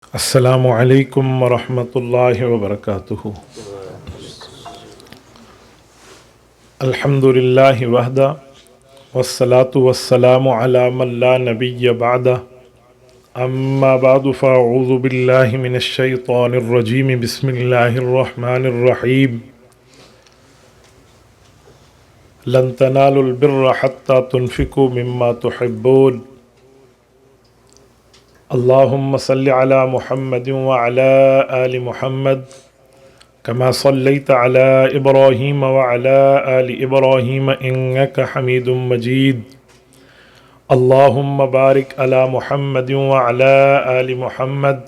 السلام علیکم ورحمۃ اللہ وبرکاتہ۔ الحمد للہ وحدہ والصلاة والسلام علی من لا نبی بعدہ، اما بعد فاعوذ باللہ من الشیطان الرجیم، بسم اللہ الرحمن الرحیم۔ لن تنالوا البر حتى تنفقوا مما تحبون، اللهم صل على محمد وعلى آل محمد كما صليت على إبراهيم وعلى آل إبراهيم إنك حميد مجيد، اللهم بارك على محمد وعلى آل محمد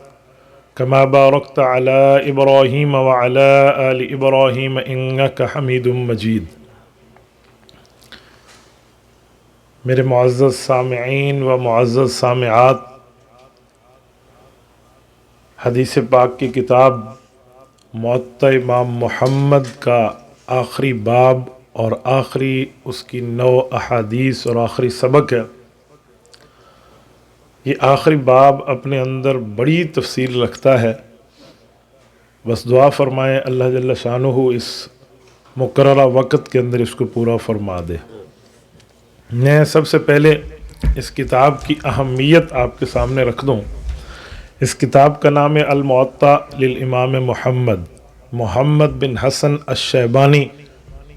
كما باركت على إبراهيم وعلى آل إبراهيم إنك حميد مجيد۔ میرے معزز سامعین و معزز سامعات، حدیث پاک کی کتاب موطا امام محمد کا آخری باب اور آخری اس کی 9 احادیث اور آخری سبق ہے۔ یہ آخری باب اپنے اندر بڑی تفصیل رکھتا ہے، بس دعا فرمائیں اللہ جل شانہ اس مقررہ وقت کے اندر اس کو پورا فرما دے۔ میں سب سے پہلے اس کتاب کی اہمیت آپ کے سامنے رکھ دوں۔ اس کتاب کا نام ہے الموطا للامام محمد بن حسن الشیبانی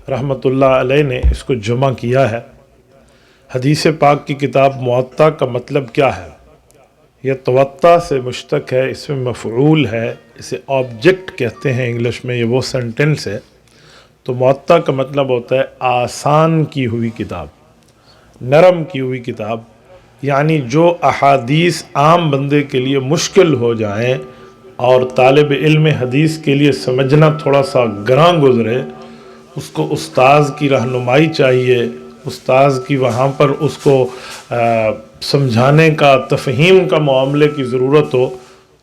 رحمۃ اللہ علیہ نے اس کو جمع کیا ہے۔ حدیث پاک کی کتاب موطا کا مطلب کیا ہے؟ یہ توطا سے مشتق ہے، اس میں مفعول ہے، اسے آبجیکٹ کہتے ہیں انگلش میں، یہ وہ سینٹنس ہے۔ تو موطا کا مطلب ہوتا ہے آسان کی ہوئی کتاب، نرم کی ہوئی کتاب، یعنی جو احادیث عام بندے کے لیے مشکل ہو جائیں اور طالب علم حدیث کے لیے سمجھنا تھوڑا سا گراں گزرے، اس کو استاذ کی رہنمائی چاہیے، استاذ کی وہاں پر اس کو سمجھانے کا، تفہیم کا معاملے کی ضرورت ہو،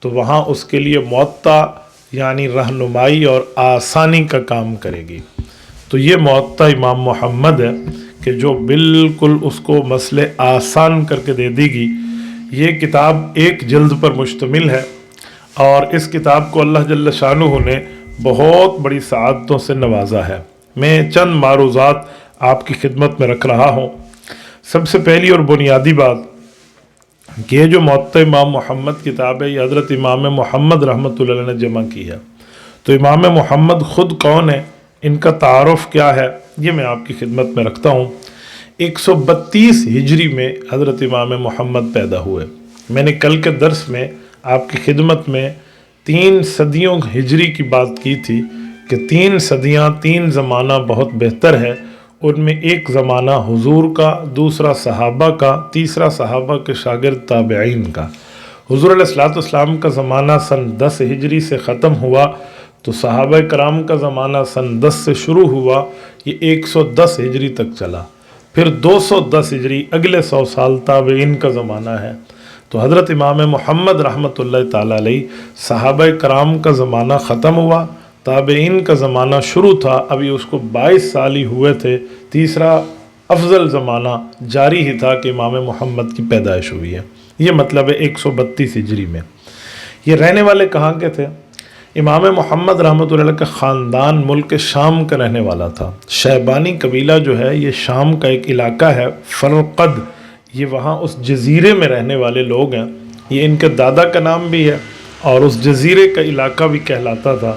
تو وہاں اس کے لیے موطا یعنی رہنمائی اور آسانی کا کام کرے گی۔ تو یہ موطا امام محمد ہے کہ جو بالکل اس کو مسئلے آسان کر کے دے دی گی۔ یہ کتاب 1 جلد پر مشتمل ہے، اور اس کتاب کو اللہ جل شانہ نے بہت بڑی سعادتوں سے نوازا ہے۔ میں چند معروضات آپ کی خدمت میں رکھ رہا ہوں۔ سب سے پہلی اور بنیادی بات کہ یہ جو موطا امام محمد کتاب ہے، یہ حضرت امام محمد رحمۃ اللہ علیہ نے جمع کی ہے۔ تو امام محمد خود کون ہے، ان کا تعارف کیا ہے، یہ میں آپ کی خدمت میں رکھتا ہوں۔ 132 ہجری میں حضرت امام محمد پیدا ہوئے۔ میں نے کل کے درس میں آپ کی خدمت میں 3 صدیوں ہجری کی بات کی تھی کہ 3 صدیاں، 3 زمانہ بہت بہتر ہے۔ ان میں ایک زمانہ حضور کا، دوسرا صحابہ کا، تیسرا صحابہ کے شاگرد تابعین کا۔ حضور علیہ الصلوۃ والسلام کا زمانہ سن 10 ہجری سے ختم ہوا، تو صحابہ کرام کا زمانہ سن 10 سے شروع ہوا، یہ 110 ہجری تک چلا۔ پھر 210 ہجری، اگلے 100 سال تابعین کا زمانہ ہے۔ تو حضرت امام محمد رحمۃ اللہ تعالیٰ علیہ، صحابہ کرام کا زمانہ ختم ہوا، تابعین کا زمانہ شروع تھا، ابھی اس کو 22 سال ہی ہوئے تھے، تیسرا افضل زمانہ جاری ہی تھا کہ امام محمد کی پیدائش ہوئی ہے۔ یہ مطلب ہے 132 ہجری میں۔ یہ رہنے والے کہاں کے تھے؟ امام محمد رحمۃ اللہ علیہ کا خاندان ملک شام کا رہنے والا تھا۔ شیبانی قبیلہ جو ہے یہ شام کا ایک علاقہ ہے، فرقد، یہ وہاں اس جزیرے میں رہنے والے لوگ ہیں۔ یہ ان کے دادا کا نام بھی ہے اور اس جزیرے کا علاقہ بھی کہلاتا تھا۔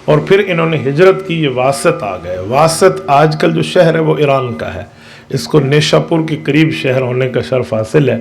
اور پھر انہوں نے ہجرت کی، یہ واسط آ گئے۔ واسط آج کل جو شہر ہے وہ ایران کا ہے، اس کو نیشا پور کے قریب شہر ہونے کا شرف حاصل ہے۔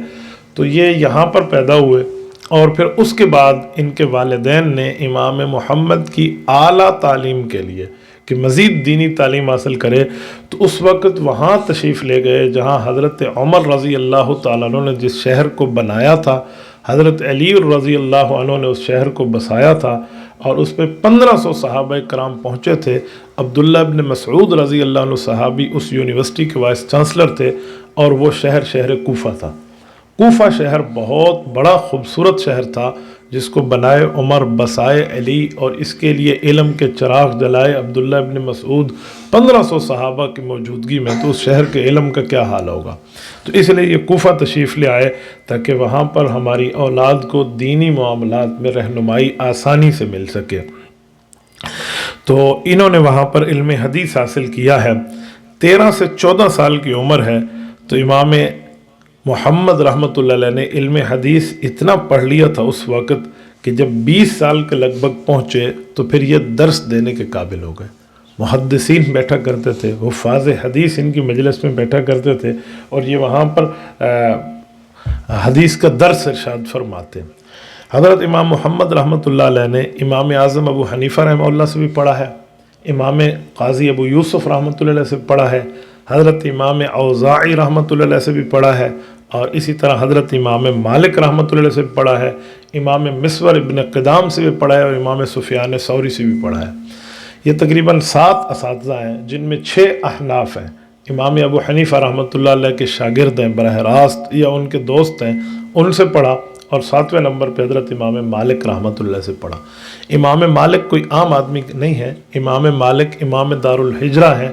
تو یہ یہاں پر پیدا ہوئے، اور پھر اس کے بعد ان کے والدین نے امام محمد کی اعلیٰ تعلیم کے لیے کہ مزید دینی تعلیم حاصل کرے، تو اس وقت وہاں تشریف لے گئے جہاں حضرت عمر رضی اللہ تعالیٰ عنہ نے جس شہر کو بنایا تھا، حضرت علی رضی اللہ عنہ نے اس شہر کو بسایا تھا، اور اس پہ 1500 صحابہ کرام پہنچے تھے۔ عبداللہ ابن مسعود رضی اللہ عنہ صحابی اس یونیورسٹی کے وائس چانسلر تھے، اور وہ شہر کوفہ تھا۔ کوفہ شہر بہت بڑا خوبصورت شہر تھا، جس کو بنائے عمر بسائے علی اور اس کے لیے علم کے چراغ جلائے عبداللہ ابن مسعود 1500 صحابہ کی موجودگی میں، تو اس شہر کے علم کا کیا حال ہوگا؟ تو اس لیے یہ کوفہ تشریف لے آئے تاکہ وہاں پر ہماری اولاد کو دینی معاملات میں رہنمائی آسانی سے مل سکے۔ تو انہوں نے وہاں پر علم حدیث حاصل کیا ہے۔ 13 سے 14 سال کی عمر ہے تو امام محمد رحمۃ اللہ علیہ نے علم حدیث اتنا پڑھ لیا تھا اس وقت کہ جب 20 سال کے لگ بھگ پہنچے تو پھر یہ درس دینے کے قابل ہو گئے۔ محدثین بیٹھا کرتے تھے، حفاظ حدیث ان کی مجلس میں بیٹھا کرتے تھے اور یہ وہاں پر حدیث کا درس ارشاد فرماتے ہیں۔ حضرت امام محمد رحمۃ اللہ علیہ نے امام اعظم ابو حنیفہ رحمہ اللہ سے بھی پڑھا ہے، امام قاضی ابو یوسف رحمۃ اللہ علیہ سے پڑھا ہے، حضرت امام اوزاعی رحمۃ اللہ علیہ سے بھی پڑھا ہے، اور اسی طرح حضرت امام مالک رحمۃ اللہ علیہ سے بھی پڑھا ہے، امام مسور ابن قدام سے بھی پڑھا ہے اور امام سفیان ثوری سے بھی پڑھا ہے۔ یہ تقریباً 7 اساتذہ ہیں جن میں 6 احناف ہیں۔ امام ابو حنیفہ رحمۃ اللہ علیہ کے شاگرد ہیں براہ راست یا ان کے دوست ہیں، ان سے پڑھا، اور 7ویں نمبر پہ حضرت امام مالک رحمۃ اللہ سے پڑھا۔ امام مالک کوئی عام آدمی نہیں ہے، امام مالک امام دار الحجرہ ہیں،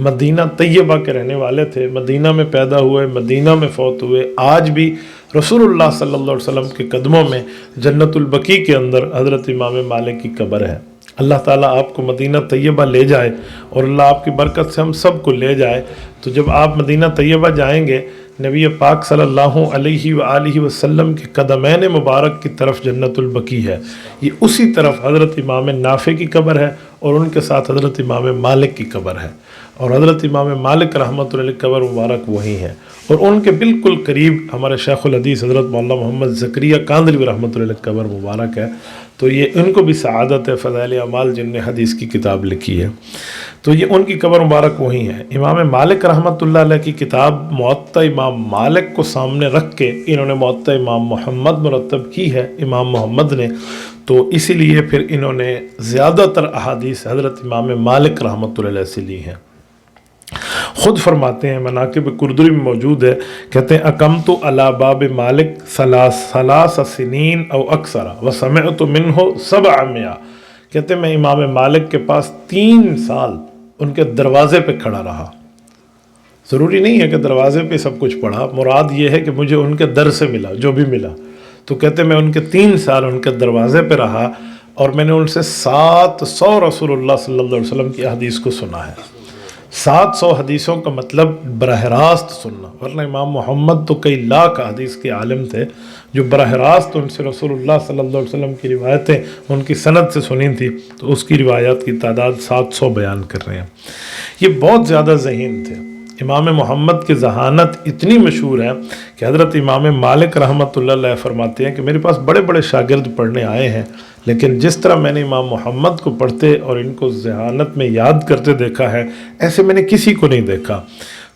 مدینہ طیبہ کے رہنے والے تھے، مدینہ میں پیدا ہوئے، مدینہ میں فوت ہوئے۔ آج بھی رسول اللہ صلی اللہ علیہ وسلم کے قدموں میں جنت البقیع کے اندر حضرت امام مالک کی قبر ہے۔ اللہ تعالیٰ آپ کو مدینہ طیبہ لے جائے اور اللہ آپ کی برکت سے ہم سب کو لے جائے۔ تو جب آپ مدینہ طیبہ جائیں گے، نبی پاک صلی اللہ علیہ وآلہ وسلم کے قدمین مبارک کی طرف جنت البقیع ہے، یہ اسی طرف حضرت امام نافع کی قبر ہے اور ان کے ساتھ حضرت امام مالک کی قبر ہے، اور حضرت امام مالک رحمۃ اللہ علیہ قبر مبارک وہی ہے، اور ان کے بالکل قریب ہمارے شیخ الحدیث حضرت مولانا محمد زکریا کاندلوی رحمۃ اللہ علیہ قبر مبارک ہے۔ تو یہ ان کو بھی سعادت ہے، فضائل اعمال جن نے حدیث کی کتاب لکھی ہے، تو یہ ان کی قبر مبارک وہی ہے۔ امام مالک رحمۃ اللہ علیہ کی کتاب موطا امام مالک کو سامنے رکھ کے انہوں نے موطا امام محمد مرتب کی ہے، امام محمد نے، تو اسی لیے پھر انہوں نے زیادہ تر احادیث حضرت امام مالک رحمۃ اللہ علیہ سے لی ہیں۔ خود فرماتے ہیں، مناقب قردری میں موجود ہے، کہتے ہیں اقمت علی باب مالک ثلاث سنین او اکثر وسمعت منہ 700۔ کہتے ہیں میں امام مالک کے پاس 3 سال ان کے دروازے پہ کھڑا رہا۔ ضروری نہیں ہے کہ دروازے پہ سب کچھ پڑھا، مراد یہ ہے کہ مجھے ان کے در سے ملا جو بھی ملا۔ تو کہتے ہیں میں ان کے 3 سال ان کے دروازے پہ رہا اور میں نے ان سے 700 رسول اللہ صلی اللہ علیہ وسلم کی حدیث کو سنا ہے۔ 700 حدیثوں کا مطلب براہ راست سننا، ورنہ امام محمد تو کئی لاکھ حدیث کے عالم تھے جو براہ راست ان سے رسول اللہ صلی اللہ علیہ وسلم کی روایتیں ان کی سند سے سنی تھی، تو اس کی روایات کی تعداد 700 بیان کر رہے ہیں۔ یہ بہت زیادہ ذہین تھے۔ امام محمد کی ذہانت اتنی مشہور ہے کہ حضرت امام مالک رحمۃ اللہ علیہ فرماتے ہیں کہ میرے پاس بڑے بڑے شاگرد پڑھنے آئے ہیں، لیکن جس طرح میں نے امام محمد کو پڑھتے اور ان کو ذہانت میں یاد کرتے دیکھا ہے، ایسے میں نے کسی کو نہیں دیکھا۔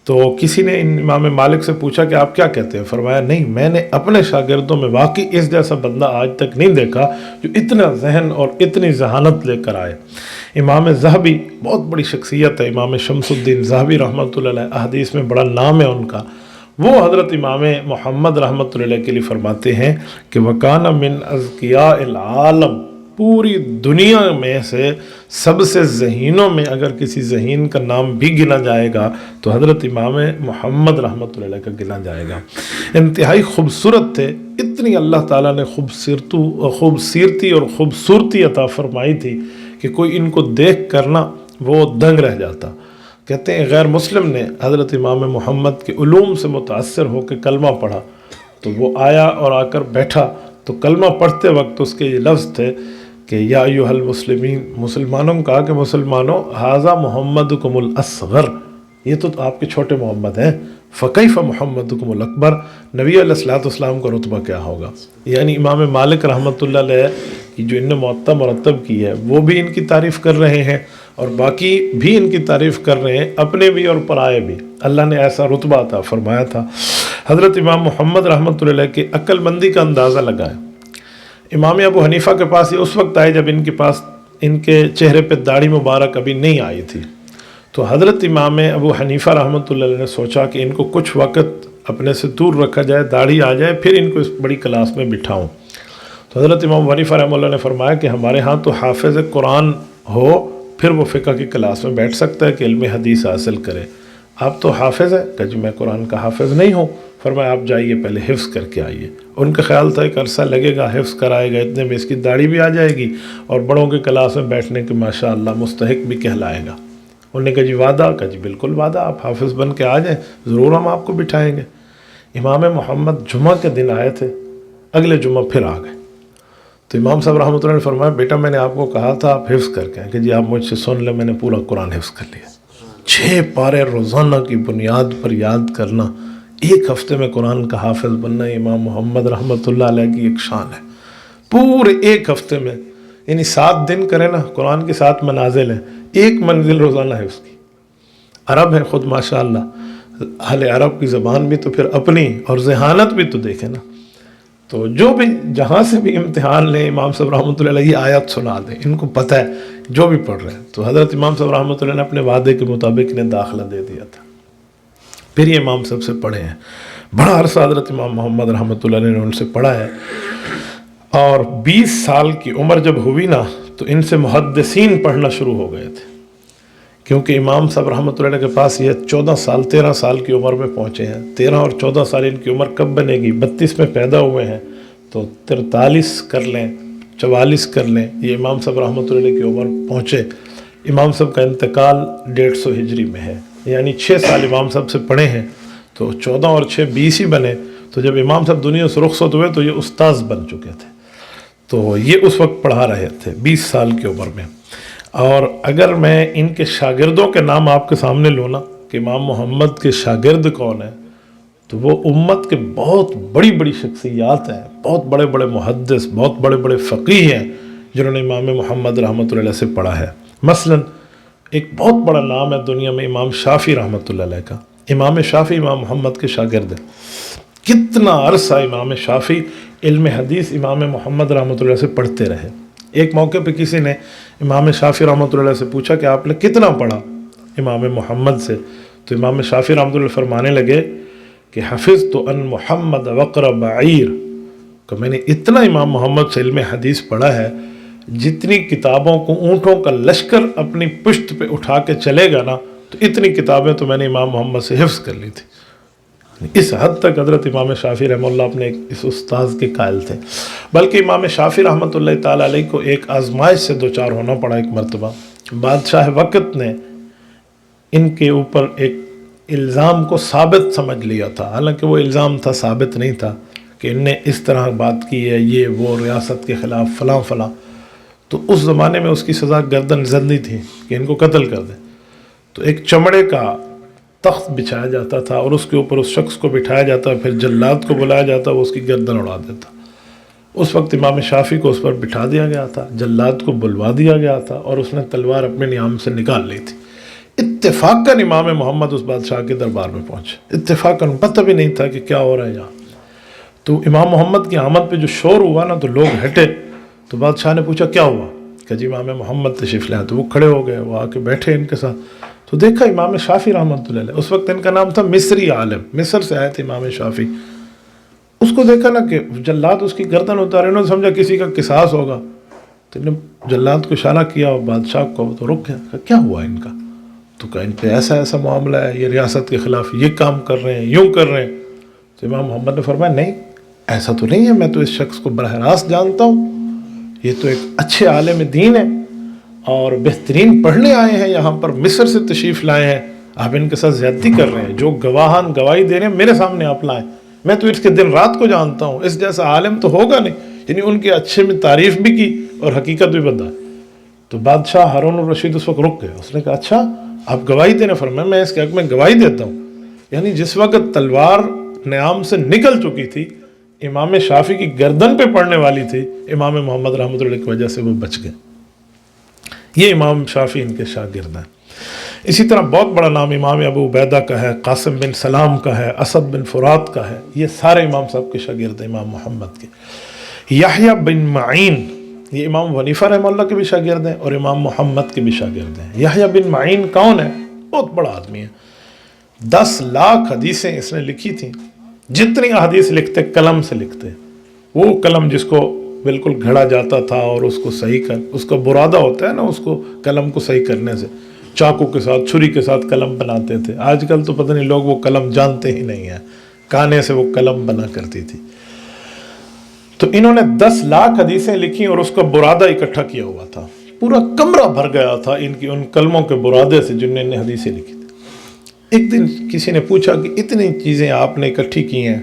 تو کسی نے امام مالک سے پوچھا کہ آپ کیا کہتے ہیں؟ فرمایا نہیں، میں نے اپنے شاگردوں میں واقعی اس جیسا بندہ آج تک نہیں دیکھا جو اتنا ذہن اور اتنی ذہانت لے کر آئے۔ امام ذہبی بہت بڑی شخصیت ہے، امام شمس الدین ذہبی رحمۃ اللہ علیہ، احادیث میں بڑا نام ہے ان کا۔ وہ حضرت امام محمد رحمۃ اللہ علیہ کے لیے فرماتے ہیں کہ وَكَانَ مِنْ أَذْكِيَاءِ الْعَالَمِ، پوری دنیا میں سے سب سے ذہینوں میں اگر کسی ذہین کا نام بھی گنا جائے گا تو حضرت امام محمد رحمۃ اللہ علیہ کا گنا جائے گا۔ انتہائی خوبصورت تھے، اتنی اللہ تعالیٰ نے خوبصورتی اور خوبصورتی عطا فرمائی تھی کہ کوئی ان کو دیکھ کر نا وہ دنگ رہ جاتا۔ کہتے ہیں غیر مسلم نے حضرت امام محمد کے علوم سے متاثر ہو کے کلمہ پڑھا، تو وہ آیا اور آ کر بیٹھا، تو کلمہ پڑھتے وقت اس کے یہ لفظ تھے کہ یا ایھا المسلمین، مسلمانوں نے کہا کہ مسلمانوں، ھذا محمدکم الاصغر، یہ تو آپ کے چھوٹے محمد ہیں، فکیف محمدکم الاکبر، نبی علیہ الصلوۃ والسلام کا رتبہ کیا ہوگا؟ یعنی امام مالک رحمۃ اللہ علیہ کی جو ان نے موطا مرتب کی ہے وہ بھی ان کی تعریف کر رہے ہیں اور باقی بھی ان کی تعریف کر رہے ہیں، اپنے بھی اور پرائے بھی۔ اللہ نے ایسا رتبہ عطا فرمایا تھا۔ حضرت امام محمد رحمۃ اللہ علیہ کی عقل مندی کا اندازہ لگائے۔ امام ابو حنیفہ کے پاس یہ اس وقت آئے جب ان کے چہرے پہ داڑھی مبارک ابھی نہیں آئی تھی، تو حضرت امام ابو حنیفہ رحمۃ اللہ علیہ نے سوچا کہ ان کو کچھ وقت اپنے سے دور رکھا جائے، داڑھی آ جائے، پھر ان کو اس بڑی کلاس میں بٹھاؤں۔ تو حضرت امام ابو حنیفہ رحمہ اللہ نے فرمایا کہ ہمارے ہاں تو حافظ قرآن ہو پھر وہ فقہ کی کلاس میں بیٹھ سکتا ہے کہ علم حدیث حاصل کرے، آپ تو حافظ ہے کہ جی میں قرآن کا حافظ نہیں ہوں، فرمایا آپ جائیے پہلے حفظ کر کے آئیے۔ ان کا خیال تھا ایک عرصہ لگے گا، حفظ کرائے گا، اتنے میں اس کی داڑھی بھی آ جائے گی اور بڑوں کے کلاس میں بیٹھنے کے ماشاءاللہ مستحق بھی کہلائے گا۔ انہوں نے کہا جی وعدہ؟ کہا جی بالکل وعدہ، آپ حافظ بن کے آ جائیں ضرور ہم آپ کو بٹھائیں گے۔ امام محمد جمعہ کے دن آئے تھے، اگلے جمعہ پھر آ گئے۔ تو امام صاحب رحمۃ اللہ نے فرمایا بیٹا میں نے آپ کو کہا تھا آپ حفظ کر کے، کہ جی آپ مجھ سے سن لیں، میں نے پورا قرآن حفظ کر لیا۔ 6 پارے روزانہ کی بنیاد پر یاد کرنا، ایک ہفتے میں قرآن کا حافظ بننا، امام محمد رحمۃ اللہ علیہ کی ایک شان ہے۔ پورے ایک ہفتے میں، یعنی 7 دن کریں نا، قرآن کی 7 منازل ہیں، ایک منزل روزانہ حفظ کی۔ عرب ہے خود ماشاءاللہ، اہل عرب کی زبان بھی تو پھر اپنی، اور ذہانت بھی تو دیکھیں نا، تو جو بھی جہاں سے بھی امتحان لیں امام صاحب رحمۃ اللہ علیہ آیات سنا دیں، ان کو پتہ ہے جو بھی پڑھ رہے ہیں۔ تو حضرت امام صاحب رحمۃ اللہ نے اپنے وعدے کے مطابق انہیں داخلہ دے دیا تھا، پھر یہ امام صاحب سے پڑھے ہیں، بڑا عرصہ حضرت امام محمد رحمۃ اللہ نے ان سے پڑھا ہے، اور 20 سال کی عمر جب ہوئی نا تو ان سے محدثین پڑھنا شروع ہو گئے تھے، کیونکہ امام صاحب رحمۃ اللہ کے پاس یہ 13 سال کی عمر میں پہنچے ہیں۔ 13 اور 14 سال ان کی عمر کب بنے گی؟ 32 میں پیدا ہوئے ہیں تو 43 کر لیں، 44 کر لیں، یہ امام صاحب رحمۃ اللہ کی عمر پہنچے۔ امام صاحب کا انتقال 150 ہجری میں ہے، یعنی 6 سال امام صاحب سے پڑھے ہیں، تو 14 اور 6 20 ہی بنے۔ تو جب امام صاحب دنیا سے رخصت ہوئے تو یہ استاذ بن چکے تھے، تو یہ اس وقت پڑھا رہے تھے 20 سال کی عمر میں۔ اور اگر میں ان کے شاگردوں کے نام آپ کے سامنے لوں نا کہ امام محمد کے شاگرد کون ہیں، تو وہ امت کے بہت بڑی بڑی شخصیات ہیں، بہت بڑے بڑے محدث، بہت بڑے بڑے فقیہ ہیں جنہوں نے امام محمد رحمۃ اللہ علیہ سے پڑھا ہے۔ مثلا ایک بہت بڑا نام ہے دنیا میں امام شافعی رحمۃ اللہ علیہ کا۔ امام شافعی امام محمد کے شاگرد ہیں۔ کتنا عرصہ امام شافعی علم حدیث امام محمد رحمۃ اللہ سے پڑھتے رہے۔ ایک موقع پہ کسی نے امام شافعی رحمۃ اللہ سے پوچھا کہ آپ نے کتنا پڑھا امام محمد سے؟ تو امام شافعی رحمۃ اللہ فرمانے لگے کہ حفظت ان محمد وقر بعیر، کہ میں نے اتنا امام محمد سے علم حدیث پڑھا ہے جتنی کتابوں کو اونٹوں کا لشکر اپنی پشت پہ اٹھا کے چلے گا نا، تو اتنی کتابیں تو میں نے امام محمد سے حفظ کر لی تھی۔ اس حد تک حضرت امام شافعی رحمہ اللہ اپنے اس استاذ کے قائل تھے۔ بلکہ امام شافعی رحمۃ اللہ تعالیٰ علیہ کو ایک آزمائش سے دوچار ہونا پڑا ایک مرتبہ۔ بادشاہ وقت نے ان کے اوپر ایک الزام کو ثابت سمجھ لیا تھا، حالانکہ وہ الزام تھا، ثابت نہیں تھا، کہ ان نے اس طرح بات کی ہے، یہ وہ ریاست کے خلاف فلاں فلاں۔ تو اس زمانے میں اس کی سزا گردن زدی تھی کہ ان کو قتل کر دیں۔ تو ایک چمڑے کا تخت بچھایا جاتا تھا اور اس کے اوپر اس شخص کو بٹھایا جاتا، پھر جلاد کو بلایا جاتا، وہ اس کی گردن اڑا دیتا۔ اس وقت امام شافعی کو اس پر بٹھا دیا گیا تھا، جلاد کو بلوا دیا گیا تھا، اور اس نے تلوار اپنے نیام سے نکال لی تھی۔ اتفاقاً امام محمد اس بادشاہ کے دربار میں پہنچے، اتفاقاً، پتہ بھی نہیں تھا کہ کیا ہو رہا ہے یہاں۔ تو امام محمد کی آمد پہ جو شور ہوا نا تو لوگ ہٹے، تو بادشاہ نے پوچھا کیا ہوا؟ کہ جی امام محمد تشریف لائے۔ تو وہ کھڑے ہو گئے، وہ آ کے بیٹھے ان کے ساتھ، تو دیکھا امام شافعی رحمۃ اللہ علیہ، اس وقت ان کا نام تھا مصری عالم، مصر سے آئے تھے امام شافعی۔ اس کو دیکھا نا کہ جلاد اس کی گردن اتارے، انہوں نے سمجھا کسی کا قصاص ہوگا، تو انہوں نے جلاد کو اشارہ کیا اور بادشاہ کو، تو رک گیا، کہ کیا ہوا ان کا؟ تو کہا ان پہ ایسا ایسا معاملہ ہے، یہ ریاست کے خلاف یہ کام کر رہے ہیں، یوں کر رہے ہیں۔ تو امام محمد نے فرمایا نہیں ایسا تو نہیں ہے، میں تو اس شخص کو براہ راست جانتا ہوں، یہ تو ایک اچھے عالم دین ہے اور بہترین پڑھنے آئے ہیں یہاں پر، مصر سے تشریف لائے ہیں، آپ ان کے ساتھ زیادتی کر رہے ہیں، جو گواہان گواہی دے رہے ہیں میرے سامنے آپ لائیں، میں تو اس کے دن رات کو جانتا ہوں، اس جیسا عالم تو ہوگا نہیں۔ یعنی ان کے اچھے میں تعریف بھی کی اور حقیقت بھی بتا۔ تو بادشاہ ہارون الرشید اس وقت رک گئے، اس نے کہا اچھا آپ گواہی دینے؟ فرمایا میں اس کے حق میں گواہی دیتا ہوں۔ یعنی جس وقت تلوار نیام سے نکل چکی تھی، امام شافعی کی گردن پہ پڑنے والی تھی، امام محمد رحمۃ اللہ کی وجہ سے وہ بچ گئے۔ یہ امام شافعی ان کے شاگرد ہیں۔ اسی طرح بہت بڑا نام امام ابو عبیدہ کا ہے، قاسم بن سلام کا ہے، اسد بن فرات کا ہے، یہ سارے امام صاحب کے شاگرد ہیں امام محمد کے۔ یحییٰ بن معین، یہ امام ابو حنیفہ رحمہ اللہ کے بھی شاگرد ہیں اور امام محمد کے بھی شاگرد ہیں۔ یحییٰ بن معین کون ہے؟ بہت بڑا آدمی ہے، 10 لاکھ حدیثیں اس نے لکھی تھیں۔ جتنی حدیث لکھتے قلم سے لکھتے، وہ قلم جس کو بالکل گھڑا جاتا تھا اور اس کو صحیح اس کا برادہ ہوتا ہے نا، اس کو قلم کو صحیح کرنے سے چاقو کے ساتھ چھری کے ساتھ قلم بناتے تھے. آج کل تو پتہ نہیں لوگ وہ قلم جانتے ہی نہیں ہیں، کانے سے وہ قلم بنا کرتی تھی. تو انہوں نے 10 لاکھ حدیثیں لکھی اور اس کا برادہ اکٹھا کیا ہوا تھا. پورا کمرہ بھر گیا تھا ان کلموں کے برادے سے جن نے حدیثیں لکھی تھی. ایک دن کسی نے پوچھا کہ اتنی چیزیں آپ نے اکٹھی کی ہیں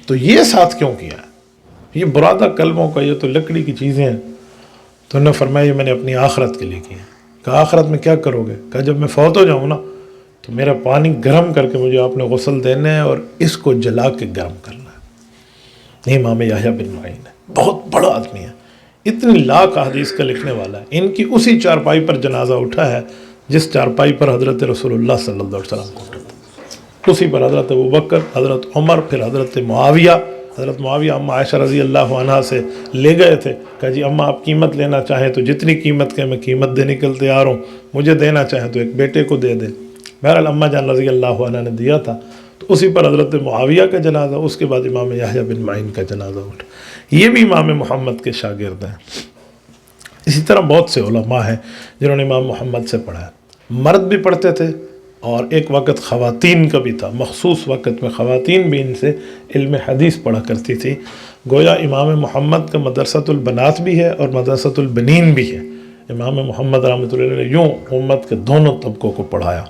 تو یہ ساتھ کیوں کیا ہے؟ یہ برادہ کلموں کا، یہ تو لکڑی کی چیزیں ہیں. تو انہوں نے فرمایا یہ میں نے اپنی آخرت کے لیے کی ہیں. کہا آخرت میں کیا کرو گے؟ کہا جب میں فوت ہو جاؤں نا تو میرا پانی گرم کر کے مجھے آپ نے غسل دینا ہے اور اس کو جلا کے گرم کرنا ہے. امام یحییٰ بن معین ہے، بہت بڑا آدمی ہے، اتنی لاکھ احادیث کا لکھنے والا ہے. ان کی اسی چارپائی پر جنازہ اٹھا ہے جس چارپائی پر حضرت رسول اللہ صلی اللہ علیہ وسلم کو اٹھا تھا. اسی پر حضرت ابوبکر، حضرت عمر، پھر حضرت معاویہ. حضرت معاویہ اماں عائشہ رضی اللہ عنہا سے لے گئے تھے، کہا جی اماں آپ قیمت لینا چاہیں تو جتنی قیمت کے میں قیمت دینے کے لیے تیار ہوں، مجھے دینا چاہیں تو ایک بیٹے کو دے دیں. بہرحال اماں جان رضی اللہ عنہ نے دیا تھا. تو اسی پر حضرت معاویہ کا جنازہ، اس کے بعد امام یحییٰ بن معین کا جنازہ اٹھا. یہ بھی امام محمد کے شاگرد ہیں. اسی طرح بہت سے علماء ہیں جنہوں نے امام محمد سے پڑھا ہے. مرد بھی پڑھتے تھے اور ایک وقت خواتین کا بھی تھا، مخصوص وقت میں خواتین بھی ان سے علم حدیث پڑھا کرتی تھی. گویا امام محمد کا مدرسۃ البنات بھی ہے اور مدرسۃ البنین بھی ہے. امام محمد رحمۃ اللہ علیہ نے یوں امت کے دونوں طبقوں کو پڑھایا.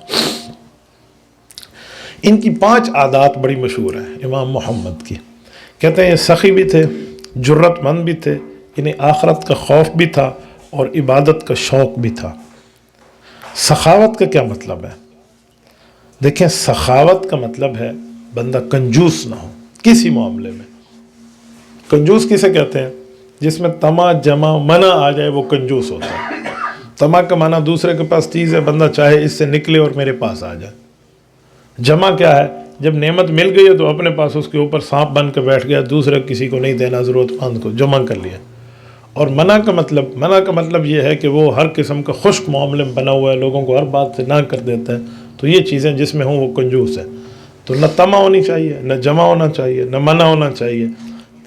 ان کی 5 عادات بڑی مشہور ہیں امام محمد کی. کہتے ہیں یہ سخی بھی تھے، جرت مند بھی تھے، انہیں آخرت کا خوف بھی تھا اور عبادت کا شوق بھی تھا. سخاوت کا کیا مطلب ہے؟ دیکھیں سخاوت کا مطلب ہے بندہ کنجوس نہ ہو کسی معاملے میں. کنجوس کسے کہتے ہیں؟ جس میں طمع جمع منع آ جائے وہ کنجوس ہوتا ہے. طمع کا معنی دوسرے کے پاس چیز ہے، بندہ چاہے اس سے نکلے اور میرے پاس آ جائے. جمع کیا ہے؟ جب نعمت مل گئی ہے تو اپنے پاس اس کے اوپر سانپ بن کے بیٹھ گیا، دوسرے کسی کو نہیں دینا، ضرورت مند کو جمع کر لیا. اور منع کا مطلب یہ ہے کہ وہ ہر قسم کا خشک معاملے میں بنا ہوا ہے، لوگوں کو ہر بات سے نہ کر دیتا ہے. تو یہ چیزیں جس میں ہوں وہ کنجوس ہے. تو نہ طمع ہونی چاہیے، نہ جمع ہونا چاہیے، نہ منع ہونا چاہیے.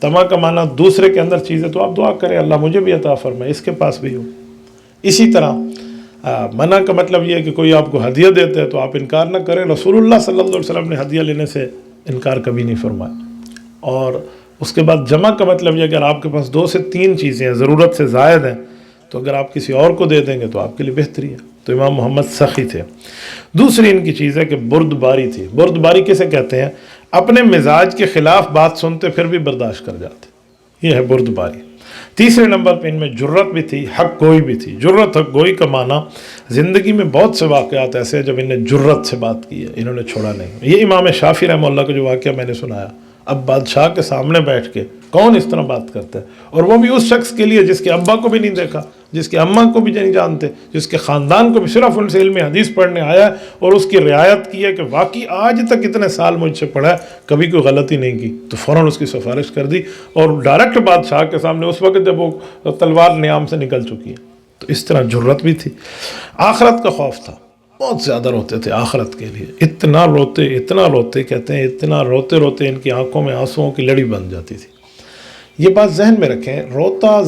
طمع کا معنی دوسرے کے اندر چیز ہے تو آپ دعا کریں اللہ مجھے بھی عطا فرمائے، اس کے پاس بھی ہو. اسی طرح منع کا مطلب یہ ہے کہ کوئی آپ کو ہدیہ دیتا ہے تو آپ انکار نہ کریں. رسول اللہ صلی اللہ علیہ وسلم نے ہدیہ لینے سے انکار کبھی نہیں فرمایا. اور اس کے بعد جمع کا مطلب یہ کہ اگر آپ کے پاس 2 سے 3 چیزیں ہیں ضرورت سے زائد ہیں تو اگر آپ کسی اور کو دے دیں گے تو آپ کے لیے بہتری ہے. تو امام محمد سخی تھے. دوسری ان کی چیز ہے کہ بردباری تھی. بردباری کسے کہتے ہیں؟ اپنے مزاج کے خلاف بات سنتے پھر بھی برداشت کر جاتے، یہ ہے بردباری. تیسرے نمبر پہ ان میں جرت بھی تھی، حق گوئی بھی تھی. جرت حق گوئی کا معنی زندگی میں بہت سے واقعات ایسے ہیں جب انہیں جرت سے بات کی ہے، انہوں نے چھوڑا نہیں. یہ امام شافعی رحمہ اللہ کا جو واقعہ میں نے سنایا، اب بادشاہ کے سامنے بیٹھ کے کون اس طرح بات کرتا ہے، اور وہ بھی اس شخص کے لیے جس کے ابا کو بھی نہیں دیکھا، جس کے اماں کو بھی نہیں جانتے، جس کے خاندان کو بھی صرف ان سے علم حدیث پڑھنے آیا ہے اور اس کی رعایت کی ہے کہ واقعی آج تک اتنے سال مجھ سے پڑھا ہے کبھی کوئی غلطی نہیں کی، تو فوراً اس کی سفارش کر دی اور ڈائریکٹ بادشاہ کے سامنے اس وقت جب وہ تلوار نیام سے نکل چکی ہے. تو اس طرح جرت بھی تھی. آخرت کا خوف تھا، بہت زیادہ روتے تھے آخرت کے لیے. اتنا روتے کہتے ہیں اتنا روتے روتے ان کی آنکھوں میں آنسوؤں کی لڑی بن جاتی تھی. یہ بات ذہن میں رکھیں، روتا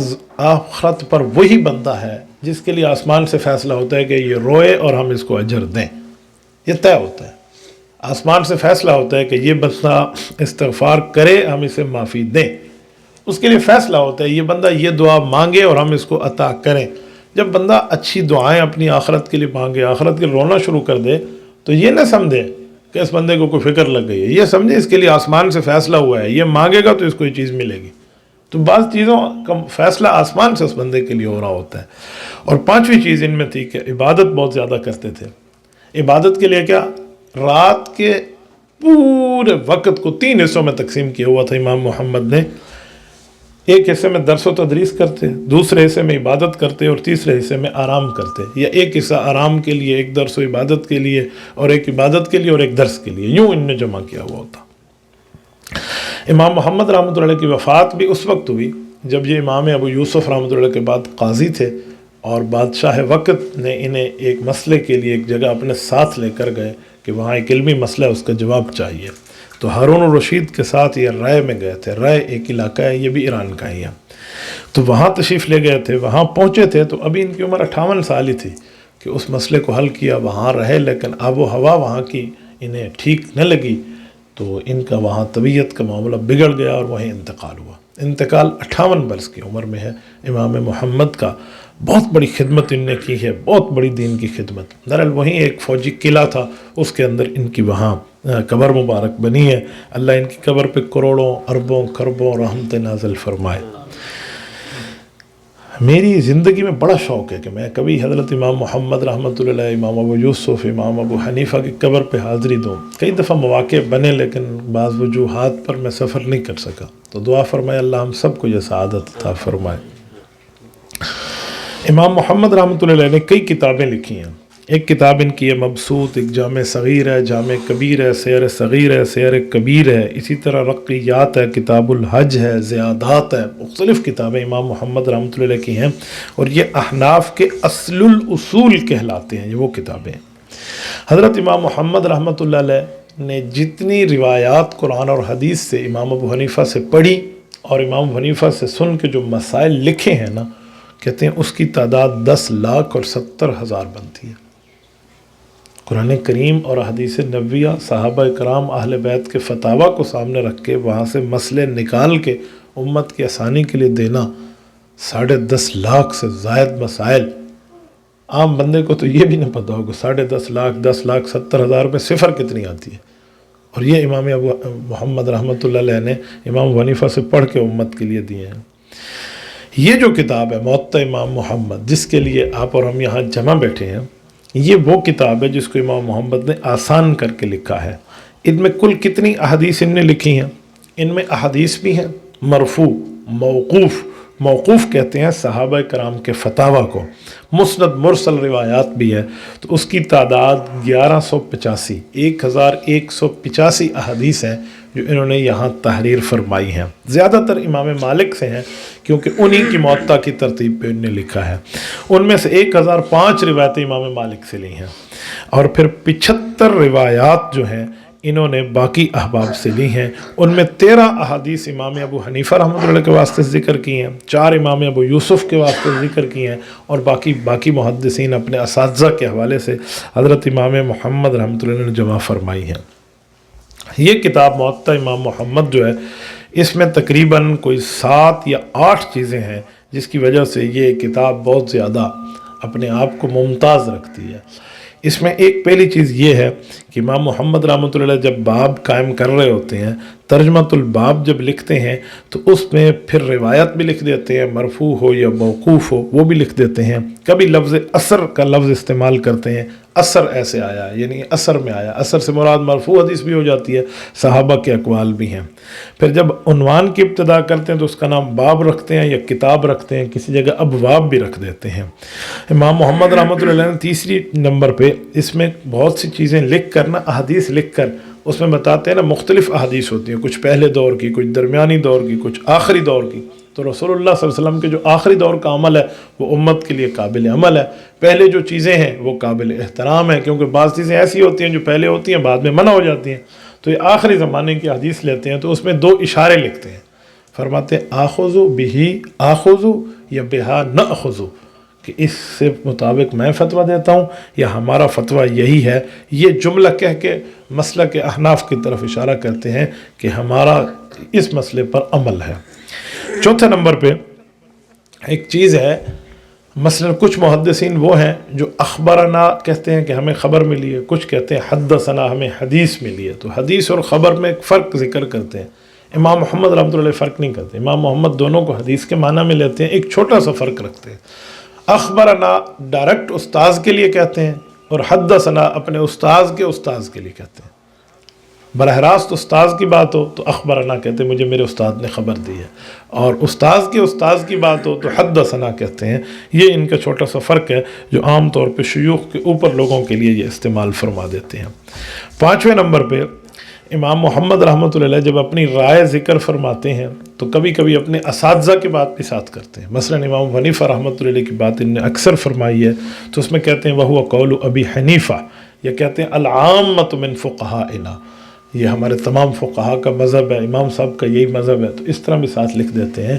آخرت پر وہی بندہ ہے جس کے لیے آسمان سے فیصلہ ہوتا ہے کہ یہ روئے اور ہم اس کو اجر دیں. یہ طے ہوتا ہے، آسمان سے فیصلہ ہوتا ہے کہ یہ بندہ استغفار کرے ہم اسے معافی دیں. اس کے لیے فیصلہ ہوتا ہے یہ بندہ یہ دعا مانگے اور ہم اس کو عطا کریں. جب بندہ اچھی دعائیں اپنی آخرت کے لیے مانگے، آخرت کے رونا شروع کر دے تو یہ نہ سمجھے کہ اس بندے کو کوئی فکر لگ گئی ہے، یہ سمجھے اس کے لیے آسمان سے فیصلہ ہوا ہے، یہ مانگے گا تو اس کو یہ چیز ملے گی. تو بعض چیزوں کا فیصلہ آسمان سے اس بندے کے لیے ہو رہا ہوتا ہے. اور 5ویں چیز ان میں تھی کہ عبادت بہت زیادہ کرتے تھے. عبادت کے لیے کیا؟ رات کے پورے وقت کو 3 حصوں میں تقسیم کیا ہوا تھا امام محمد نے. ایک حصے میں درس و تدریس کرتے، دوسرے حصے میں عبادت کرتے اور تیسرے حصے میں آرام کرتے، یا ایک حصہ آرام کے لیے، ایک درس و عبادت کے لیے، اور ایک عبادت کے لیے اور ایک درس کے لیے. یوں ان نے جمع کیا ہوا ہوتا. امام محمد رحمۃ اللہ کی وفات بھی اس وقت ہوئی جب یہ امام ابو یوسف رحمۃ اللہ کے بعد قاضی تھے، اور بادشاہ وقت نے انہیں ایک مسئلے کے لیے ایک جگہ اپنے ساتھ لے کر گئے کہ وہاں ایک علمی مسئلہ ہے، اس کا جواب چاہیے. تو ہارون الرشید کے ساتھ یہ رائے میں گئے تھے. رائے ایک علاقہ ہے، یہ بھی ایران کا ہی ہے. تو وہاں تشریف لے گئے تھے، وہاں پہنچے تھے تو ابھی ان کی عمر 58 سال ہی تھی کہ اس مسئلے کو حل کیا، وہاں رہے، لیکن آب و ہوا وہاں کی انہیں ٹھیک نہ لگی تو ان کا وہاں طبیعت کا معاملہ بگڑ گیا اور وہیں انتقال ہوا۔ انتقال 58 برس کی عمر میں ہے امام محمد کا۔ بہت بڑی خدمت ان نے کی ہے، بہت بڑی دین کی خدمت۔ دراصل وہیں ایک فوجی قلعہ تھا، اس کے اندر ان کی وہاں قبر مبارک بنی ہے۔ اللہ ان کی قبر پہ کروڑوں اربوں خربوں رحمت نازل فرمائے۔ میری زندگی میں بڑا شوق ہے کہ میں کبھی حضرت امام محمد رحمۃ اللہ علیہ، امام ابو یوسف، امام ابو حنیفہ کی قبر پہ حاضری دوں۔ کئی دفعہ مواقع بنے لیکن بعض وجوہات پر میں سفر نہیں کر سکا، تو دعا فرمائے اللہ ہم سب کو یہ سعادت عطا فرمائے۔ امام محمد رحمۃ اللہ علیہ نے کئی کتابیں لکھی ہیں۔ ایک کتاب ان کی ہے مبسوط، ایک جامع صغیر ہے، جامع کبیر ہے، سیر صغیر ہے، سیر کبیر ہے، اسی طرح رقیات ہے، کتاب الحج ہے، زیادات ہے، مختلف کتابیں امام محمد رحمۃ اللہ علیہ کی ہیں، اور یہ احناف کے اصل الاصول کہلاتے ہیں، یہ وہ کتابیں ہیں۔ حضرت امام محمد رحمۃ اللہ علیہ نے جتنی روایات قرآن اور حدیث سے امام ابو حنیفہ سے پڑھی اور امام ابو حنیفہ سے سن کے جو مسائل لکھے ہیں نا، کہتے ہیں اس کی تعداد 10,70,000 بنتی ہے۔ قرآن کریم اور حدیث نبویہ، صحابہ کرام، اہل بیت کے فتاویٰ کو سامنے رکھ کے وہاں سے مسئلے نکال کے امت کی آسانی کے لیے دینا، 10.5 لاکھ سے زائد مسائل۔ عام بندے کو تو یہ بھی نہیں پتہ ہوگا 10.5 لاکھ، 10,70,000 میں صفر کتنی آتی ہے، اور یہ امام ابو محمد رحمۃ اللہ علیہ نے امام ابو حنیفہ سے پڑھ کے امت کے لیے دیے ہیں۔ یہ جو کتاب ہے موطا امام محمد، جس کے لیے آپ اور ہم یہاں جمع بیٹھے ہیں، یہ وہ کتاب ہے جس کو امام محمد نے آسان کر کے لکھا ہے۔ ان میں کل کتنی احادیث ان نے لکھی ہیں؟ ان میں احادیث بھی ہیں مرفوع، موقوف۔ موقوف کہتے ہیں صحابہ کرام کے فتاویٰ کو، مسند مرسل روایات بھی ہے، تو اس کی تعداد 1185، 1185 احادیث ہیں جو انہوں نے یہاں تحریر فرمائی ہیں۔ زیادہ تر امام مالک سے ہیں کیونکہ انہی کی موطا کی ترتیب پہ انہوں نے لکھا ہے۔ ان میں سے 1005 روایتیں امام مالک سے لی ہیں، اور پھر 75 روایات جو ہیں انہوں نے باقی احباب سے لی ہیں۔ ان میں 13 احادیث امام ابو حنیفہ رحمۃ اللہ کے واسطے ذکر کی ہیں، 4 امام ابو یوسف کے واسطے ذکر کی ہیں، اور باقی محدثین اپنے اساتذہ کے حوالے سے حضرت امام محمد رحمۃ اللہ نے جمع فرمائی ہیں۔ یہ کتاب موطا امام محمد جو ہے، اس میں تقریباً کوئی 7 یا 8 چیزیں ہیں جس کی وجہ سے یہ کتاب بہت زیادہ اپنے آپ کو ممتاز رکھتی ہے۔ اس میں ایک پہلی چیز یہ ہے کہ امام محمد رحمۃ اللہ جب باب قائم کر رہے ہوتے ہیں، ترجمۃ الباب جب لکھتے ہیں تو اس میں پھر روایت بھی لکھ دیتے ہیں، مرفوع ہو یا موقوف ہو وہ بھی لکھ دیتے ہیں۔ کبھی لفظ اثر کا لفظ استعمال کرتے ہیں، اثر ایسے آیا یعنی اثر میں آیا، اثر سے مراد مرفوع حدیث بھی ہو جاتی ہے، صحابہ کے اقوال بھی ہیں۔ پھر جب عنوان کی ابتدا کرتے ہیں تو اس کا نام باب رکھتے ہیں یا کتاب رکھتے ہیں، کسی جگہ ابواب بھی رکھ دیتے ہیں۔ امام محمد رحمۃ اللہ نے تیسری نمبر پہ اس میں بہت سی چیزیں لکھ کر نا، احادیث لکھ کر اس میں بتاتے ہیں نا، مختلف احادیث ہوتی ہیں، کچھ پہلے دور کی، کچھ درمیانی دور کی، کچھ آخری دور کی۔ تو رسول اللہ صلی اللہ علیہ وسلم کے جو آخری دور کا عمل ہے وہ امت کے لیے قابل عمل ہے، پہلے جو چیزیں ہیں وہ قابل احترام ہیں، کیونکہ بعض چیزیں ایسی ہوتی ہیں جو پہلے ہوتی ہیں بعد میں منع ہو جاتی ہیں۔ تو یہ آخری زمانے کی حدیث لیتے ہیں تو اس میں 2 اشارے لکھتے ہیں، فرماتے ہیں آخذو بہی آخذو یا بہا نہ اخذو، کہ اس سے مطابق میں فتویٰ دیتا ہوں یا ہمارا فتویٰ یہی ہے۔ یہ جملہ کہہ کے مسلک احناف کی طرف اشارہ کرتے ہیں کہ ہمارا اس مسئلے پر عمل ہے۔ چوتھے نمبر پہ ایک چیز ہے، مثلا کچھ محدثین وہ ہیں جو اخبرنا کہتے ہیں کہ ہمیں خبر ملی ہے، کچھ کہتے ہیں حدثنا ہمیں حدیث ملی ہے۔ تو حدیث اور خبر میں ایک فرق ذکر کرتے ہیں۔ امام محمد رحمۃ اللہ علیہ فرق نہیں کرتے، امام محمد دونوں کو حدیث کے معنی میں لیتے ہیں، ایک چھوٹا سا فرق رکھتے ہیں۔ اخبرنا ڈائریکٹ استاذ کے لیے کہتے ہیں، اور حدثنا اپنے استاذ کے استاذ کے لیے کہتے ہیں۔ براہ راست استاذ کی بات ہو تو اخبرنا کہتے ہیں، مجھے میرے استاد نے خبر دی ہے، اور استاذ کے استاذ کی بات ہو تو حدثنا کہتے ہیں۔ یہ ان کا چھوٹا سا فرق ہے جو عام طور پہ شیوخ کے اوپر لوگوں کے لیے یہ استعمال فرما دیتے ہیں۔ 5ویں نمبر پہ امام محمد رحمۃ اللہ علیہ جب اپنی رائے ذکر فرماتے ہیں تو کبھی کبھی اپنے اساتذہ کی بات بھی ساتھ کرتے ہیں۔ مثلا امام حنیفہ رحمۃ اللہ علیہ کی بات ان نے اکثر فرمائی ہے تو اس میں کہتے ہیں وَهُوَ قَوْلُ أَبِي حنیفہ، یا کہتے ہیں العامۃ من فقہائنا، یہ ہمارے تمام فقہا کا مذہب ہے، امام صاحب کا یہی مذہب ہے، تو اس طرح بھی ساتھ لکھ دیتے ہیں۔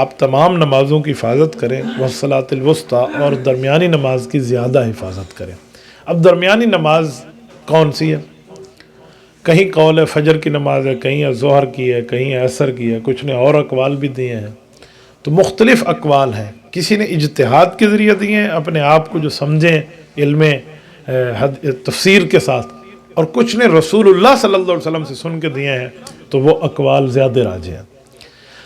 آپ تمام نمازوں کی حفاظت کریں، والصلاۃ الوسطیٰ، اور درمیانی نماز کی زیادہ حفاظت کریں۔ اب درمیانی نماز کون سی ہے؟ کہیں قول ہے فجر کی نماز ہے، کہیں ظہر کی ہے، کہیں عصر کی ہے، کچھ نے اور اقوال بھی دیے ہیں۔ تو مختلف اقوال ہیں، کسی نے اجتہاد کے ذریعے دیے ہیں اپنے آپ کو جو سمجھیں علم تفسیر کے ساتھ، اور کچھ نے رسول اللہ صلی اللہ علیہ وسلم سے سن کے دیے ہیں، تو وہ اقوال زیادہ راجح ہیں۔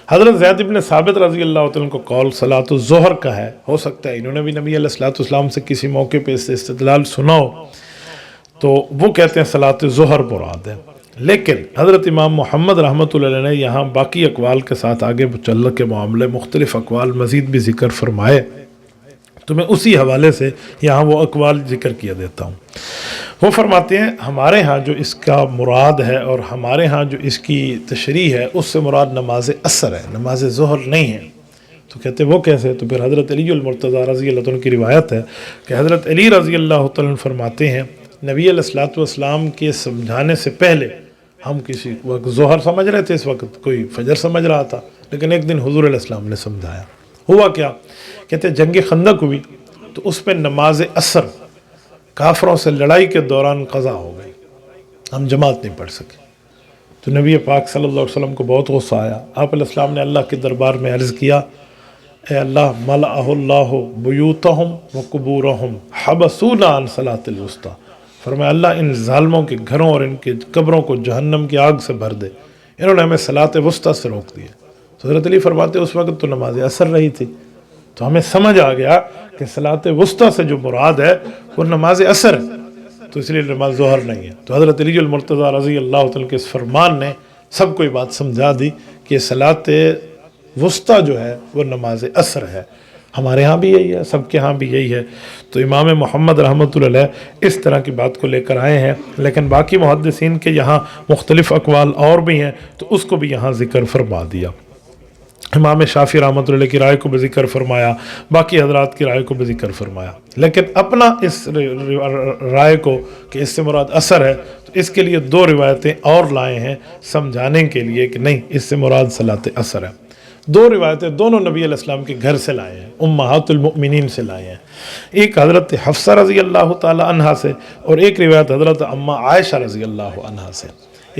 حضرت زید بن ثابت رضی اللہ تعالیٰ کو قول صلاۃ الظہر کا ہے، ہو سکتا ہے انہوں نے بھی نبی علیہ الصلوۃ والسلام سے کسی موقع پہ اس استدلال سنا ہو، تو وہ کہتے ہیں صلاۃ ظہر مراد ہے۔ لیکن حضرت امام محمد رحمۃ اللہ علیہ نے یہاں باقی اقوال کے ساتھ آگے چل کے معاملے مختلف اقوال مزید بھی ذکر فرمائے، تو میں اسی حوالے سے یہاں وہ اقوال ذکر کیا دیتا ہوں۔ وہ فرماتے ہیں ہمارے ہاں جو اس کا مراد ہے اور ہمارے ہاں جو اس کی تشریح ہے، اس سے مراد نماز عصر ہے، نماز ظہر نہیں ہے۔ تو کہتے وہ کیسے؟ تو پھر حضرت علی المرتضیٰ رضی اللہ عنہ کی روایت ہے کہ حضرت علی رضی اللہ عنہ فرماتے ہیں نبی علیہ الصلوۃ والسلام کے سمجھانے سے پہلے ہم کسی وقت ظہر سمجھ رہے تھے، اس وقت کوئی فجر سمجھ رہا تھا، لیکن ایک دن حضور علیہ السلام نے سمجھایا۔ ہوا کیا؟ کہتے جنگ خندق ہوئی تو اس پہ نماز عصر کافروں سے لڑائی کے دوران قضا ہو گئی، ہم جماعت نہیں پڑھ سکے۔ تو نبی پاک صلی اللہ علیہ وسلم کو بہت غصہ آیا، آپ علیہ السلام نے اللہ کے دربار میں عرض کیا، اے اللہ ملأہ اللہ بیوتہم وقبورہم حبسونا عن صلاۃ الوسطیٰ، فرمایا اللہ ان ظالموں کے گھروں اور ان کے قبروں کو جہنم کی آگ سے بھر دے، انہوں نے ہمیں صلاۃ وسطیٰ سے روک دیا۔ تو حضرت علی فرماتے اس وقت تو نماز عصر رہی تھی، تو ہمیں سمجھ آ گیا کہ صلاۃ وسطیٰ سے جو مراد ہے وہ نماز عصر ہے، تو اس لیے نماز ظہر نہیں ہے۔ تو حضرت علی المرتضیٰ رضی اللہ تعالیٰ کے اس فرمان نے سب کو یہ بات سمجھا دی کہ صلاۃ وسطیٰ جو ہے وہ نماز عصر ہے۔ ہمارے ہاں بھی یہی ہے، سب کے ہاں بھی یہی ہے۔ تو امام محمد رحمۃ اللہ علیہ اس طرح کی بات کو لے کر آئے ہیں، لیکن باقی محدثین کے یہاں مختلف اقوال اور بھی ہیں، تو اس کو بھی یہاں ذکر فرما دیا۔ امام شافعی رحمۃ اللہ کی رائے کو بھی ذکر فرمایا، باقی حضرات کی رائے کو بھی ذکر فرمایا، لیکن اپنا اس رائے کو کہ اس سے مراد عصر ہے، تو اس کے لیے دو روایتیں اور لائے ہیں سمجھانے کے لیے کہ نہیں اس سے مراد صلاۃ عصر ہے۔ دو روایتیں دونوں نبی علیہ السلام کے گھر سے لائے ہیں، امہات المؤمنین سے لائے ہیں، ایک حضرت حفصہ رضی اللہ تعالی عنہا سے، اور ایک روایت حضرت اماں عائشہ رضی اللہ عنہا سے۔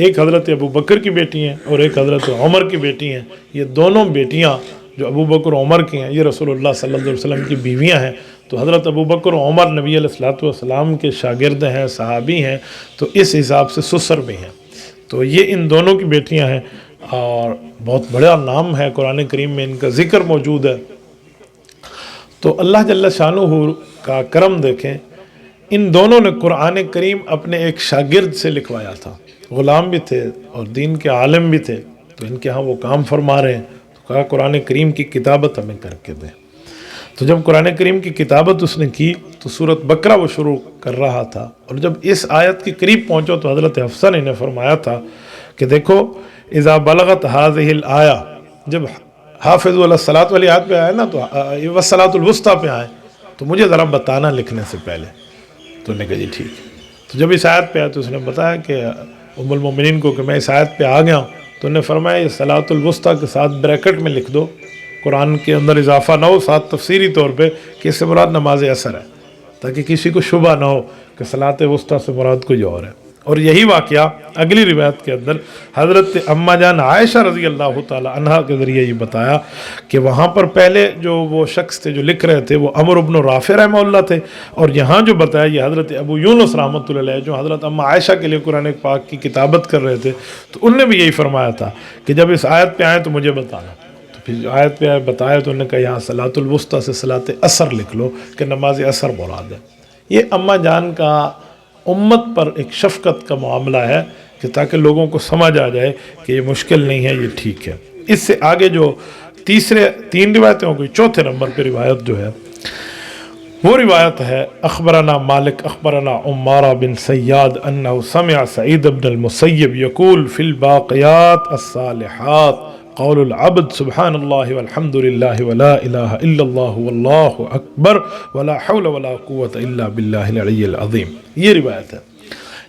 ایک حضرت ابو بکر کی بیٹی ہیں اور ایک حضرت عمر کی بیٹی ہیں۔ یہ دونوں بیٹیاں جو ابو بکر و عمر کی ہیں، یہ رسول اللہ صلی اللہ علیہ وسلم کی بیویاں ہیں۔ تو حضرت ابو بکر و عمر نبی علیہ الصلوۃ والسلام کے شاگرد ہیں، صحابی ہیں، تو اس حساب سے سسر بھی ہیں۔ تو یہ ان دونوں کی بیٹیاں ہیں، اور بہت بڑا نام ہے، قرآن کریم میں ان کا ذکر موجود ہے۔ تو اللہ جل شانہ کا کرم دیکھیں، ان دونوں نے قرآن کریم اپنے ایک شاگرد سے لکھوایا تھا، غلام بھی تھے اور دین کے عالم بھی تھے، تو ان کے ہاں وہ کام فرما رہے ہیں، تو کہا قرآن کریم کی کتابت ہمیں کر کے دیں۔ تو جب قرآن کریم کی کتابت اس نے کی تو سورۃ بقرہ وہ شروع کر رہا تھا، اور جب اس آیت کے قریب پہنچو تو حضرت حفصہ نے انہیں فرمایا تھا کہ دیکھو اذا بلغت هذه الآیہ، جب حافظ الصلاۃ والی آیت پہ آئے نا تو والصلاۃ الوسطیٰ پہ آئے، تو مجھے ذرا بتانا لکھنے سے پہلے۔ تو انہوں نے کہا جی ٹھیک۔ تو جب اس آیت پہ آئے تو اس نے بتایا کہ ام المومنین کو کہ میں اس آیت پہ آ گیا ہوں، تو انہوں نے فرمایا یہ صلاۃ الوسطیٰ کے ساتھ بریکٹ میں لکھ دو، قرآن کے اندر اضافہ نہ ہو، ساتھ تفسیری طور پہ کہ اس سے مراد نماز عصر ہے، تاکہ کسی کو شبہ نہ ہو کہ صلاۃ وسطیٰ سے مراد کوئی اور ہے۔ اور یہی واقعہ اگلی روایت کے اندر حضرت اماں جان عائشہ رضی اللہ تعالی عنہا کے ذریعے یہ بتایا کہ وہاں پر پہلے جو وہ شخص تھے جو لکھ رہے تھے وہ عمر بن رافع رحمہ اللہ تھے، اور یہاں جو بتایا یہ حضرت ابو یونس رحمۃ اللہ علیہ جو حضرت اماں عائشہ کے لیے قرآن پاک کی کتابت کر رہے تھے، تو انہوں نے بھی یہی فرمایا تھا کہ جب اس آیت پہ آئیں تو مجھے بتانا۔ تو پھر آیت پہ بتایا تو انہوں نے کہا یہاں صلاۃ الوسطیٰ سے صلاۃ عصر لکھ لو کہ نماز عصر مراد ہے۔ یہ اماں جان کا امت پر ایک شفقت کا معاملہ ہے کہ تاکہ لوگوں کو سمجھ آ جائے کہ یہ مشکل نہیں ہے، یہ ٹھیک ہے۔ اس سے آگے جو تین روایتیں ہو گئی، چوتھے نمبر پہ روایت جو ہے وہ روایت ہے اخبرنا مالک اخبرنا عمارہ بن سیاد انہ سمع سعید بن المسیب یقول فی الباقیات الصالحات قول العبد سبحان اللہ والحمد للہ ولا الہ الا اللہ واللہ اکبر ولا حول ولا قوة الا باللہ العلی العظیم۔ یہ روایت ہے۔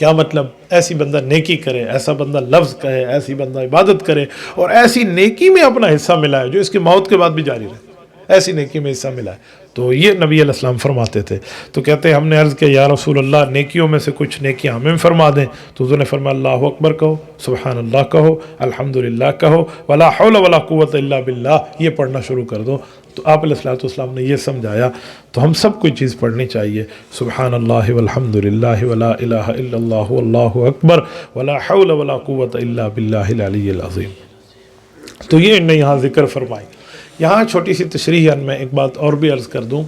کیا مطلب؟ ایسی بندہ نیکی کرے، ایسا بندہ لفظ کہے، ایسی بندہ عبادت کرے اور ایسی نیکی میں اپنا حصہ ملا ہے جو اس کی موت کے بعد بھی جاری رہے، ایسی نیکی میں حصہ ملا ہے۔ تو یہ نبی علیہ السلام فرماتے تھے۔ تو کہتے ہیں ہم نے عرض کیا یا رسول اللہ نیکیوں میں سے کچھ نیکیاں ہمیں فرما دیں، تو حضور نے فرمایا اللہ اکبر کہو، سبحان اللہ کہو، الحمدللہ کہو، ولا حول ولا قوت الا باللہ، یہ پڑھنا شروع کر دو۔ تو آپ علیہ الصلوۃ والسلام نے یہ سمجھایا۔ تو ہم سب کو یہ چیز پڑھنی چاہیے، سبحان اللہ والحمدللہ ولا الہ الا اللہ واللہ اکبر ولا حول ولا قوت الا باللہ العلی العظیم۔ تو یہ انہوں نے یہاں ذکر فرمائی۔ یہاں چھوٹی سی تشریح میں ایک بات اور بھی عرض کر دوں،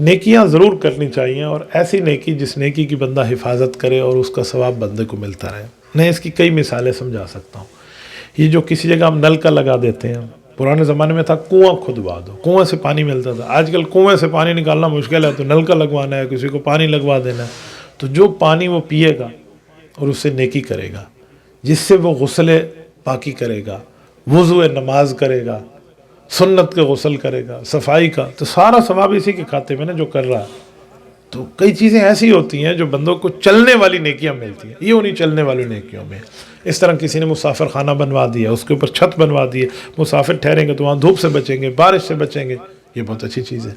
نیکیاں ضرور کرنی چاہیے، اور ایسی نیکی جس نیکی کی بندہ حفاظت کرے اور اس کا ثواب بندے کو ملتا رہے۔ میں اس کی کئی مثالیں سمجھا سکتا ہوں۔ یہ جو کسی جگہ ہم نل کا لگا دیتے ہیں، پرانے زمانے میں تھا کنواں کھدوا دو، کنویں سے پانی ملتا تھا، آج کل کنویں سے پانی نکالنا مشکل ہے تو نل کا لگوانا ہے، کسی کو پانی لگوا دینا ہے۔ تو جو پانی وہ پیے گا اور اس سے نیکی کرے گا، جس سے وہ غسل پاکی کرے گا، وضو نماز کرے گا، سنت کے غسل کرے گا، صفائی کا، تو سارا ثواب اسی کے کھاتے میں نا جو کر رہا ہے۔ تو کئی چیزیں ایسی ہوتی ہیں جو بندوں کو چلنے والی نیکیاں ملتی ہیں، یہ انہیں چلنے والی نیکیوں میں۔ اس طرح کسی نے مسافر خانہ بنوا دیا، اس کے اوپر چھت بنوا دی ہے، مسافر ٹھہریں گے تو وہاں دھوپ سے بچیں گے، بارش سے بچیں گے، یہ بہت اچھی چیز ہے۔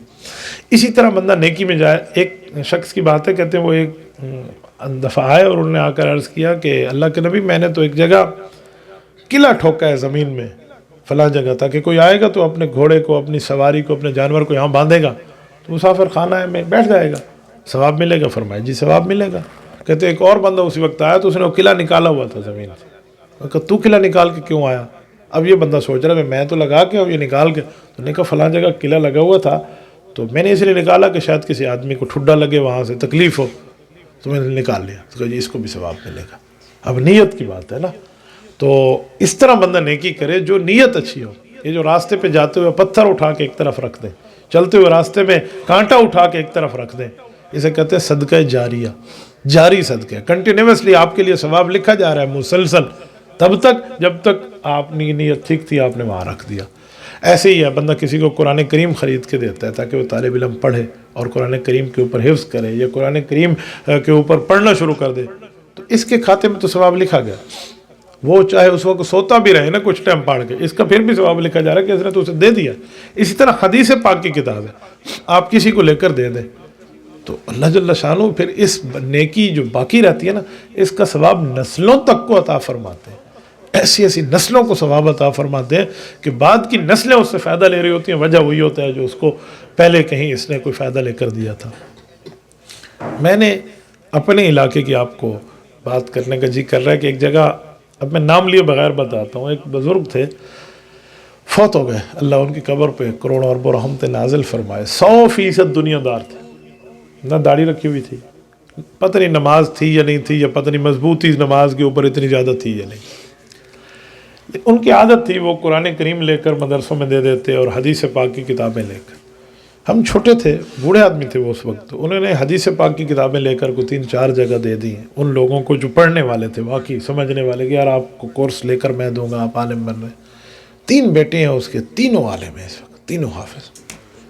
اسی طرح بندہ نیکی میں جائے۔ ایک شخص کی بات ہے، کہتے ہیں وہ ایک دفعہ آئے اور انہوں نے آ کر عرض کیا کہ اللہ کے نبی میں نے تو ایک جگہ قلعہ ٹھوکا ہے زمین میں فلاں جگہ، تاکہ کوئی آئے گا تو اپنے گھوڑے کو، اپنی سواری کو، اپنے جانور کو یہاں باندھے گا تو مسافر خانہ میں بیٹھ جائے گا، ثواب ملے گا۔ فرمایا جی ثواب ملے گا۔ کہتے ایک اور بندہ اسی وقت آیا تو اس نے وہ قلعہ نکالا ہوا تھا زمین سے۔ میں کہا تو قلعہ نکال کے کیوں آیا؟ اب یہ بندہ سوچ رہا ہے میں تو لگا کے اور یہ نکال کے۔ تو نے کہا فلاں جگہ قلعہ لگا ہوا تھا تو میں نے اس لیے نکالا کہ شاید کسی آدمی کو ٹھڈا لگے، وہاں سے تکلیف ہو، تو میں نے نکال لیا۔ تو کہا جی اس کو بھی ثواب ملے گا۔ اب نیت کی بات ہے نا، تو اس طرح بندہ نیکی کرے جو نیت اچھی ہو۔ یہ جو راستے پہ جاتے ہوئے پتھر اٹھا کے ایک طرف رکھ دیں، چلتے ہوئے راستے میں کانٹا اٹھا کے ایک طرف رکھ دیں، اسے کہتے ہیں صدقہ جاریہ، جاری صدقہ، کنٹینیوسلی آپ کے لیے ثواب لکھا جا رہا ہے مسلسل، تب تک جب تک آپ کی نیت ٹھیک تھی آپ نے وہاں رکھ دیا۔ ایسے ہی ہے، بندہ کسی کو قرآن کریم خرید کے دیتا ہے تاکہ وہ طالب علم پڑھے اور قرآن کریم کے اوپر حفظ کرے یا قرآن کریم کے اوپر پڑھنا شروع کر دے، تو اس کے کھاتے میں تو ثواب لکھا گیا۔ وہ چاہے اس وقت سوتا بھی رہے نا کچھ ٹائم پڑھ کے، اس کا پھر بھی ثواب لکھا جا رہا ہے کہ اس نے تو اسے دے دیا۔ اسی طرح حدیث پاک کی کتاب ہے، آپ کسی کو لے کر دے دیں تو اللہ جل شانہ پھر اس نیکی جو باقی رہتی ہے نا، اس کا ثواب نسلوں تک کو عطا فرماتے ہیں۔ ایسی ایسی نسلوں کو ثواب عطا فرماتے ہیں کہ بعد کی نسلیں اس سے فائدہ لے رہی ہوتی ہیں۔ وجہ وہی ہوتا ہے جو اس کو پہلے کہیں اس نے کوئی فائدہ لے کر دیا تھا۔ میں نے اپنے علاقے کی آپ کو بات کرنے کا جی کر رہا ہے کہ ایک جگہ، اب میں نام لیے بغیر بتاتا ہوں، ایک بزرگ تھے فوت ہو گئے، اللہ ان کی قبر پہ کروڑوں اربوں رحمت نازل فرمائے۔ 100% دنیا دار تھے، نہ داڑھی رکھی ہوئی تھی، پتہ نہیں نماز تھی یا نہیں تھی، یا پتہ نہیں مضبوطی نماز کے اوپر اتنی زیادہ تھی یا نہیں۔ ان کی عادت تھی وہ قرآن کریم لے کر مدرسوں میں دے دیتے اور حدیث پاک کی کتابیں لے کر۔ ہم چھوٹے تھے، بوڑھے آدمی تھے وہ اس وقت، انہوں نے حدیث پاک کی کتابیں لے کر کو 3-4 جگہ دے دی ہیں ان لوگوں کو جو پڑھنے والے تھے، واقعی سمجھنے والے کہ یار آپ کو کورس لے کر میں دوں گا، آپ عالم بن رہے۔ 3 بیٹے ہیں اس کے، تینوں عالم ہیں اس وقت، تینوں حافظ،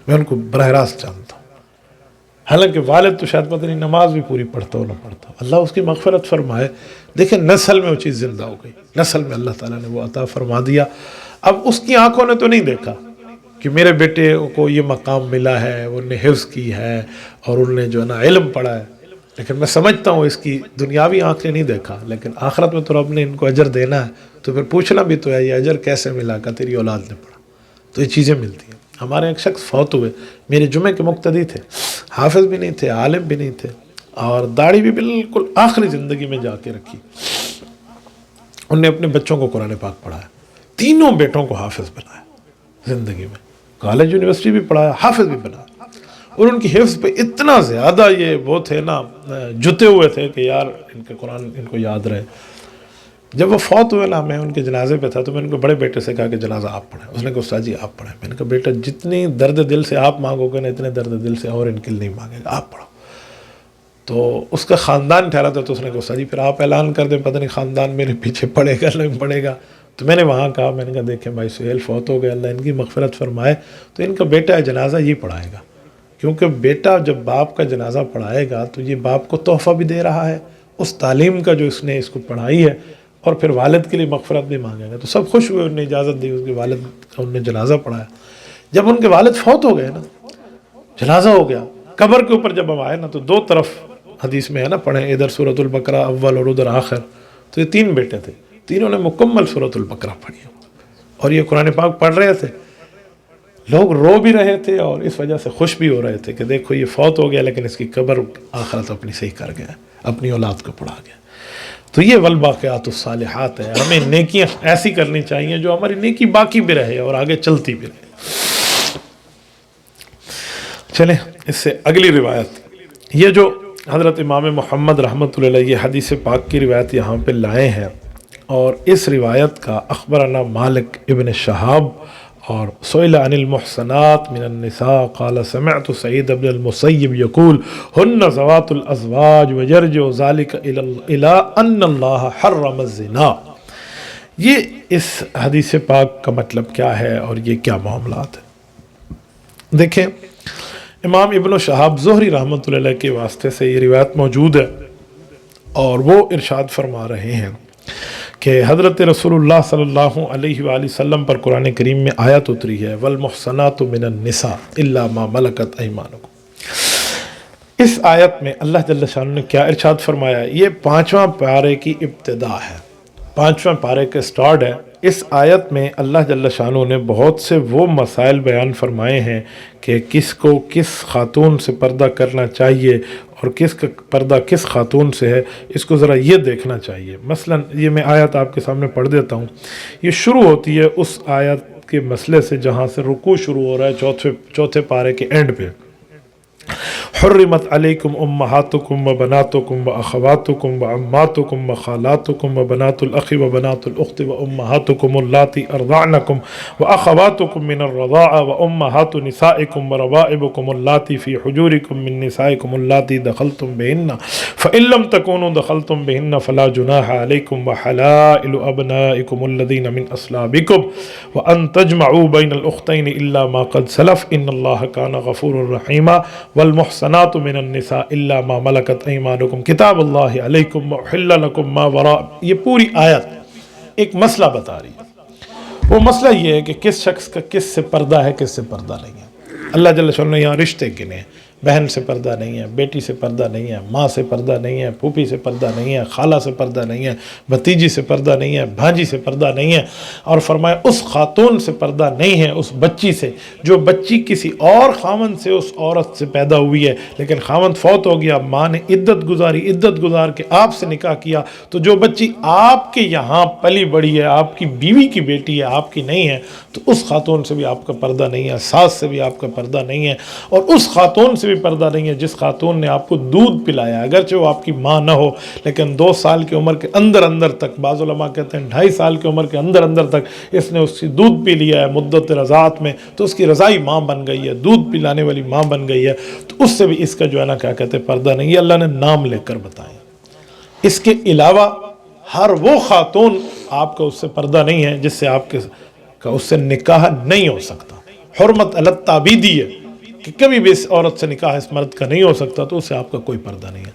میں ان کو براہ راست جانتا ہوں۔ حالانکہ والد تو شاید پتہ نہیں نماز بھی پوری پڑھتا ہو نہ پڑھتا، اللہ اس کی مغفرت فرمائے۔ دیکھیں نسل میں وہ چیز زندہ ہو گئی، نسل میں اللہ تعالیٰ نے وہ عطا فرما دیا۔ اب اس کی آنکھوں نے تو نہیں دیکھا کہ میرے بیٹے کو یہ مقام ملا ہے، انہوں نے حفظ کی ہے اور انہوں نے جو ہے نا علم پڑھا ہے، لیکن میں سمجھتا ہوں اس کی دنیاوی آنکھ نے نہیں دیکھا، لیکن آخرت میں تو رب نے ان کو اجر دینا ہے، تو پھر پوچھنا بھی تو ہے یہ اجر کیسے ملا کہ تیری اولاد نے پڑھا۔ تو یہ چیزیں ملتی ہیں۔ ہمارے ایک شخص فوت ہوئے، میرے جمعے کے مقتدی تھے، حافظ بھی نہیں تھے، عالم بھی نہیں تھے، اور داڑھی بھی بالکل آخری زندگی میں جا کے رکھی۔ انہوں نے اپنے بچوں کو قرآن پاک پڑھایا، تینوں بیٹوں کو حافظ بنایا زندگی میں، کالج یونیورسٹی بھی پڑھایا، حافظ بھی بنایا، اور ان کی حفظ پہ اتنا زیادہ یہ وہ تھے نا، جتے ہوئے تھے کہ یار ان کے قرآن ان کو یاد رہے۔ جب وہ فوت ہوئے نا، میں ان کے جنازے پہ تھا، تو میں ان کو بڑے بیٹے سے کہا کہ جنازہ آپ پڑھیں۔ اس نے کہا استاد جی آپ پڑھیں۔ میں نے کہا بیٹا جتنی درد دل سے آپ مانگو گے نا، اتنے درد دل سے اور ان کے لیے نہیں مانگے گا، آپ پڑھو۔ تو اس کا خاندان ٹھہرا تھا، تو اس نے کہا استاد جی پھر آپ اعلان کر دیں، پتہ نہیں خاندان میرے پیچھے پڑے گا نہیں پڑے گا۔ تو میں نے وہاں کہا، میں نے کہا دیکھیں بھائی سہیل فوت ہو گئے، اللہ ان کی مغفرت فرمائے، تو ان کا بیٹا ہے جنازہ یہ پڑھائے گا، کیونکہ بیٹا جب باپ کا جنازہ پڑھائے گا تو یہ باپ کو تحفہ بھی دے رہا ہے اس تعلیم کا جو اس نے اس کو پڑھائی ہے، اور پھر والد کے لیے مغفرت بھی مانگیں گے۔ تو سب خوش ہوئے، انہوں نے اجازت دی، اس کے والد کا انہوں نے جنازہ پڑھایا۔ جب ان کے والد فوت ہو گئے نا، جنازہ ہو گیا، قبر کے اوپر جب ہم آئے نا، تو دو طرف حدیث میں ہے نا، پڑھیں ادھر سورۃ البقرہ اول اور ادھر آخر، تو یہ 3 بیٹے تھے، تینوں نے مکمل سورۃ البقرہ پڑھی، اور یہ قرآن پاک پڑھ رہے تھے، لوگ رو بھی رہے تھے اور اس وجہ سے خوش بھی ہو رہے تھے کہ دیکھو یہ فوت ہو گیا لیکن اس کی قبر آخرت اپنی صحیح کر گیا، اپنی اولاد کو پڑھا گیا۔ تو یہ والباقیات الصالحات ہے، ہمیں نیکیاں ایسی کرنی چاہیے جو ہماری نیکی باقی بھی رہے اور آگے چلتی بھی رہے۔ چلیں اس سے اگلی روایت، یہ جو حضرت امام محمد رحمۃ اللہ علیہ حدیث پاک کی روایت یہاں پہ لائے ہیں، اور اس روایت کا اخبرنا مالک ابن شہاب اور سئل عن المحصنات من النساء قال سمعت سعید بن المسیب یقول ہن ذوات الازواج ویرجع ذلك الى ان اللہ حرم الزنا۔ یہ اس حدیث پاک کا مطلب کیا ہے اور یہ کیا معاملات ہیں؟ دیکھیں، امام ابن شہاب زہری رحمۃ اللہ علیہ کے واسطے سے یہ روایت موجود ہے، اور وہ ارشاد فرما رہے ہیں کہ حضرت رسول اللہ صلی اللہ علیہ وآلہ وسلم پر قرآن کریم میں آیت اتری ہے والمحصنات من النساء الا ما ملکت ایمانکم۔ اس آیت میں اللہ جل شانہ نے کیا ارشاد فرمایا؟ یہ 5واں پارے کی ابتدا ہے، 5واں پارے کے سٹارٹ ہے۔ اس آیت میں اللہ جل شانہ نے بہت سے وہ مسائل بیان فرمائے ہیں کہ کس کو کس خاتون سے پردہ کرنا چاہیے اور کس کا پردہ کس خاتون سے ہے، اس کو ذرا یہ دیکھنا چاہیے۔ مثلا یہ میں آیت آپ کے سامنے پڑھ دیتا ہوں۔ یہ شروع ہوتی ہے اس آیت کے مسئلے سے جہاں سے رکوع شروع ہو رہا ہے، چوتھے پارے کے اینڈ پہ۔ حرمت علیکم امہاتکم و بناتکم و اخواتکم و عماتکم و خالاتکم و بنات الاخ و بنات الاخت و امہاتکم اللاتی ارضعنکم و اخواتکم من الرضاع و امہات نسائکم و ربائبکم اللاتی فی حجورکم من نسائکم اللاتی دخلتم بہن فإن لم تکونوا دخلتم بہن فلا جناح علیکم و حلائل ابنائکم الذین من اصلابکم و ان تجمعوا بین الاختین الا ما قد سلف ان اللہ کان غفورا رحیما والمحصنات من النساء الا ما ملکت ایمانکم کتاب اللہ علیکم وحل لکم ما وراء۔ یہ پوری آیت ایک مسئلہ بتا رہی ہے۔ وہ مسئلہ یہ ہے کہ کس شخص کا کس سے پردہ ہے، کس سے پردہ نہیں ہے۔ اللہ جل شانہ نے یہاں رشتے گنے ہیں، بہن سے پردہ نہیں ہے، بیٹی سے پردہ نہیں ہے، ماں سے پردہ نہیں ہے، پھوپھی سے پردہ نہیں ہے، خالہ سے پردہ نہیں ہے، بھتیجی سے پردہ نہیں ہے، بھانجی سے پردہ نہیں ہے، اور فرمایا اس خاتون سے پردہ نہیں ہے، اس بچی سے جو بچی کسی اور خاوند سے اس عورت سے پیدا ہوئی ہے لیکن خاوند فوت ہو گیا، ماں نے عدت گزاری، عدت گزار کے آپ سے نکاح کیا، تو جو بچی آپ کے یہاں پلی بڑی ہے، آپ کی بیوی کی بیٹی ہے، آپ کی نہیں ہے، تو اس خاتون سے بھی آپ کا پردہ نہیں ہے، ساس سے بھی آپ کا پردہ نہیں ہے، اور اس خاتون سے بھی پردہ نہیں ہے جس خاتون نے آپ کو دودھ پلایا، اگرچہ وہ آپ کی ماں نہ ہو لیکن 2 سال کی عمر کے اندر تک، بعض علماء کہتے ہیں 2.5 سال کی عمر کے اندر تک اس نے اس کی دودھ پی لیا ہے مدت رضاعت میں، تو اس کی رضائی ماں بن گئی ہے، دودھ پلانے والی ماں بن گئی ہے، تو اس سے بھی اس کا جو ہے نا کیا کہتے ہیں پردہ نہیں ہے۔ اللہ نے نام لے کر بتائیں۔ اس کے علاوہ ہر وہ خاتون آپ کا اس سے پردہ نہیں ہے جس سے آپ کا اس سے نکاح نہیں ہو سکتا۔ حرمت علی التعبیدی ہے کہ کبھی بھی اس عورت سے نکاح اس مرد کا نہیں ہو سکتا، تو اس سے آپ کا کوئی پردہ نہیں ہے۔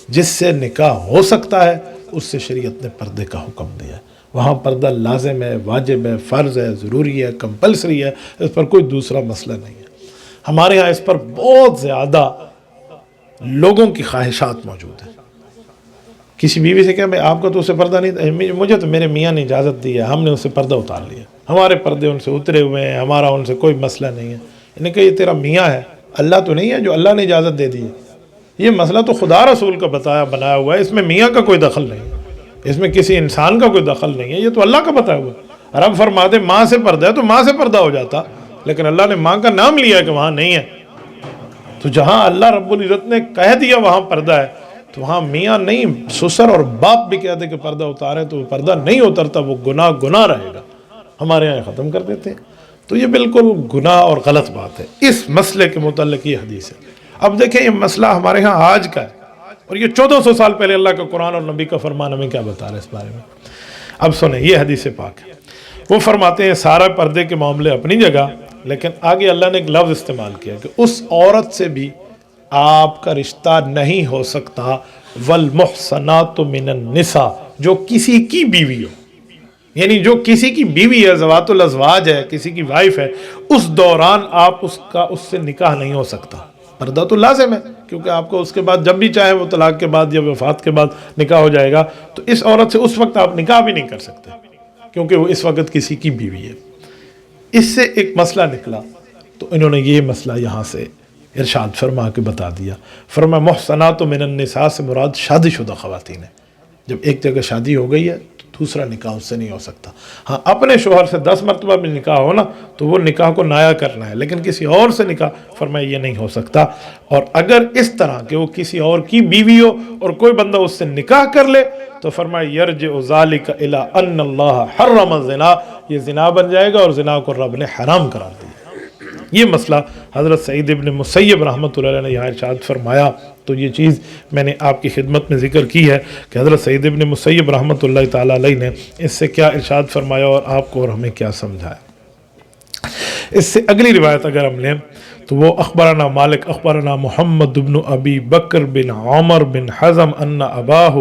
جس سے نکاح ہو سکتا ہے اس سے شریعت نے پردے کا حکم دیا ہے، وہاں پردہ لازم ہے، واجب ہے، فرض ہے، ضروری ہے، کمپلسری ہے، اس پر کوئی دوسرا مسئلہ نہیں ہے۔ ہمارے ہاں اس پر بہت زیادہ لوگوں کی خواہشات موجود ہیں۔ کسی بیوی سے کہا میں آپ کا تو اسے پردہ نہیں، مجھے تو میرے میاں نے اجازت دی ہے، ہم نے اسے پردہ اتار لیا، ہمارے پردے ان سے اترے ہوئے ہیں، ہمارا ان سے کوئی مسئلہ نہیں ہے۔ انہیں کہا یہ تیرا میاں ہے، اللہ تو نہیں ہے جو اللہ نے اجازت دے دی ہے، یہ مسئلہ تو خدا رسول کا بنایا ہوا ہے، اس میں میاں کا کوئی دخل نہیں ہے، اس میں کسی انسان کا کوئی دخل نہیں ہے، یہ تو اللہ کا بتایا ہوا ہے۔ رب فرماتے ماں سے پردہ ہے تو ماں سے پردہ ہو جاتا، لیکن اللہ نے ماں کا نام لیا ہے کہ وہاں نہیں ہے، تو جہاں اللہ رب العزت نے کہہ دیا وہاں پردہ ہے، تو وہاں میاں نہیں، سسر اور باپ بھی کہتے کہ پردہ اتارے تو وہ پردہ نہیں اترتا، وہ گناہ رہے گا۔ ہمارے یہاں ختم کر دیتے ہیں، تو یہ بالکل گناہ اور غلط بات ہے۔ اس مسئلے کے متعلق یہ حدیث ہے۔ اب دیکھیں یہ مسئلہ ہمارے ہاں آج کا ہے، اور یہ 1400 سال پہلے اللہ کا قرآن اور نبی کا فرمان ہمیں کیا بتا رہا ہے اس بارے میں۔ اب سنیں، یہ حدیث پاک ہے۔ وہ فرماتے ہیں سارا پردے کے معاملے اپنی جگہ، لیکن آگے اللہ نے ایک لفظ استعمال کیا کہ اس عورت سے بھی آپ کا رشتہ نہیں ہو سکتا والمحصنات من النساء، جو کسی کی بیوی ہو، یعنی جو کسی کی بیوی ہے، ذوات الازواج ہے، کسی کی وائف ہے، اس دوران آپ اس سے نکاح نہیں ہو سکتا۔ پردہ تو لازم ہے، کیونکہ آپ کو اس کے بعد جب بھی چاہے وہ طلاق کے بعد یا وفات کے بعد نکاح ہو جائے گا، تو اس عورت سے اس وقت آپ نکاح بھی نہیں کر سکتے، کیونکہ وہ اس وقت کسی کی بیوی ہے۔ اس سے ایک مسئلہ نکلا، تو انہوں نے یہ مسئلہ یہاں سے ارشاد فرما کے بتا دیا۔ فرمایا محصنات من النساء سے مراد شادی شدہ خواتین ہیں۔ جب ایک جگہ شادی ہو گئی ہے تو دوسرا نکاح اس سے نہیں ہو سکتا۔ ہاں اپنے شوہر سے 10 مرتبہ بھی نکاح ہونا تو وہ نکاح کو نایا کرنا ہے، لیکن کسی اور سے نکاح فرمایا یہ نہیں ہو سکتا۔ اور اگر اس طرح کہ وہ کسی اور کی بیوی ہو اور کوئی بندہ اس سے نکاح کر لے تو فرمایا یرجع ذلک الی ان اللہ حرم الزنا، یہ زنا بن جائے گا اور زنا کو رب نے حرام قرار دیا۔ یہ مسئلہ حضرت سعید ابن مسیب رحمۃ اللہ علیہ نے یہاں ارشاد فرمایا۔ تو یہ چیز میں نے آپ کی خدمت میں ذکر کی ہے کہ حضرت سعید ابن مسیب رحمۃ اللہ تعالیٰ علیہ نے اس سے کیا ارشاد فرمایا اور آپ کو اور ہمیں کیا سمجھایا۔ اس سے اگلی روایت اگر ہم لیں تو وہ اخبرنا مالک اخبرنا محمد بن ابی بکر بن عمر بن حزم ان اباہ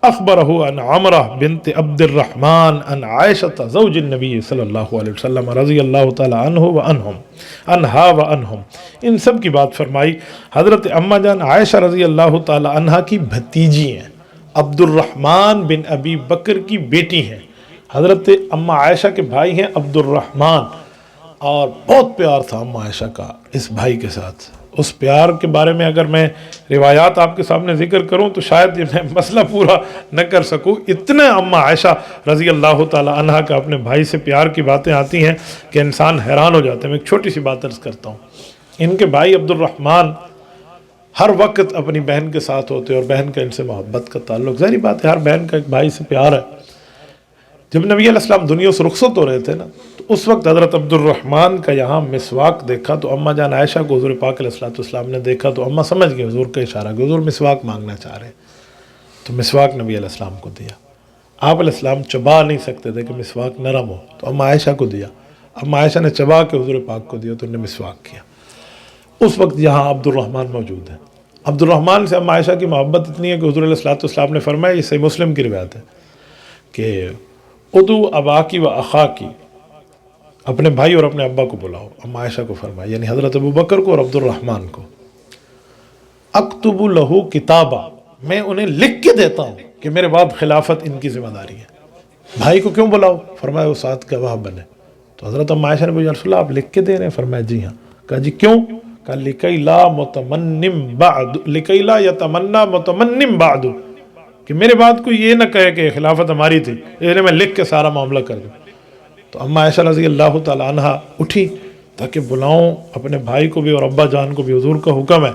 اخبرہ ان عمرہ بنت عبد الرحمن ان عائشہ زوج النبی صلی اللہ علیہ وسلم رضی اللہ تعالی عنہ و عنہا و عنہم۔ ان سب کی بات فرمائی۔ حضرت اماں جان عائشہ رضی اللہ تعالی عنہا کی بھتیجی ہیں، عبد الرحمن بن ابی بکر کی بیٹی ہیں۔ حضرت اماں عائشہ کے بھائی ہیں عبد الرحمن، اور بہت پیار تھا اماں عائشہ کا اس بھائی کے ساتھ۔ اس پیار کے بارے میں اگر میں روایات آپ کے سامنے ذکر کروں تو شاید یہ میں مسئلہ پورا نہ کر سکوں، اتنے اماں عائشہ رضی اللہ تعالی عنہ کا اپنے بھائی سے پیار کی باتیں آتی ہیں کہ انسان حیران ہو جاتے ہیں۔ میں ایک چھوٹی سی بات عرض کرتا ہوں۔ ان کے بھائی عبد الرحمن ہر وقت اپنی بہن کے ساتھ ہوتے اور بہن کا ان سے محبت کا تعلق، ظاہری بات ہے ہر بہن کا ایک بھائی سے پیار ہے۔ جب نبی علیہ السلام دنیا سے رخصت ہو رہے تھے نا، تو اس وقت حضرت عبد الرحمن کا یہاں مسواک دیکھا تو اماں جان عائشہ کو حضور پاک علیہ السلام نے دیکھا تو اماں سمجھ گئے حضور کا اشارہ کہ حضور مسواک مانگنا چاہ رہے ہیں، تو مسواک نبی علیہ السلام کو دیا۔ آپ علیہ السلام چبا نہیں سکتے تھے کہ مسواک نرم ہو، تو اماں عائشہ کو دیا۔ اماں عائشہ نے چبا کے حضور پاک کو دیا تو انہوں نے مسواک کیا۔ اس وقت یہاں عبد الرحمن موجود ہے۔ عبد الرحمن سے اماں عائشہ کی محبت اتنی ہے کہ حضور علیہ السلام نے فرمایا، یہ صحیح مسلم کی روایت ہے کہ ادو اباکی و اخاکی، اپنے بھائی اور اپنے ابا کو بلاؤ۔ اماں عائشہ کو فرمایا، یعنی حضرت ابو بکر کو اور عبد الرحمن کو، اکتب لہو کتابا، میں انہیں لکھ کے دیتا ہوں کہ میرے بعد خلافت ان کی ذمہ داری ہے۔ بھائی کو کیوں بلاؤ؟ فرمایا وہ ساتھ گواہ بنے۔ تو حضرت اماں عائشہ نے پوچھا رسول اللہ آپ لکھ کے دے رہے ہیں؟ فرمایا جی ہاں۔ کہا جی کیوں؟ کہا لکی لا یتمنا متمنم بعد، کہ میرے بعد کوئی یہ نہ کہے کہ خلافت ہماری تھی، یہ میں لکھ کے سارا معاملہ کر دوں۔ تو اماں عائشہ رضی اللہ تعالی عنہ اٹھی تاکہ بلاؤں اپنے بھائی کو بھی اور ابا جان کو بھی، حضور کا حکم ہے۔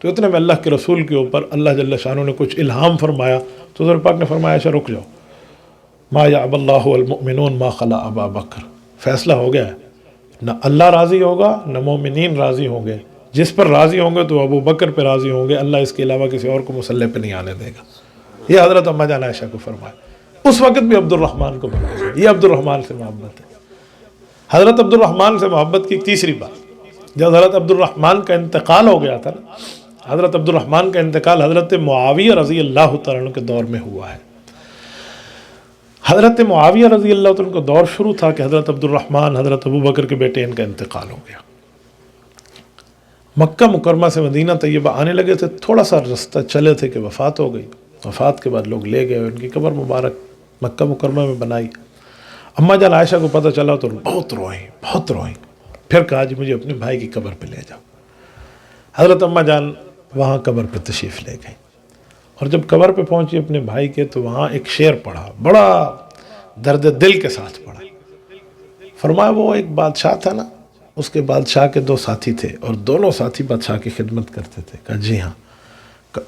تو اتنے میں اللہ کے رسول کے اوپر اللہ جل شانہ نے کچھ الہام فرمایا، تو حضور پاک نے فرمایا عائشہ رک جاؤ، ما یعب اللہ والمؤمنون ما خلا ابا بکر، فیصلہ ہو گیا ہے، نہ اللہ راضی ہوگا نہ مومنین راضی ہوں گے، جس پر راضی ہوں گے تو ابو بکر پہ راضی ہوں گے، اللہ اس کے علاوہ کسی اور کو مسلح پہ نہیں آنے دے گا۔ یہ حضرت اماں جان عائشہ کو فرمایا۔ اس وقت بھی عبد الرحمن کو بنایا، یہ عبد الرحمن سے محبت ہے۔ حضرت عبد الرحمن سے محبت کی تیسری بات، جب حضرت عبد الرحمن کا انتقال ہو گیا تھا نا، حضرت عبد الرحمن کا انتقال حضرت معاویہ رضی اللہ تعالیٰ عنہ کے دور میں ہوا ہے۔ حضرت معاویہ رضی اللہ تعالیٰ عنہ کا دور شروع تھا کہ حضرت عبد الرحمن حضرت ابو بکر کے بیٹے ان کا انتقال ہو گیا۔ مکہ مکرمہ سے مدینہ طیبہ آنے لگے تھے، تھوڑا سا رستہ چلے تھے کہ وفات ہو گئی۔ وفات کے بعد لوگ لے گئے، ان کی قبر مبارک مکہ مکرمہ میں بنائی۔ اماں جان عائشہ کو پتہ چلا تو بہت روئیں، پھر کہا جی مجھے اپنے بھائی کی قبر پہ لے جاؤ۔ حضرت اماں جان وہاں قبر پہ تشریف لے گئیں، اور جب قبر پہ پہنچی اپنے بھائی کے تو وہاں ایک شعر پڑھا، بڑا درد دل کے ساتھ پڑھا۔ فرمایا وہ ایک بادشاہ تھا نا، اس کے بادشاہ کے 2 ساتھی تھے اور دونوں ساتھی بادشاہ کی خدمت کرتے تھے۔ کہا جی ہاں۔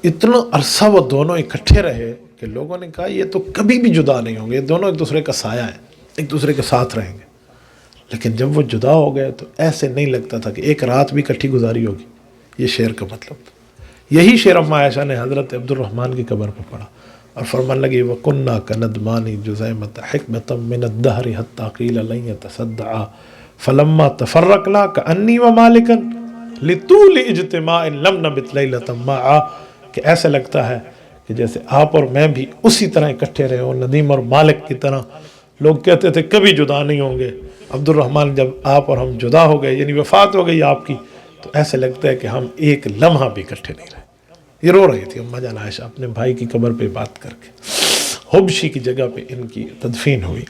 اتنا عرصہ وہ دونوں اکٹھے رہے کہ لوگوں نے کہا یہ تو کبھی بھی جدا نہیں ہوں گے، یہ دونوں ایک دوسرے کا سایہ ہیں، ایک دوسرے کے ساتھ رہیں گے۔ لیکن جب وہ جدا ہو گئے تو ایسے نہیں لگتا تھا کہ ایک رات بھی کٹھی گزاری ہوگی۔ یہ شعر کا مطلب، یہی شعر اماں عائشہ نے حضرت عبد الرحمن کی قبر پر پڑھا اور فرمان لگی وَكُنَّا كَنَدْمَانِ جُزَيْمَةَ حِكْمَةً مِّنَ الدَّهْرِ حَتَّى قِيلَ لَن يَتَصَدَّعَا فَلَمَّا تَفَرَّقْنَا كَأَنِّي وَمَالِكًا لِطُولِ اجْتِمَاعٍ لَمْ نَبِتْ لَيْلَةً مَّعًا، کہ ایسے لگتا ہے کہ جیسے آپ اور میں بھی اسی طرح اکٹھے رہے ہوں، ندیم اور مالک کی طرح۔ لوگ کہتے تھے کبھی جدا نہیں ہوں گے، عبد الرحمن جب آپ اور ہم جدا ہو گئے، یعنی وفات ہو گئی آپ کی، تو ایسے لگتا ہے کہ ہم ایک لمحہ بھی اکٹھے نہیں رہے۔ یہ رو رہی تھی اماں جان عائشہ اپنے بھائی کی قبر پہ بات کر کے، حبشی کی جگہ پہ ان کی تدفین ہوئی۔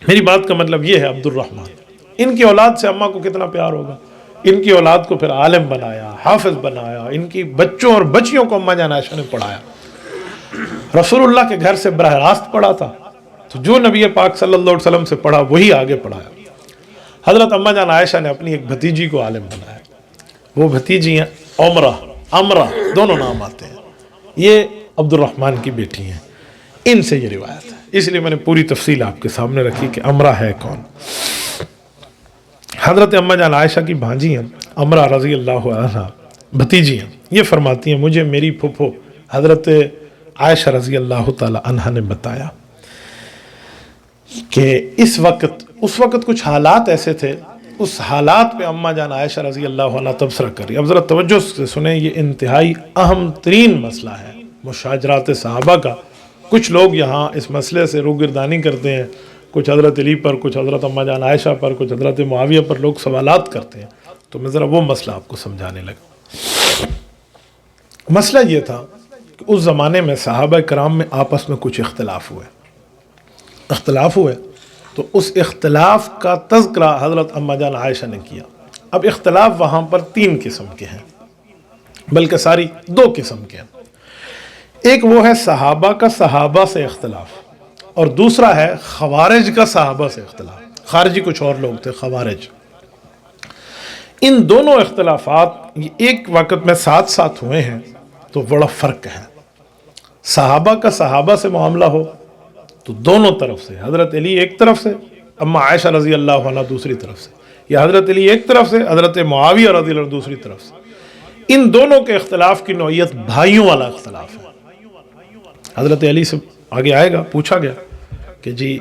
میری بات کا مطلب یہ ہے، عبد الرحمن، ان کی اولاد سے اماں کو کتنا پیار ہوگا۔ ان کی اولاد کو پھر عالم بنایا، حافظ بنایا، ان کی بچوں اور بچیوں کو اماں جان عائشہ نے پڑھایا۔ رسول اللہ کے گھر سے براہ راست پڑھا تھا، تو جو نبی پاک صلی اللہ علیہ وسلم سے پڑھا وہی آگے پڑھایا۔ حضرت اماں جان عائشہ نے اپنی ایک بھتیجی کو عالم بنایا، وہ بھتیجی ہیں امرہ دونوں نام آتے ہیں، یہ عبد الرحمن کی بیٹی ہیں، ان سے یہ روایت ہے، اس لیے میں نے پوری تفصیل آپ کے سامنے رکھی کہ امرہ ہے کون۔ حضرت اماں جان عائشہ کی بھانجی ہیں امرہ رضی اللہ عنہا، بھتیجی ہیں، یہ فرماتی ہیں مجھے میری پھپھو حضرت عائشہ رضی اللہ تعالی عنہا نے بتایا کہ اس وقت کچھ حالات ایسے تھے، اس حالات پہ اماں جان عائشہ رضی اللہ عنہ تبصرہ کر رہی۔ اب ذرا توجہ سے سنیں، یہ انتہائی اہم ترین مسئلہ ہے مشاجرات صحابہ کا۔ کچھ لوگ یہاں اس مسئلے سے روگردانی کرتے ہیں، کچھ حضرت علی پر، کچھ حضرت اماں جان عائشہ پر، کچھ حضرت معاویہ پر لوگ سوالات کرتے ہیں، تو میں ذرا وہ مسئلہ آپ کو سمجھانے لگا۔ مسئلہ یہ تھا کہ اس زمانے میں صحابہ کرام میں آپس میں کچھ اختلاف ہوئے، تو اس اختلاف کا تذکرہ حضرت اماں جان عائشہ نے کیا۔ اب اختلاف وہاں پر 3 قسم کے ہیں، بلکہ ساری 2 قسم کے ہیں۔ ایک وہ ہے صحابہ کا صحابہ سے اختلاف، اور دوسرا ہے خوارج کا صحابہ سے اختلاف۔ خارجی کچھ اور لوگ تھے، خوارج۔ ان دونوں اختلافات ایک وقت میں ساتھ ساتھ ہوئے ہیں تو بڑا فرق ہے۔ صحابہ کا صحابہ سے معاملہ ہو تو دونوں طرف سے، حضرت علی ایک طرف سے، اماں عائشہ رضی اللہ عنہ دوسری طرف سے، یا حضرت علی ایک طرف سے، حضرت معاویہ رضی اللہ عنہ دوسری طرف سے، ان دونوں کے اختلاف کی نوعیت بھائیوں والا اختلاف ہے۔ حضرت علی سے آگے آئے گا، پوچھا گیا کہ جی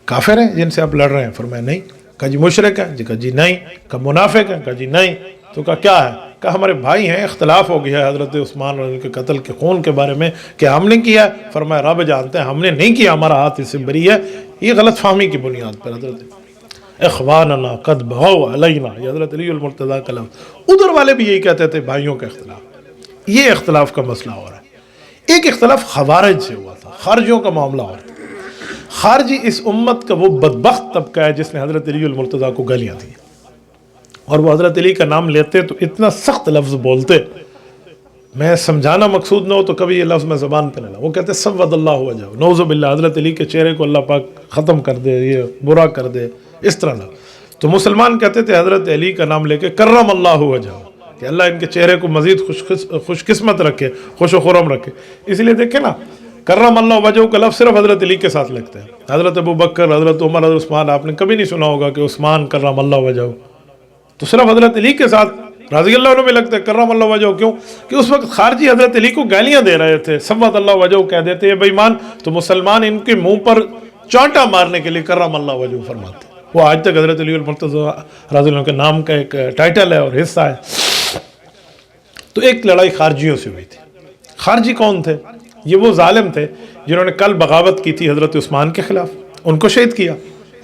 کافر ہیں جن سے آپ لڑ رہے ہیں؟ فرمایا نہیں۔ کہا جی مشرک ہیں؟ جی کہا جی نہیں۔ کہا منافق ہیں؟ کہا جی نہیں۔ تو کہا کیا ہے؟ کہا ہمارے بھائی ہیں، اختلاف ہو گیا ہے حضرت عثمان اور ان کے قتل کے خون کے بارے میں، کہ ہم نے کیا ہے؟ فرمایا رب جانتے ہیں ہم نے نہیں کیا، ہمارا ہاتھ اس سے بری ہے۔ یہ غلط فہمی کی بنیاد پر حضرت اخواننا قد بغوا علینا، یہ حضرت علی المرتضیٰ کا لفظ۔ ادھر والے بھی یہی کہتے تھے بھائیوں کا اختلاف۔ یہ اختلاف کا مسئلہ ہو رہا ہے۔ ایک اختلاف خوارج سے ہوا تھا، خارجیوں کا معاملہ ہو رہا تھا۔ خارجی اس امت کا وہ بدبخت طبقہ ہے جس نے حضرت علی المرتضیٰ کو گالیاں دی، اور وہ حضرت علی کا نام لیتے تو اتنا سخت لفظ بولتے، میں سمجھانا مقصود نہ ہو تو کبھی یہ لفظ میں زبان پہ نہ لاؤں۔ وہ کہتے سود اللہ وجہ، نعوذ باللہ، حضرت علی کے چہرے کو اللہ پاک ختم کر دے، یہ برا کر دے، اس طرح نہ۔ تو مسلمان کہتے تھے حضرت علی کا نام لے کے کرم اللہ وجہ، کہ اللہ ان کے چہرے کو مزید خوش قسمت رکھے، خوش و خرم رکھے۔ اس لیے دیکھیں نا، کرم اللہ وجہ کا لفظ صرف حضرت علی کے ساتھ لگتا ہے۔ حضرت ابو بکر، حضرت عمر، حضرت عثمان، آپ نے کبھی نہیں سنا ہوگا کہ عثمان کرم اللہ وجہ، تو صرف حضرت علی کے ساتھ رضی اللہ عنہ میں لگتا ہے کرم اللہ وجہ۔ کیوں؟ کہ اس وقت خارجی حضرت علی کو گالیاں دے رہے تھے، سبت اللہ وجہ کہہ دیتے ہیں بے ایمان، تو مسلمان ان کے منہ پر چانٹا مارنے کے لیے کرم اللہ وجہ فرماتے ہیں۔ وہ آج تک حضرت علی المرتضیٰ رضی اللہ عنہ کے نام کا ایک ٹائٹل ہے اور حصہ ہے۔ تو ایک لڑائی خارجیوں سے ہوئی تھی۔ خارجی کون تھے؟ یہ وہ ظالم تھے جنہوں نے کل بغاوت کی تھی حضرت عثمان کے خلاف، ان کو شہید کیا۔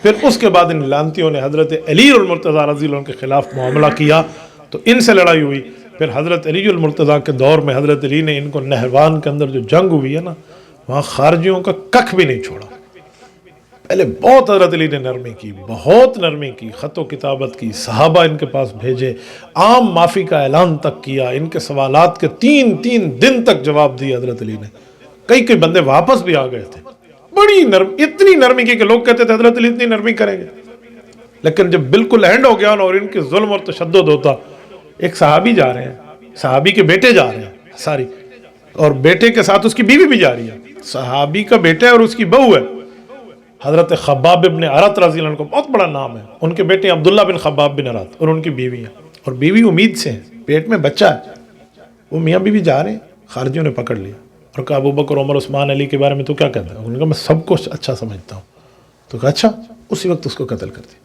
پھر اس کے بعد ان لانتیوں نے حضرت علی المرتضیٰ رضی اللہ عنہ کے خلاف معاملہ کیا، تو ان سے لڑائی ہوئی۔ پھر حضرت علی المرتضیٰ کے دور میں حضرت علی نے ان کو نہروان کے اندر جو جنگ ہوئی ہے نا، وہاں خارجیوں کا ککھ بھی نہیں چھوڑا۔ پہلے بہت حضرت علی نے نرمی کی، بہت نرمی کی، خط و کتابت کی، صحابہ ان کے پاس بھیجے، عام معافی کا اعلان تک کیا، ان کے سوالات کے 3 دن تک جواب دیے حضرت علی نے۔ کئی بندے واپس بھی آ گئے تھے۔ بڑی اتنی نرمی کی کہ لوگ کہتے تھے حضرت علی اتنی نرمی کریں گے، لیکن جب بالکل اینڈ ہو گیا نا اور ان کے ظلم اور تشدد ہوتا، ایک صحابی جا رہے ہیں، صحابی کے بیٹے جا رہے ہیں ساری، اور بیٹے کے ساتھ اس کی بیوی بھی جا رہی ہے، صحابی کا بیٹا ہے اور اس کی بہو ہے۔ حضرت خباب بن ارت رضی اللہ عنہ کو بہت بڑا نام ہے، ان کے بیٹے عبداللہ بن خباب بن ارت، اور ان کی بیوی ہے، اور بیوی امید سے ہے، پیٹ میں بچہ ہے۔ وہ میاں بیوی جا رہے ہیں، خارجیوں نے پکڑ لیا اور کہا ابو بکر عمر عثمان علی کے بارے میں تو کیا کہتا ہے؟ انہوں نے کہا میں سب کچھ اچھا سمجھتا ہوں۔ تو کہا اچھا، اسی وقت اس کو قتل کر دیا۔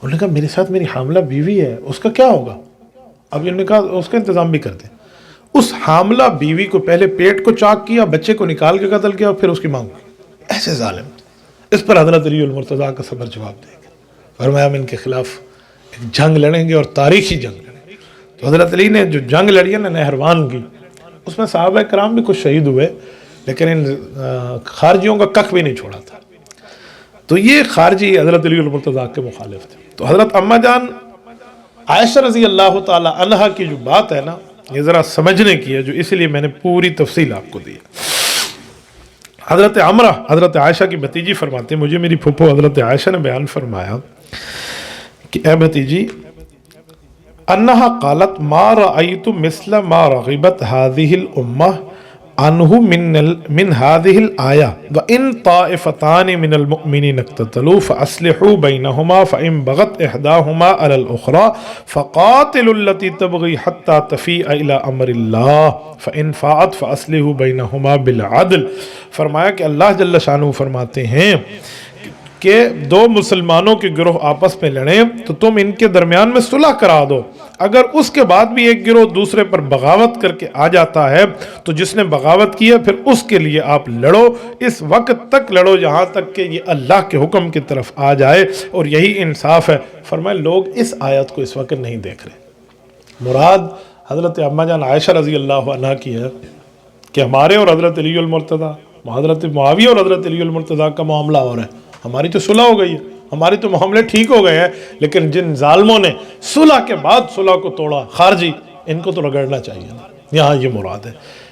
انہوں نے کہا میرے ساتھ میری حاملہ بیوی ہے، اس کا کیا ہوگا؟ اب انہوں نے کہا اس کا انتظام بھی کر دیں۔ اس حاملہ بیوی کو پہلے پیٹ کو چاک کیا، بچے کو نکال کے قتل کیا اور پھر اس کی ماں کو. ایسے ظالم. اس پر حضرت علی المرتضیٰ کا صبر جواب دے گا، فرمایا ہم ان کے خلاف ایک جنگ لڑیں گے اور تاریخی جنگ لڑیں گے. تو حضرت علی نے جو جنگ لڑی ہے نا نہروان کی، اس میں صحابہ کرام بھی کچھ شہید ہوئے، لیکن ان خارجیوں کا کخ بھی نہیں چھوڑا تھا. تو یہ خارجی حضرت علی المرتضیٰ کے مخالف تھے. تو حضرت اماں جان عائشہ رضی اللہ تعالی عنہا کی جو بات ہے نا، یہ ذرا سمجھنے کی ہے، جو اس لیے میں نے پوری تفصیل آپ کو دی. حضرت عمرہ حضرت عائشہ کی بھتیجی فرماتے ہیں، مجھے میری پھپھو حضرت عائشہ نے بیان فرمایا کہ اے بھتیجی، انہا قالت ما رأیت مثل ما رغبت هذه الامہ عنہ من هذه الآیہ وَإِن طَائِفَتَانِ مِنَ الْمُؤْمِنِينَ اقْتَتَلُوا فَأَصْلِحُوا بَيْنَهُمَا فَإِن بَغَتْ إِحْدَاهُمَا عَلَى الْأُخْرَى فَقَاتِلُوا الَّتِي تَبْغِي حَتَّى تَفِيءَ إِلَى أَمْرِ اللَّهِ فَإِن فَاءَتْ فَأَصْلِحُوا بَيْنَهُمَا بِالْعَدْلِ. فرمایا کہ اللہ جل شانہ فرماتے ہیں کہ دو مسلمانوں کے گروہ آپس میں لڑیں تو تم ان کے درمیان میں صلح کرا دو. اگر اس کے بعد بھی ایک گروہ دوسرے پر بغاوت کر کے آ جاتا ہے تو جس نے بغاوت کی ہے پھر اس کے لیے آپ لڑو، اس وقت تک لڑو جہاں تک کہ یہ اللہ کے حکم کی طرف آ جائے، اور یہی انصاف ہے. فرمائے لوگ اس آیت کو اس وقت نہیں دیکھ رہے. مراد حضرت اماں جان عائشہ رضی اللہ عنہ کی ہے کہ ہمارے اور حضرت علی المرتضیٰ، حضرت معاویہ اور حضرت علی المرتضیٰ کا معاملہ ہو رہا ہے. ہماری تو صلح ہو گئی ہے، ہماری تو معاملے ٹھیک ہو گئے ہیں، لیکن جن ظالموں نے صلح کے بعد صلح کو توڑا، خارجی، ان کو تو رگڑنا چاہیے. یہاں یہ مراد ہے.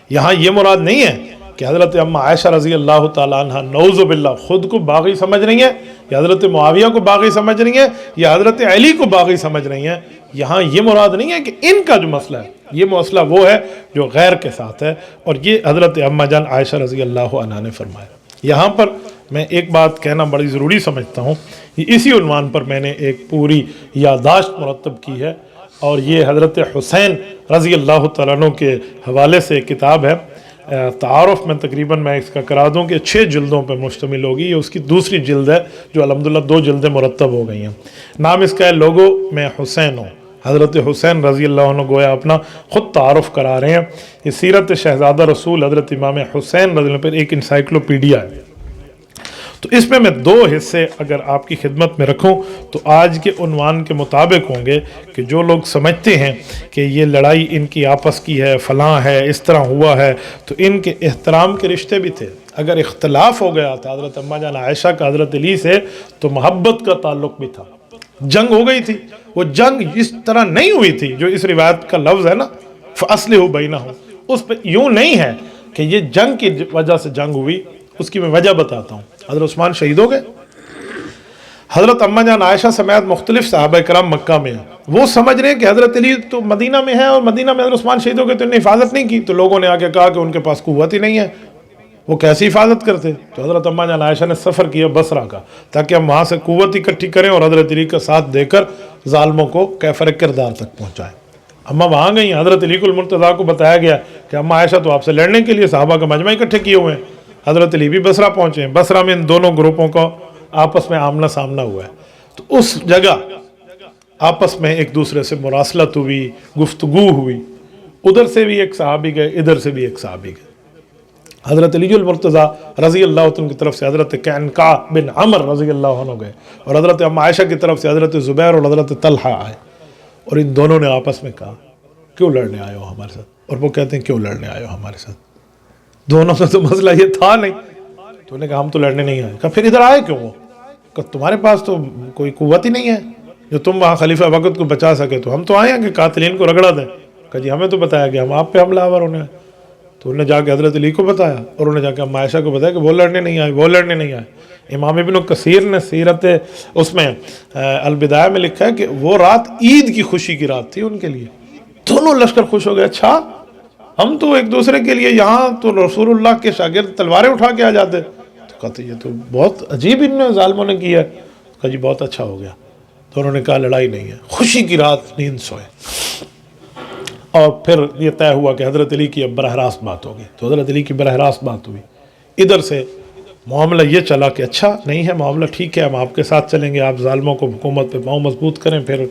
یہاں یہ مراد نہیں ہے کہ حضرت اماں عائشہ رضی اللہ تعالیٰ عنہ نعوذ باللہ خود کو باغی سمجھ رہی ہیں، یا حضرت معاویہ کو باغی سمجھ رہی ہیں، یا حضرت علی کو باغی سمجھ رہی ہیں. یہاں یہ مراد نہیں ہے کہ ان کا جو مسئلہ ہے، یہ مسئلہ وہ ہے جو غیر کے ساتھ ہے، اور یہ حضرت اماں جان عائشہ رضی اللہ عنہ نے فرمایا. یہاں پر میں ایک بات کہنا بڑی ضروری سمجھتا ہوں، اسی عنوان پر میں نے ایک پوری یادداشت مرتب کی ہے، اور یہ حضرت حسین رضی اللہ تعالیٰ عنہ کے حوالے سے کتاب ہے تعارف. میں تقریباً میں اس کا کرا دوں کہ 6 جلدوں پہ مشتمل ہوگی. یہ اس کی دوسری جلد ہے جو الحمدللہ 2 جلدیں مرتب ہو گئی ہیں. نام اس کا ہے لوگو میں حسین ہوں. حضرت حسین رضی اللہ عنہ گویا اپنا خود تعارف کرا رہے ہیں. یہ سیرت شہزادہ رسول حضرت امام حسین رضی اللہ عنہ پر ایک انسائیکلوپیڈیا ہے. تو اس میں 2 حصے اگر آپ کی خدمت میں رکھوں تو آج کے عنوان کے مطابق ہوں گے کہ جو لوگ سمجھتے ہیں کہ یہ لڑائی ان کی آپس کی ہے، فلاں ہے، اس طرح ہوا ہے، تو ان کے احترام کے رشتے بھی تھے. اگر اختلاف ہو گیا تھا حضرت اماں جان عائشہ کا حضرت علی سے تو محبت کا تعلق بھی تھا. جنگ ہو گئی تھی، وہ جنگ اس طرح نہیں ہوئی تھی جو اس روایت کا لفظ ہے نا فَأَصْلِحُوا بَيْنَهُمْ، اس پہ یوں نہیں ہے کہ یہ جنگ کی وجہ سے جنگ ہوئی. اس کی میں وجہ بتاتا ہوں. حضرت عثمان شہید ہو گئے، حضرت اماں جان عائشہ سمیت مختلف صحابہ کرام مکہ میں ہیں. وہ سمجھ رہے ہیں کہ حضرت علی تو مدینہ میں ہے اور مدینہ میں حضرت عثمان شہید ہو گئے تو انہوں نے حفاظت نہیں کی. تو لوگوں نے آ کے کہا کہ ان کے پاس قوت ہی نہیں ہے، وہ کیسی حفاظت کرتے. تو حضرت اماں جان عائشہ نے سفر کیا بصرہ کا تاکہ ہم وہاں سے قوت اکٹھی کریں اور حضرت علی کا ساتھ دے کر ظالموں کو کیفر کردار تک پہنچائیں. اماں وہاں گئی، حضرت علی المرتضیٰ کو بتایا گیا کہ اماں عائشہ تو آپ سے لڑنے کے لیے صحابہ کا مجمع اکٹھے کیے ہوئے ہیں. حضرت علی بھی بصرہ پہنچے ہیں. بصرہ میں ان دونوں گروپوں کا آپس میں آمنا سامنا ہوا ہے. تو اس جگہ آپس میں ایک دوسرے سے مراسلت ہوئی، گفتگو ہوئی. ادھر سے بھی ایک صحابی گئے، ادھر سے بھی ایک صحابی گئے. حضرت علی المرتضیٰ رضی اللہ عنہ کی طرف سے حضرت قعنقاع بن عمر رضی اللہ عنہ گئے، اور حضرت اماں عائشہ کی طرف سے حضرت زبیر اور حضرت طلحہ آئے. اور ان دونوں نے آپس میں کہا کیوں لڑنے آئے ہو ہمارے ساتھ؟ اور وہ کہتے ہیں کیوں لڑنے آئے ہو ہمارے ساتھ؟ دونوں میں تو مسئلہ یہ تھا نہیں. تو انہوں نے کہا ہم تو لڑنے نہیں آئے. کہا پھر ادھر آئے کیوں ہو؟ کہ تمہارے پاس تو کوئی قوت ہی نہیں ہے جو تم وہاں خلیفہ وقت کو بچا سکے. تو ہم تو آئے ہیں کہ قاتلین کو رگڑا دیں. کہا جی ہمیں تو بتایا گیا، ہم آپ پہ حملہ آور ہونے ہیں. تو انہوں نے جا کے حضرت علی کو بتایا اور انہوں نے جا کے اماں عائشہ کو بتایا کہ وہ لڑنے نہیں آئے، وہ لڑنے نہیں آئے. امام ابن کثیر نے سیرت اس میں البدایہ میں لکھا ہے کہ وہ رات عید کی خوشی کی رات تھی ان کے لیے. دونوں لشکر خوش ہو گئے. اچھا ہم تو ایک دوسرے کے لیے یہاں تو رسول اللہ کے شاگرد تلواریں اٹھا کے آ جاتے. تو کہتے یہ تو بہت عجیب ان ظالموں نے کیا ہے. کہا جی بہت اچھا ہو گیا. تو انہوں نے کہا لڑائی نہیں ہے، خوشی کی رات نیند سوئے. اور پھر یہ طے ہوا کہ حضرت علی کی اب براہ راست بات ہوگی. تو حضرت علی کی براہ راست بات ہوئی. ادھر سے معاملہ یہ چلا کہ اچھا نہیں ہے معاملہ ٹھیک ہے، ہم آپ کے ساتھ چلیں گے، آپ ظالموں کو حکومت پہ پاؤں مضبوط کریں، پھر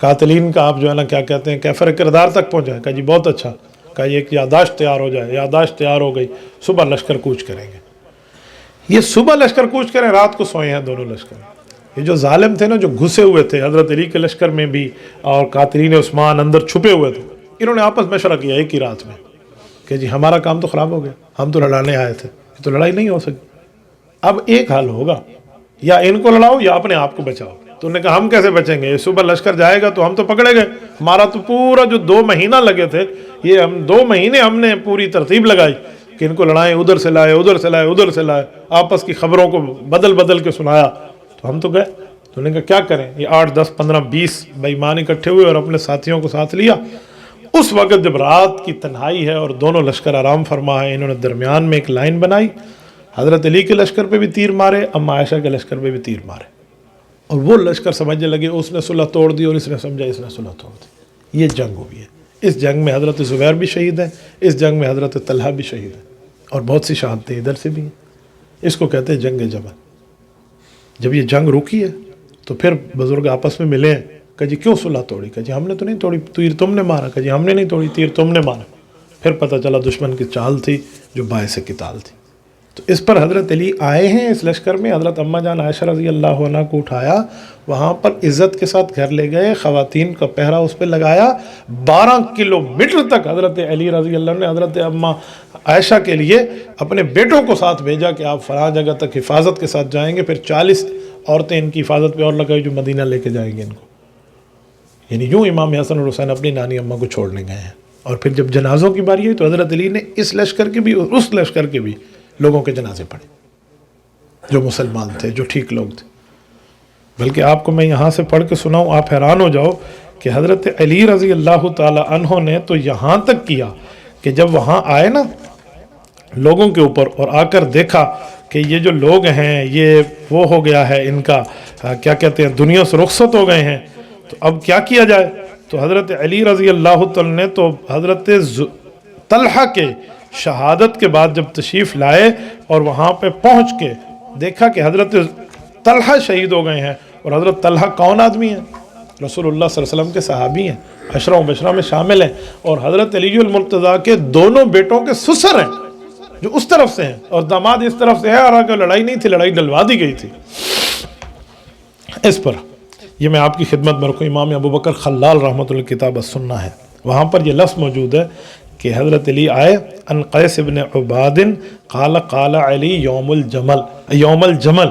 قاتلین کا آپ جو ہے نا کیا کہتے ہیں کیفر کردار تک پہنچائیں. کہا جی بہت اچھا. کہا ایک یادداشت تیار ہو جائے، یادداشت تیار ہو گئی، صبح لشکر کوچ کریں گے۔ یہ صبح لشکر کوچ کریں، رات کو سوئے ہیں دونوں لشکر۔ یہ جو ظالم تھے نا، جو گھسے ہوئے تھے حضرت علی کے لشکر میں بھی اور قاتلین عثمان اندر چھپے ہوئے تھے، انہوں نے آپس میں مشورہ کیا ایک ہی رات میں کہ جی ہمارا کام تو خراب ہو گیا، ہم تو لڑانے آئے تھے، یہ تو لڑائی نہیں ہو سکتی، اب ایک حل ہوگا، یا ان کو لڑاؤ یا اپنے آپ کو بچاؤ۔ تو انہوں نے کہا ہم کیسے بچیں گے، یہ صبح لشکر جائے گا تو ہم تو پکڑے گئے، ہمارا تو پورا جو 2 مہینہ لگے تھے، یہ ہم 2 مہینے ہم نے پوری ترتیب لگائی کہ ان کو لڑائیں، ادھر سے لائے ادھر سے لائے ادھر سے لائے، آپس کی خبروں کو بدل بدل کے سنایا، تو ہم تو گئے۔ تو انہوں نے کہا کیا کریں، یہ 8 10 15 20 بے ایمان اکٹھے ہوئے اور اپنے ساتھیوں کو ساتھ لیا۔ اس وقت جب رات کی تنہائی ہے اور دونوں لشکر آرام فرما ہے، انہوں نے درمیان میں ایک لائن بنائی، حضرت علی کے لشکر پہ بھی تیر مارے، اما عائشہ کے لشکر پہ بھی تیر مارے، اور وہ لشکر سمجھنے لگے اس نے صلح توڑ دی اور اس نے سمجھا اس نے صلح توڑ دی۔ یہ جنگ ہوئی ہے، اس جنگ میں حضرت زبیر بھی شہید ہیں، اس جنگ میں حضرت طلحہ بھی شہید ہیں، اور بہت سی شہادتیں ادھر سے بھی ہیں۔ اس کو کہتے ہیں جنگ جمل۔ جب یہ جنگ رکی ہے تو پھر بزرگ آپس میں ملے ہیں، کہ جی کیوں صلح توڑی، کہ جی ہم نے تو نہیں توڑی، تیر تم نے مارا، کہ جی ہم نے نہیں توڑی، تیر تم نے مارا۔ پھر پتہ چلا دشمن کی چال تھی جو باعث قتال تھی۔ تو اس پر حضرت علی آئے ہیں اس لشکر میں، حضرت اماں جان عائشہ رضی اللہ عنہ کو اٹھایا، وہاں پر عزت کے ساتھ گھر لے گئے، خواتین کا پہرا اس پہ لگایا، 12 کلومیٹر تک حضرت علی رضی اللہ عنہ نے حضرت اماں عائشہ کے لیے اپنے بیٹوں کو ساتھ بھیجا کہ آپ فلاں جگہ تک حفاظت کے ساتھ جائیں گے، پھر 40 عورتیں ان کی حفاظت پہ اور لگائی جو مدینہ لے کے جائیں گے ان کو۔ یعنی یوں امام حسن اور حسین اپنی نانی اماں کو چھوڑنے گئے ہیں، اور پھر جب جنازوں کی باری ہوئی تو حضرت علی نے اس لشکر کے بھی اور اس لشکر کے بھی لوگوں کے جنازے پڑھے جو مسلمان تھے، جو ٹھیک لوگ تھے۔ بلکہ آپ کو میں یہاں سے پڑھ کے سناؤں، آپ حیران ہو جاؤ کہ حضرت علی رضی اللہ تعالی عنہ نے تو یہاں تک کیا کہ جب وہاں آئے نا لوگوں کے اوپر اور آ کر دیکھا کہ یہ جو لوگ ہیں یہ وہ ہو گیا ہے، ان کا کیا کہتے ہیں دنیا سے رخصت ہو گئے ہیں، تو اب کیا کیا جائے؟ تو حضرت علی رضی اللہ تعالی نے تو حضرت طلحہ کے شہادت کے بعد جب تشریف لائے اور وہاں پہ پہنچ کے دیکھا کہ حضرت طلحہ شہید ہو گئے ہیں، اور حضرت طلحہ کون آدمی ہیں؟ رسول اللہ صلی اللہ علیہ وسلم کے صحابی ہیں، عشرہ مبشرہ میں شامل ہیں، اور حضرت علی المرتضیٰ کے دونوں بیٹوں کے سسر ہیں جو اس طرف سے ہیں، اور داماد اس طرف سے ہے، اور آگے لڑائی نہیں تھی، لڑائی ڈلوا دی گئی تھی۔ اس پر یہ میں آپ کی خدمت میں رکھوں، امام ابو بکر خلال رحمۃ اللہ کتاب السنہ ہے، وہاں پر یہ لفظ موجود ہے کہ حضرت علی آئے، ان قیس ابن عباد قال قال علی یوم الجمل،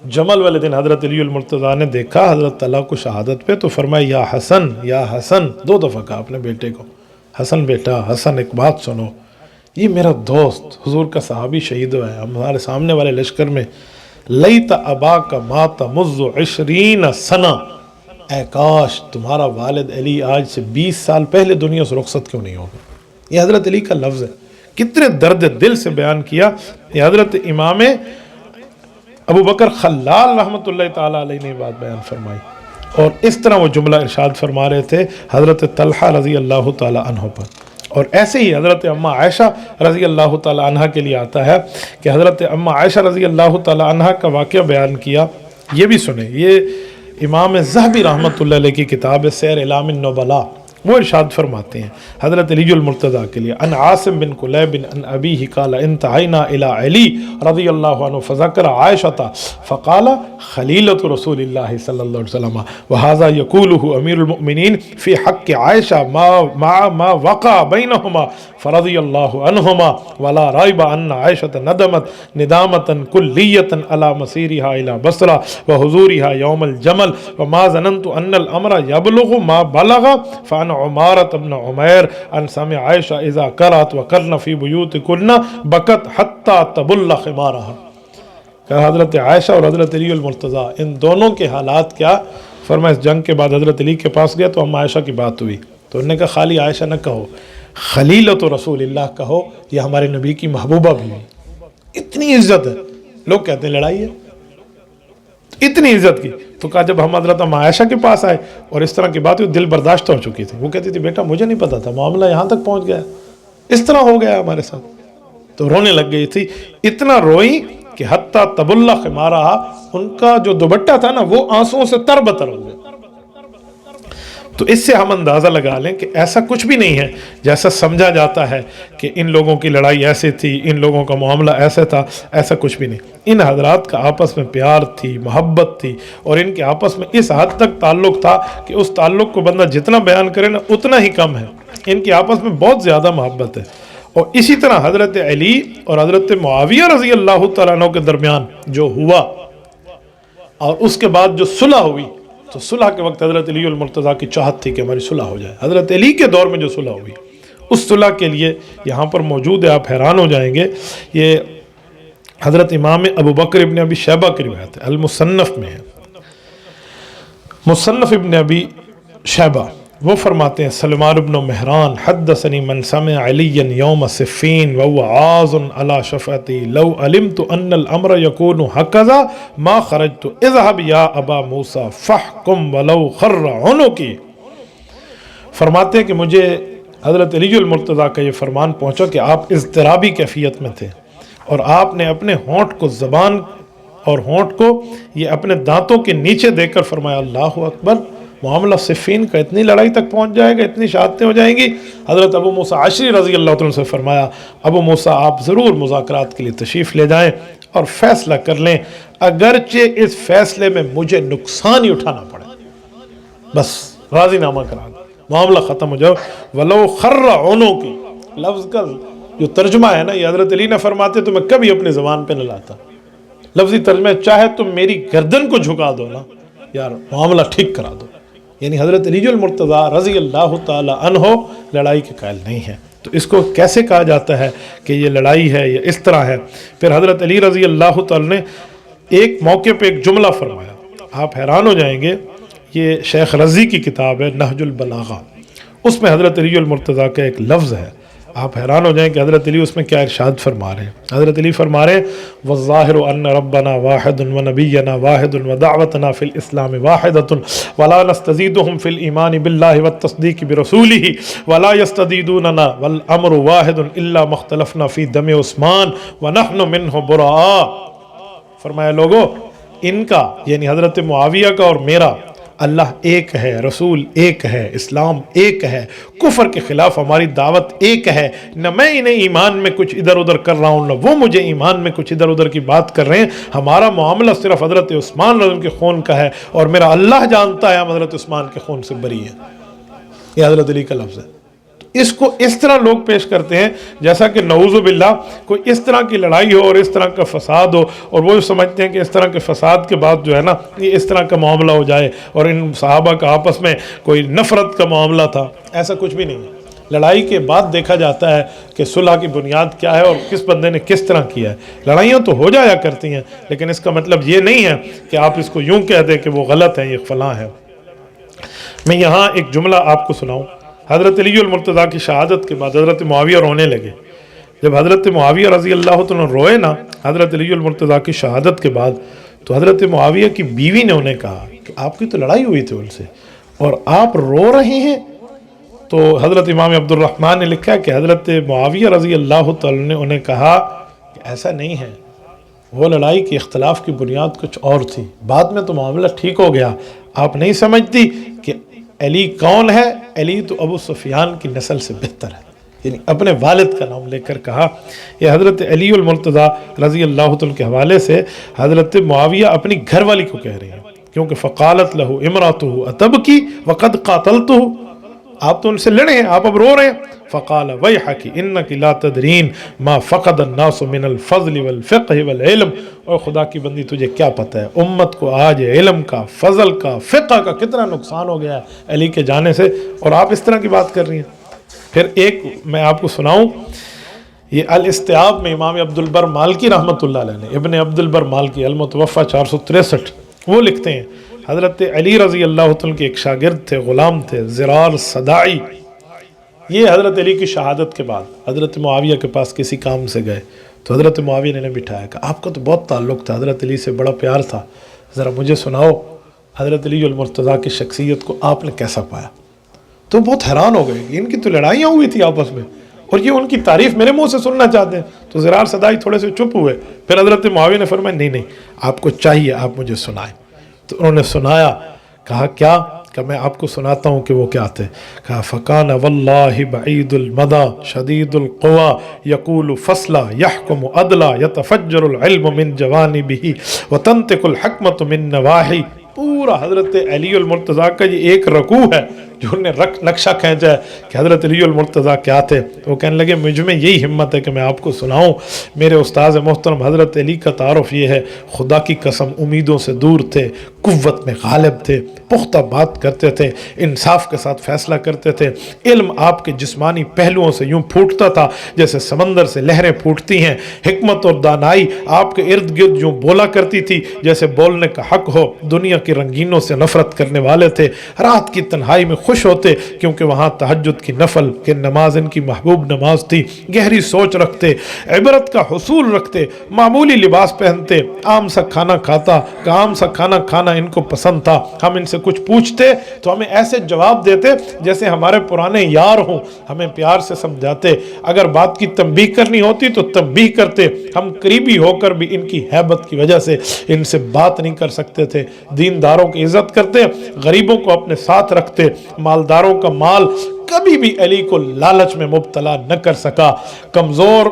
جمل والے دن حضرت علی المرتضیٰ نے دیکھا حضرت طلحہ کو شہادت پہ، تو فرمایا یا حسن یا حسن، 2 دفعہ کہا اپنے بیٹے کو، حسن بیٹا، حسن ایک بات سنو، یہ میرا دوست حضور کا صحابی شہید ہوا ہے ہمارے سامنے والے لشکر میں، لیت اباک مات مذ 20 سنہ، اے کاش تمہارا والد علی آج سے 20 سال پہلے دنیا سے رخصت کیوں نہیں ہوگا۔ یہ حضرت علی کا لفظ ہے، کتنے درد دل سے بیان کیا۔ یہ حضرت امام ابو بکر خلال رحمۃ اللہ تعالیٰ علیہ نے بات بیان فرمائی، اور اس طرح وہ جملہ ارشاد فرما رہے تھے حضرت طلحہ رضی اللہ تعالیٰ عنہ پر۔ اور ایسے ہی حضرت اماں عائشہ رضی اللہ تعالیٰ عنہ کے لیے آتا ہے کہ حضرت اماں عائشہ رضی اللہ تعالیٰ عنہ کا واقعہ بیان کیا، یہ بھی سنیں، یہ امام ذہبی رحمۃ اللہ علیہ کی کتاب ہے سیر اعلام النبلاء، وہ ارشاد فرماتے ہیں حضرت علی المرتضیٰ کے لیے، ان عاصم بن کلیب ان ابیہ قال انتہینا الی علی رضی اللہ عنہ فذکر عائشۃ فقال خلیلۃ رسول اللہ صلی اللہ علیہ وسلم وہذا یقولہ امیر المؤمنین فی حق عائشہ ما وقع بینہما فرضی اللہ عنہما ولا ریب ان عائشۃ ندمت ندامۃ کلیۃ علی مسیرہا الی بصرہ وحضورہا یوم الجمل وما ظننت ان الامر یبلغ ما بلغ فان عمارت ابن عمیر ان سمع عائشہ اذا قرأت وقرن فی بیوتکن بکت حتی تبل خمارہا، کہ حضرت عائشہ اور حضرت علی المرتضیٰ ان دونوں کے حالات کیا؟ فرمایا اس جنگ کے بعد حضرت علی کے پاس گئے تو ہم عائشہ کی بات ہوئی تو انہوں نے کہا خالی عائشہ نہ کہو، خلیلۃ رسول اللہ کہو، یہ ہمارے نبی کی محبوبہ بھی ہے۔ اتنی عزت ہے، لوگ کہتے ہیں لڑائی ہے، اتنی عزت کی۔ تو کہا جب ہم حضرت عائشہ کے پاس آئے اور اس طرح کی بات ہوئی، دل برداشت ہو چکی تھی، وہ کہتی تھی بیٹا مجھے نہیں پتا تھا، معاملہ یہاں تک پہنچ گیا، اس طرح ہو گیا ہمارے ساتھ، تو رونے لگ گئی تھی، اتنا روئی کہ حتی تبل خمارہا، ان کا جو دوپٹہ تھا نا وہ آنسوؤں سے تر بتر ہو گیا۔ تو اس سے ہم اندازہ لگا لیں کہ ایسا کچھ بھی نہیں ہے جیسا سمجھا جاتا ہے کہ ان لوگوں کی لڑائی ایسے تھی، ان لوگوں کا معاملہ ایسا تھا، ایسا کچھ بھی نہیں۔ ان حضرات کا آپس میں پیار تھی، محبت تھی، اور ان کے آپس میں اس حد تک تعلق تھا کہ اس تعلق کو بندہ جتنا بیان کرے نا اتنا ہی کم ہے۔ ان کے آپس میں بہت زیادہ محبت ہے۔ اور اسی طرح حضرت علی اور حضرت معاویہ رضی اللہ تعالیٰ عنہ کے درمیان جو ہوا اور اس کے بعد جو صلح ہوئی، تو صلح کے وقت حضرت علی المرتضیٰ کی چاہت تھی کہ ہماری صلح ہو جائے۔ حضرت علی کے دور میں جو صلح ہوئی، اس صلح کے لیے یہاں پر موجود ہے، آپ حیران ہو جائیں گے، یہ حضرت امام ابو بکر ابن ابی شیبہ کی روایت ہے، المصنف میں ہے، مصنف ابن ابی شیبہ، وہ فرماتے ہیں سلمان بن مہران حدثنی من سمع علی یوم صفین وهو عاز علی شفعتی لو علمت ان الامر یکون هکذا ما خرجت اذهب یا ابا موسیٰ فحکم ولو خر عنقی۔ فرماتے ہیں کہ مجھے حضرت علی المرتضیٰ کا یہ فرمان پہنچا کہ آپ اضطرابی کیفیت میں تھے، اور آپ نے اپنے ہونٹ کو، زبان اور ہونٹ کو یہ اپنے دانتوں کے نیچے دے کر فرمایا اللہ اکبر، معاملہ صفین کا اتنی لڑائی تک پہنچ جائے گا، اتنی شہادتیں ہو جائیں گی۔ حضرت ابو موسیٰ عشری رضی اللہ عنہ سے فرمایا ابو موسیٰ آپ ضرور مذاکرات کے لیے تشریف لے جائیں اور فیصلہ کر لیں، اگرچہ اس فیصلے میں مجھے نقصان ہی اٹھانا پڑے، بس راضی نامہ کرا دیں، معاملہ ختم ہو جاؤ۔ ولو خر عنقی، لفظ کا جو ترجمہ ہے نا، یہ حضرت علی نے فرماتے تو میں کبھی اپنی زبان پہ نہ لاتا، لفظی ترجمہ چاہے تم میری گردن کو جھکا دو نا یار، معاملہ ٹھیک کرا دو۔ یعنی حضرت علی المرتضیٰ رضی اللہ تعالی عنہ لڑائی کے قائل نہیں ہے۔ تو اس کو کیسے کہا جاتا ہے کہ یہ لڑائی ہے یا اس طرح ہے؟ پھر حضرت علی رضی اللہ تعالی نے ایک موقع پہ ایک جملہ فرمایا، آپ حیران ہو جائیں گے، یہ شیخ رضی کی کتاب ہے نہج البلاغہ، اس میں حضرت علی المرتضیٰ کا ایک لفظ ہے، آپ حیران ہو جائیں کہ حضرت علی اس میں کیا ارشاد فرما رہے ہیں۔ حضرت علی فرما رہے ہیں والظاہر ان ربنا واحد ونبینا واحد ودعوتنا فی الاسلام واحدۃ ولا نستزیدهم فی الایمان باللہ والتصدیق برسولہ ولا یستزیدوننا والامر واحد الا ما اختلفنا فی دم عثمان ونحن منہ براء۔ فرمایا لوگو، ان کا یعنی حضرت معاویہ کا اور میرا، اللہ ایک ہے، رسول ایک ہے، اسلام ایک ہے، کفر کے خلاف ہماری دعوت ایک ہے، نہ میں انہیں ایمان میں کچھ ادھر ادھر کر رہا ہوں، نہ وہ مجھے ایمان میں کچھ ادھر ادھر کی بات کر رہے ہیں، ہمارا معاملہ صرف حضرت عثمان رضی اللہ عنہ کے خون کا ہے، اور میرا اللہ جانتا ہے ہم حضرت عثمان کے خون سے بری ہیں۔ یہ حضرت علی کا لفظ ہے۔ اس کو اس طرح لوگ پیش کرتے ہیں جیسا کہ نعوذ باللہ کوئی اس طرح کی لڑائی ہو اور اس طرح کا فساد ہو، اور وہ سمجھتے ہیں کہ اس طرح کے فساد کے بعد جو ہے نا یہ اس طرح کا معاملہ ہو جائے، اور ان صحابہ کا آپس میں کوئی نفرت کا معاملہ تھا، ایسا کچھ بھی نہیں ہے۔ لڑائی کے بعد دیکھا جاتا ہے کہ صلح کی بنیاد کیا ہے اور کس بندے نے کس طرح کیا ہے۔ لڑائیاں تو ہو جایا کرتی ہیں، لیکن اس کا مطلب یہ نہیں ہے کہ آپ اس کو یوں کہہ دیں کہ وہ غلط ہے، یہ فلاں ہے۔ میں یہاں ایک جملہ آپ کو سناؤں۔ حضرت علی المرتضیٰ کی شہادت کے بعد حضرت معاویہ رونے لگے۔ جب حضرت معاویہ رضی اللہ عنہ روئے نا حضرت علی المرتضیٰ کی شہادت کے بعد، تو حضرت معاویہ کی بیوی نے انہیں کہا کہ آپ کی تو لڑائی ہوئی تھی ان سے اور آپ رو رہے ہیں۔ تو حضرت امام عبد الرحمن نے لکھا کہ حضرت معاویہ رضی اللہ تعالی نے انہیں کہا کہ ایسا نہیں ہے، وہ لڑائی کے اختلاف کی بنیاد کچھ اور تھی، بعد میں تو معاملہ ٹھیک ہو گیا۔ آپ نہیں سمجھتی کہ علی کون ہے؟ علی تو ابو سفیان کی نسل سے بہتر ہے، یعنی اپنے والد کا نام لے کر کہا۔ یہ حضرت علی المرتضیٰ رضی اللہ عنہ کے حوالے سے حضرت معاویہ اپنی گھر والی کو کہہ رہی ہیں، کیونکہ فقالت لہو امراتہ اتبکی وقد قاتلتہ، آپ تو ان سے لڑے ہیں، آپ اب رو رہے ہیں۔ فقال ویحک انک لا تدرین ما فقد الناس من الفضل والفقہ والعلم، اور خدا کی بندی تجھے کیا پتہ ہے امت کو آج علم کا، فضل کا، فقہ کا کتنا نقصان ہو گیا ہے علی کے جانے سے، اور آپ اس طرح کی بات کر رہی ہیں۔ پھر ایک میں آپ کو سناؤں، یہ الاستیاب میں امام عبد البر مالکی رحمۃ اللہ علیہ نے، ابن عبد البر مالکی المتوفى 463، وہ لکھتے ہیں حضرت علی رضی اللہ عنہ کے ایک شاگرد تھے، غلام تھے، زرار صدائی، یہ حضرت علی کی شہادت کے بعد حضرت معاویہ کے پاس کسی کام سے گئے، تو حضرت معاویہ نے بٹھایا کہ آپ کا تو بہت تعلق تھا، حضرت علی سے بڑا پیار تھا، ذرا مجھے سناؤ حضرت علی المرتضیٰ کی شخصیت کو آپ نے کیسا پایا؟ تو بہت حیران ہو گئے کہ ان کی تو لڑائیاں ہوئی تھی آپس میں، اور یہ ان کی تعریف میرے منہ سے سننا چاہتے ہیں۔ تو زرار صدائی تھوڑے سے چپ ہوئے، پھر حضرت معاویہ نے فرمایا نہیں آپ کو چاہیے آپ مجھے سنائیں۔ تو انہوں نے سنایا، کہا کیا؟ کہ میں آپ کو سناتا ہوں کہ وہ کیا تھے. کہا فکان واللہ بعید المدى شدید القوا یقول فصلا یحکم عدلا یتفجر العلم من جوانبہ وتنطق الحکمت من نواحی. پورا حضرت علی المرتضیٰ کا یہ ایک رکوع ہے جو انہوں نے نقشہ کھینچا ہے کہ حضرت علی المرتضیٰ کیا تھے. وہ کہنے لگے مجھ میں یہی ہمت ہے کہ میں آپ کو سناؤں. میرے استاذ محترم حضرت علی کا تعارف یہ ہے، خدا کی قسم امیدوں سے دور تھے، قوت میں غالب تھے، پختہ بات کرتے تھے، انصاف کے ساتھ فیصلہ کرتے تھے. علم آپ کے جسمانی پہلوؤں سے یوں پھوٹتا تھا جیسے سمندر سے لہریں پھوٹتی ہیں. حکمت اور دانائی آپ کے ارد گرد یوں بولا کرتی تھی جیسے بولنے کا حق ہو. دنیا کی رنگینوں سے نفرت کرنے والے تھے. رات کی تنہائی میں خوش ہوتے کیونکہ وہاں تہجد کی نفل کی نماز ان کی محبوب نماز تھی. گہری سوچ رکھتے، عبرت کا حصول رکھتے، معمولی لباس پہنتے، عام سا کھانا کھاتا کہ عام سا کھانا کھانا ان کو پسند تھا. ہم ان سے کچھ پوچھتے تو ہمیں ایسے جواب دیتے جیسے ہمارے پرانے یار ہوں. ہمیں پیار سے سمجھاتے، اگر بات کی تنبیہ کرنی ہوتی تو تنبیہ کرتے. ہم قریبی ہو کر بھی ان کی ہیبت کی وجہ سے ان سے بات نہیں کر سکتے تھے. دینداروں کی عزت کرتے، غریبوں کو اپنے ساتھ رکھتے. مالداروں کا مال کبھی بھی علی کو لالچ میں مبتلا نہ کر سکا. کمزور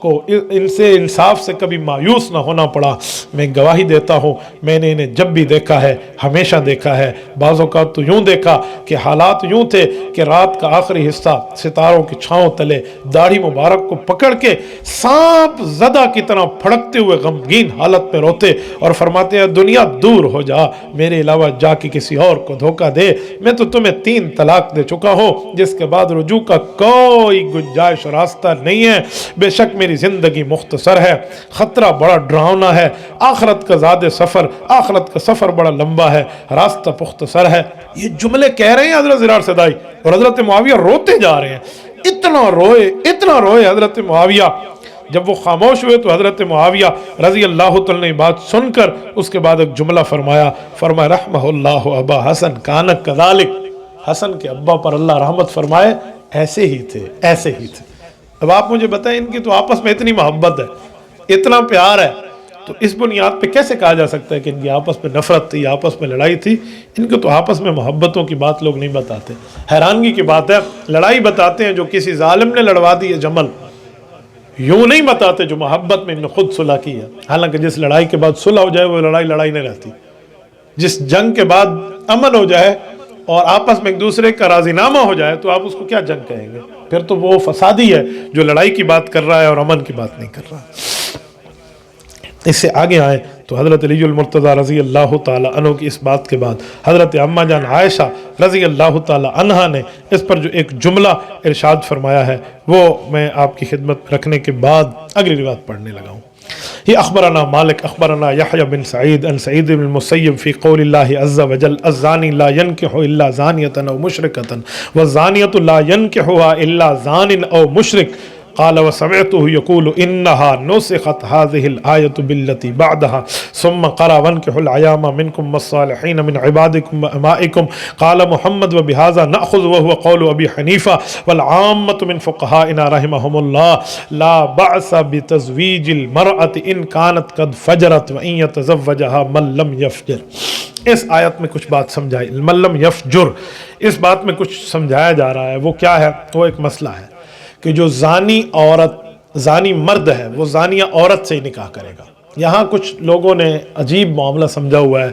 کو ان سے انصاف سے کبھی مایوس نہ ہونا پڑا. میں گواہی دیتا ہوں میں نے انہیں جب بھی دیکھا ہے ہمیشہ دیکھا ہے. بعض اوقات تو یوں دیکھا کہ حالات یوں تھے کہ رات کا آخری حصہ ستاروں کی چھاؤں تلے داڑھی مبارک کو پکڑ کے سانپ زدہ کی طرح پھڑکتے ہوئے غمگین حالت میں روتے اور فرماتے ہیں دنیا دور ہو جا، میرے علاوہ جا کے کسی اور کو دھوکہ دے. میں تو تمہیں 3 طلاق دے چکا ہوں، جس کے بعد رجوع کا کوئی گنجائش راستہ نہیں ہے. بے شک میری زندگی مختصر ہے، خطرہ بڑا ڈراؤنا ہے. آخرت کا زیادہ سفر، آخرت کا سفر بڑا لمبا ہے، راستہ مختصر ہے. یہ جملے کہہ رہے ہیں حضرت زرار سدائی اور حضرت معاویہ روتے جا رہے ہیں. اتنا روئے حضرت معاویہ. جب وہ خاموش ہوئے تو حضرت معاویہ رضی اللہ تعالیٰ نے بات سن کر اس کے بعد ایک جملہ فرمایا رحمہ اللہ ابا حسن کان کذالک. حسن کے ابا پر اللہ رحمت فرمائے ایسے ہی تھے، ایسے ہی تھے. اب آپ مجھے بتائیں ان کی تو آپس میں اتنی محبت ہے، اتنا پیار ہے، تو اس بنیاد پہ کیسے کہا جا سکتا ہے کہ ان کی آپس میں نفرت تھی، آپس میں لڑائی تھی؟ ان کو تو آپس میں محبتوں کی بات لوگ نہیں بتاتے. حیرانگی کی بات ہے، لڑائی بتاتے ہیں جو کسی ظالم نے لڑوا دی ہے جمل، یوں نہیں بتاتے جو محبت میں انہوں نے خود صلح کی ہے. حالانکہ جس لڑائی کے بعد صلح ہو جائے وہ لڑائی نہیں رہتی. جس جنگ کے بعد امن ہو جائے اور آپس میں ایک دوسرے کا راضی نامہ ہو جائے تو آپ اس کو کیا جنگ کہیں گے؟ پھر تو وہ فسادی ہے جو لڑائی کی بات کر رہا ہے اور امن کی بات نہیں کر رہا. اس سے آگے آئیں تو حضرت علی المرتضیٰ رضی اللہ تعالی عنہ کی اس بات کے بعد حضرت اماں جان عائشہ رضی اللہ تعالی عنہا نے اس پر جو ایک جملہ ارشاد فرمایا ہے وہ میں آپ کی خدمت میں رکھنے کے بعد اگلی روایت پڑھنے لگا ہوں. یہ اخبرنا مالک اخبرنا یحییٰ بن سعید ان سعید بن المسیب فی قول اللہ عز وجل الزانی لا ينکح الا زانیۃ او مشرکۃ والزانیۃ لا ينکحها الا زان او مشرک. قال وسمعته يقول انها نسخت هذه الآية بالتي بعدها ثم قرأ وانكحوا الأيام منكم والصالحين من عبادكم وإمائكم. قال محمد وبهذا نأخذ وهو قول أبي حنيفة والعامة من فقهائنا رحمهم الله لا بأس بتزويج المرأة إن كانت قد فجرت وإن يتزوجها من لم يفجر. اس آیت میں کچھ بات سمجھائی، من لم يفجر، اس بات میں کچھ سمجھایا جا رہا ہے. وہ کیا ہے؟ وہ ایک مسئلہ ہے کہ جو زانی مرد ہے وہ زانیہ عورت سے ہی نکاح کرے گا. یہاں کچھ لوگوں نے عجیب معاملہ سمجھا ہوا ہے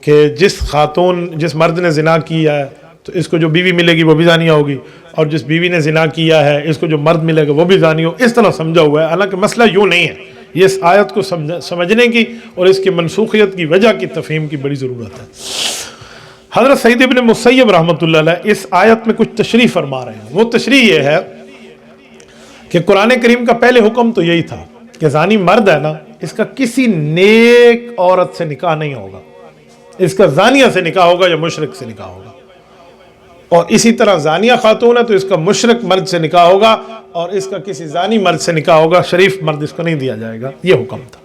کہ جس مرد نے زنا کیا ہے تو اس کو جو بیوی ملے گی وہ بھی زانیہ ہوگی، اور جس بیوی نے زنا کیا ہے اس کو جو مرد ملے گا وہ بھی زانی ہو. اس طرح سمجھا ہوا ہے، حالانکہ مسئلہ یوں نہیں ہے. یہ اس آیت کو سمجھنے کی اور اس کی منسوخیت کی وجہ کی تفہیم کی بڑی ضرورت ہے. حضرت سعید ابن مسیب رحمۃ اللہ علیہ اس آیت میں کچھ تشریح فرما رہے ہیں. وہ تشریح یہ ہے کہ قرآن کریم کا پہلے حکم تو یہی تھا کہ زانی مرد ہے نا، اس کا کسی نیک عورت سے نکاح نہیں ہوگا، اس کا زانیہ سے نکاح ہوگا یا مشرک سے نکاح ہوگا. اور اسی طرح زانیہ خاتون ہے تو اس کا مشرک مرد سے نکاح ہوگا اور اس کا کسی زانی مرد سے نکاح ہوگا، شریف مرد اس کو نہیں دیا جائے گا. یہ حکم تھا.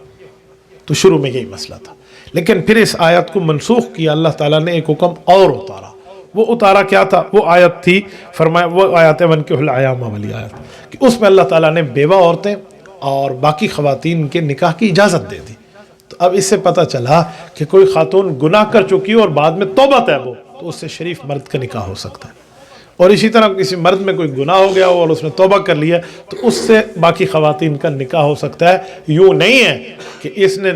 تو شروع میں یہی مسئلہ تھا، لیکن پھر اس آیت کو منسوخ کیا. اللہ تعالیٰ نے ایک حکم اور اتارا. وہ اتارا کیا تھا؟ وہ آیت تھی، فرمایا وہ آیت وَانْكِحُوا الْأَيَامَ والی آیت، کہ اس میں اللہ تعالیٰ نے بیوہ عورتیں اور باقی خواتین کے نکاح کی اجازت دے دی. تو اب اس سے پتہ چلا کہ کوئی خاتون گناہ کر چکی اور بعد میں توبہ طیب ہو تو اس سے شریف مرد کا نکاح ہو سکتا ہے. اور اسی طرح کسی مرد میں کوئی گناہ ہو گیا ہو اور اس نے توبہ کر لیا تو اس سے باقی خواتین کا نکاح ہو سکتا ہے. یوں نہیں ہے کہ اس نے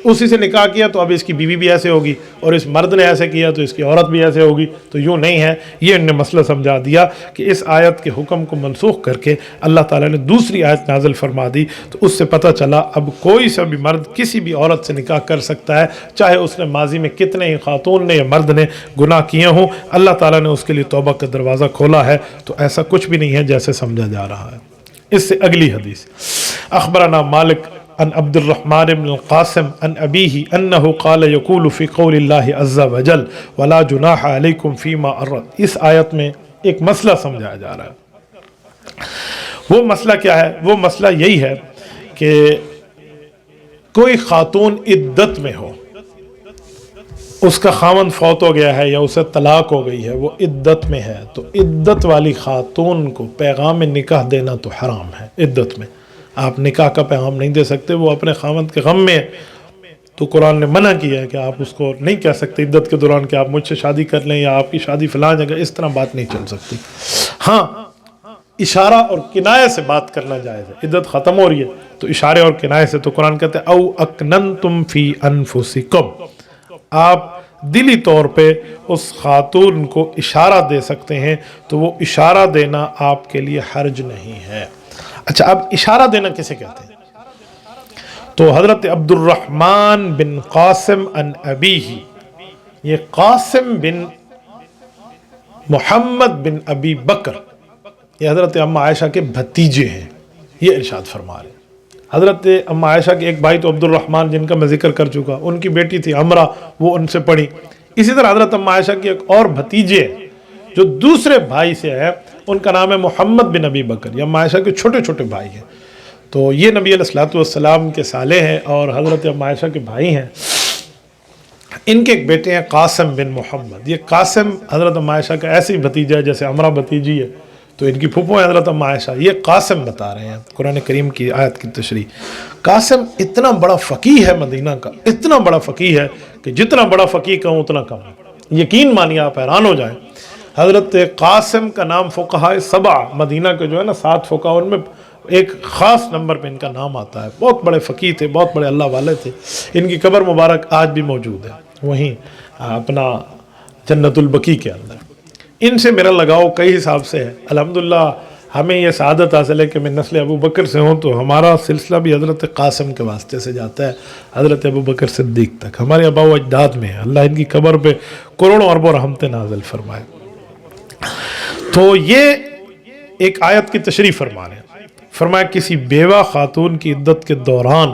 اسی سے نکاح کیا تو اب اس کی بیوی بھی ایسے ہوگی اور اس مرد نے ایسے کیا تو اس کی عورت بھی ایسے ہوگی, تو یوں نہیں ہے. یہ انہوں نے مسئلہ سمجھا دیا کہ اس آیت کے حکم کو منسوخ کر کے اللہ تعالیٰ نے دوسری آیت نازل فرما دی, تو اس سے پتہ چلا اب کوئی سا بھی مرد کسی بھی عورت سے نکاح کر سکتا ہے, چاہے اس نے ماضی میں کتنے ہی خاتون نے یا مرد نے گناہ کیے ہوں. اللہ تعالیٰ نے اس کے لیے توبہ کا دروازہ کھولا ہے, تو ایسا کچھ بھی نہیں ہے جیسے سمجھا جا رہا ہے. اس سے اگلی حدیث, اخبرنا مالک عن عبد الرحمن بن القاسم عن أبيه أنه قال يقول في قول الله عز وجل ولا جناح عليكم فيما أردت. اس آیت میں ایک مسئلہ سمجھایا جا رہا ہے. وہ مسئلہ کیا ہے؟ وہ مسئلہ یہی ہے کہ کوئی خاتون عدت میں ہو, اس کا خاوند فوت ہو گیا ہے یا اسے طلاق ہو گئی ہے, وہ عدت میں ہے, تو عدت والی خاتون کو پیغام نکاح دینا تو حرام ہے. عدت میں آپ نکاح کا پیغام نہیں دے سکتے, وہ اپنے خاوند کے غم میں ہے, تو قرآن نے منع کیا ہے کہ آپ اس کو نہیں کہہ سکتے عدت کے دوران کہ آپ مجھ سے شادی کر لیں یا آپ کی شادی فلاں جگہ, اس طرح بات نہیں چل سکتی. ہاں اشارہ اور کنایہ سے بات کرنا جائز ہے. عدت ختم ہو رہی ہے تو اشارے اور کنایہ سے, تو قرآن کہتے ہیں او اکننتم فی انفسکم, آپ دلی طور پہ اس خاتون کو اشارہ دے سکتے ہیں, تو وہ اشارہ دینا آپ کے لیے حرج نہیں ہے. اچھا, اب اشارہ دینا کسے کہتے ہیں؟ تو حضرت عبد الرحمن بن قاسم عن ابیہ, یہ قاسم بن محمد بن ابی بکر, یہ حضرت اما عائشہ کے بھتیجے ہیں, یہ ارشاد فرما رہے ہیں. حضرت اما عائشہ کے ایک بھائی تو عبد الرحمن جن کا میں ذکر کر چکا, ان کی بیٹی تھی عمرہ, وہ ان سے پڑھی. اسی طرح حضرت اما عائشہ کی ایک اور بھتیجے ہیں جو دوسرے بھائی سے ہے, ان کا نام ہے محمد بن ابی بکر. یہ اما عائشہ کے چھوٹے چھوٹے بھائی ہیں, تو یہ نبی علیہ الصلوۃ والسلام کے سالے ہیں اور حضرت اما عائشہ کے بھائی ہیں. ان کے ایک بیٹے ہیں قاسم بن محمد. یہ قاسم حضرت اما عائشہ کا ایسے ہی بھتیجا ہے جیسے عمرہ بھتیجی ہے, تو ان کی پھوپھو ہیں حضرت اما عائشہ. یہ قاسم بتا رہے ہیں قرآن کریم کی آیت کی تشریح. قاسم اتنا بڑا فقیہ ہے مدینہ کا, اتنا بڑا فقیہ ہے کہ جتنا بڑا فقیہ کہوں اتنا کم ہے. یقین مانیے, آپ حیران ہو جائیں. حضرت قاسم کا نام فقہاء سبع مدینہ کے جو ہے نا 7 فقہاء, ان میں ایک خاص نمبر پہ ان کا نام آتا ہے. بہت بڑے فقیہ تھے, بہت بڑے اللہ والے تھے. ان کی قبر مبارک آج بھی موجود ہے وہیں اپنا جنت البقیع کے اندر. ان سے میرا لگاؤ کئی حساب سے ہے. الحمدللہ ہمیں یہ سعادت حاصل ہے کہ میں نسل ابو بکر سے ہوں, تو ہمارا سلسلہ بھی حضرت قاسم کے واسطے سے جاتا ہے حضرت ابو بکر صدیق تک. ہمارے آباء و اجداد میں ہے, اللہ ان کی قبر پہ کروڑوں اربوں رحمتیں نازل فرمائے. تو یہ ایک آیت کی تشریح فرما رہے ہیں. فرمایا کسی بیوہ خاتون کی عدت کے دوران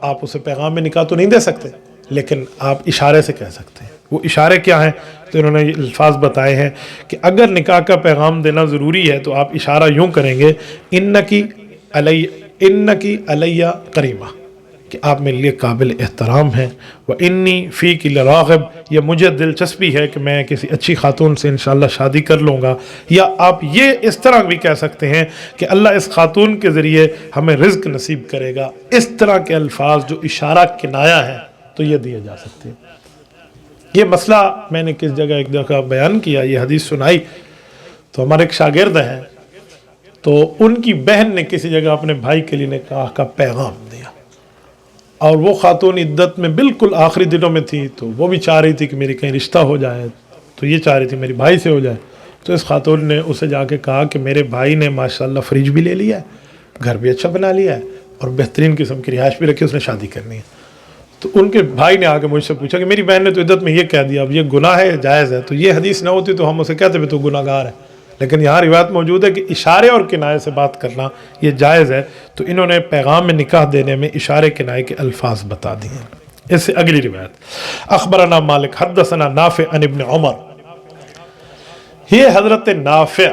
آپ اسے پیغام نکاح تو نہیں دے سکتے, لیکن آپ اشارے سے کہہ سکتے ہیں. وہ اشارے کیا ہیں؟ تو انہوں نے یہ الفاظ بتائے ہیں کہ اگر نکاح کا پیغام دینا ضروری ہے تو آپ اشارہ یوں کریں گے انکی علیہ کریمہ, کہ آپ میرے لیے قابل احترام ہیں. وانی فیک لراغب, یہ مجھے دلچسپی ہے کہ میں کسی اچھی خاتون سے انشاءاللہ شادی کر لوں گا. یا آپ یہ اس طرح بھی کہہ سکتے ہیں کہ اللہ اس خاتون کے ذریعے ہمیں رزق نصیب کرے گا. اس طرح کے الفاظ جو اشارہ کنایہ ہے تو یہ دیے جا سکتے ہیں. یہ مسئلہ میں نے کس جگہ ایک دفعہ بیان کیا, یہ حدیث سنائی, تو ہمارے ایک شاگرد ہیں, تو ان کی بہن نے کسی جگہ اپنے بھائی کے لیے نکاح کا پیغام دیا, اور وہ خاتون عدت میں بالکل آخری دنوں میں تھی, تو وہ بھی چاہ رہی تھی کہ میری کہیں رشتہ ہو جائے, تو یہ چاہ رہی تھی میری بھائی سے ہو جائے. تو اس خاتون نے اسے جا کے کہا کہ میرے بھائی نے ماشاءاللہ فریج بھی لے لیا ہے, گھر بھی اچھا بنا لیا ہے, اور بہترین قسم کی رہائش بھی رکھی, اس نے شادی کرنی ہے. تو ان کے بھائی نے آ کے مجھ سے پوچھا کہ میری بہن نے تو عدت میں یہ کہہ دیا, اب یہ گناہ ہے جائز ہے؟ تو یہ حدیث نہ ہوتی تو ہم اسے کہتے بھی تو گناہ گار ہے, لیکن یہاں روایت موجود ہے کہ اشارے اور کنایے سے بات کرنا یہ جائز ہے. تو انہوں نے پیغام میں نکاح دینے میں اشارے کنایے کے الفاظ بتا دیے. اس سے اگلی روایت, اخبرنا مالک حدثنا نافع عن ابن عمر. یہ حضرت نافع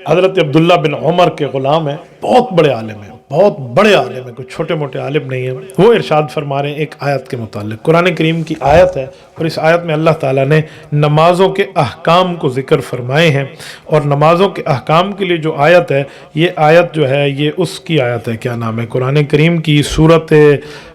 حضرت عبداللہ بن عمر کے غلام ہیں, بہت بڑے عالم ہیں, بہت بڑے عالم ہیں, کوئی چھوٹے موٹے عالم نہیں ہیں. وہ ارشاد فرما رہے ہیں ایک آیت کے متعلق, قرآن کریم کی آیت ہے, اور اس آیت میں اللہ تعالیٰ نے نمازوں کے احکام کو ذکر فرمائے ہیں. اور نمازوں کے احکام کے لیے جو آیت ہے, یہ آیت جو ہے یہ اس کی آیت ہے, کیا نام ہے, قرآن کریم کی سورت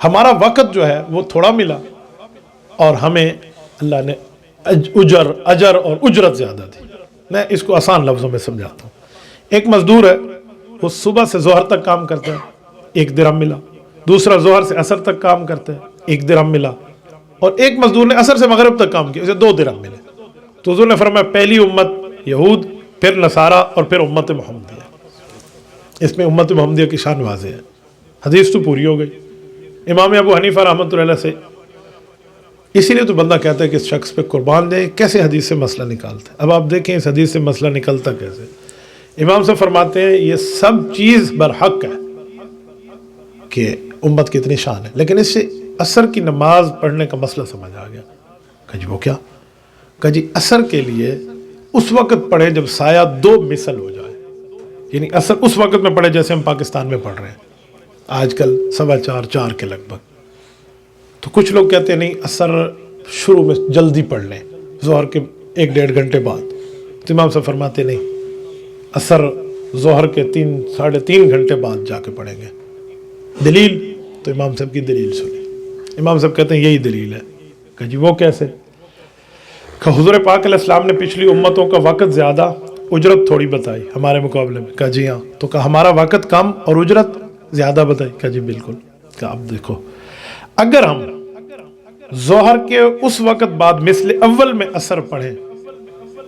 ہمارا وقت جو ہے وہ تھوڑا ملا اور ہمیں اللہ نے اجر اور اجرت زیادہ دی. میں اس کو آسان لفظوں میں سمجھاتا ہوں. ایک مزدور ہے، وہ صبح سے ظہر تک کام کرتا ہے، 1 درہم ملا. دوسرا ظہر سے عصر تک کام کرتا ہے، 1 درہم ملا. اور ایک مزدور نے عصر سے مغرب تک کام کیا، اسے 2 درہم ملے. تو حضور نے فرمایا پہلی امت یہود، پھر نصارہ اور پھر امت محمدیہ. اس میں امت محمدیہ کی شان واضح ہے. حدیث تو پوری ہو گئی. امام ابو حنیفہ رحمۃ اللہ علیہ سے اسی لیے تو بندہ کہتا ہے کہ اس شخص پہ قربان دے، کیسے حدیث سے مسئلہ نکالتا ہے. اب آپ دیکھیں اس حدیث سے مسئلہ نکلتا کیسے. امام سے فرماتے ہیں یہ سب چیز برحق ہے کہ امت کی اتنی شان ہے، لیکن اس سے عصر کی نماز پڑھنے کا مسئلہ سمجھ آ گیا. کہ جی وہ کیا؟ کہ جی عصر کے لیے اس وقت پڑھے جب سایہ 2 مثل ہو جائے. یعنی عصر اس وقت میں پڑھے جیسے ہم پاکستان میں پڑھ رہے ہیں آج کل 4:15 کے لگ بھگ. تو کچھ لوگ کہتے ہیں نہیں، عصر شروع میں جلدی پڑھ لیں ظہر کے 1-1.5 گھنٹے بعد. تو امام صاحب فرماتے نہیں، عصر ظہر کے 3-3.5 گھنٹے بعد جا کے پڑھیں گے. دلیل؟ تو امام صاحب کی دلیل سنی. امام صاحب کہتے ہیں یہی دلیل ہے. کہ جی وہ کیسے؟ کہ حضور پاک علیہ السلام نے پچھلی امتوں کا وقت زیادہ، اجرت تھوڑی بتائی ہمارے مقابلے میں. کہ جی ہاں. تو کہ ہمارا وقت کم اور اجرت زیادہ بتائی. کہ جی بالکل. کہ اب دیکھو، اگر ہم ظہر کے اس وقت بعد مثل اول میں عصر پڑھیں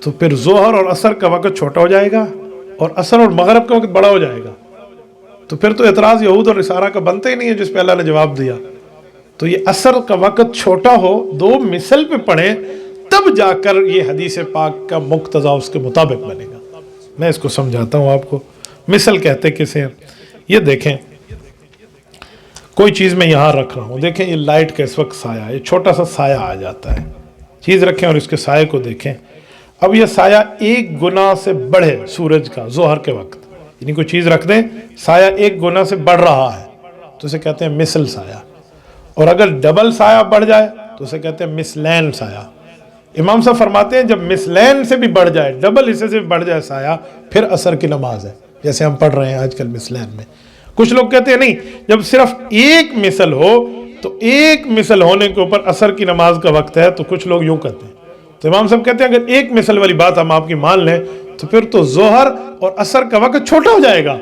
تو پھر ظہر اور عصر کا وقت چھوٹا ہو جائے گا اور عصر اور مغرب کا وقت بڑا ہو جائے گا. تو پھر تو اعتراض یہود اور نصارہ کا بنتا ہی نہیں ہے جس پہ اللہ نے جواب دیا. تو یہ عصر کا وقت چھوٹا ہو، 2 مثل پہ پڑھیں، تب جا کر یہ حدیث پاک کا مقتضا اس کے مطابق بنے گا. میں اس کو سمجھاتا ہوں آپ کو. مثل کہتے کسے ہیں؟ یہ دیکھیں، کوئی چیز میں یہاں رکھ رہا ہوں، دیکھیں یہ لائٹ کا اس وقت سایہ ہے، یہ چھوٹا سا سایہ آ جاتا ہے. چیز رکھیں اور اس کے سایہ کو دیکھیں. اب یہ سایہ 1 گنا سے بڑھے سورج کا ظہر کے وقت، یعنی کوئی چیز رکھ دیں، سایہ 1 گنا سے بڑھ رہا ہے تو اسے کہتے ہیں مثل سایہ. اور اگر ڈبل سایہ بڑھ جائے تو اسے کہتے ہیں مثلین سایہ. امام صاحب فرماتے ہیں جب مثلین سے بھی بڑھ جائے، ڈبل حصے سے بھی بڑھ جائے سایہ، پھر عصر کی نماز ہے، جیسے ہم پڑھ رہے ہیں آج کل مثلین میں. کچھ لوگ کہتے ہیں نہیں، جب صرف 1 مثل ہو تو 1 مثل ہونے کے اوپر عصر کی نماز کا وقت ہے. تو کچھ لوگ یوں کہتے ہیں. تو امام صاحب کہتے ہیں اگر 1 مثل والی بات ہم آپ کی مان لیں تو پھر تو ظہر اور عصر کا وقت چھوٹا ہو جائے گا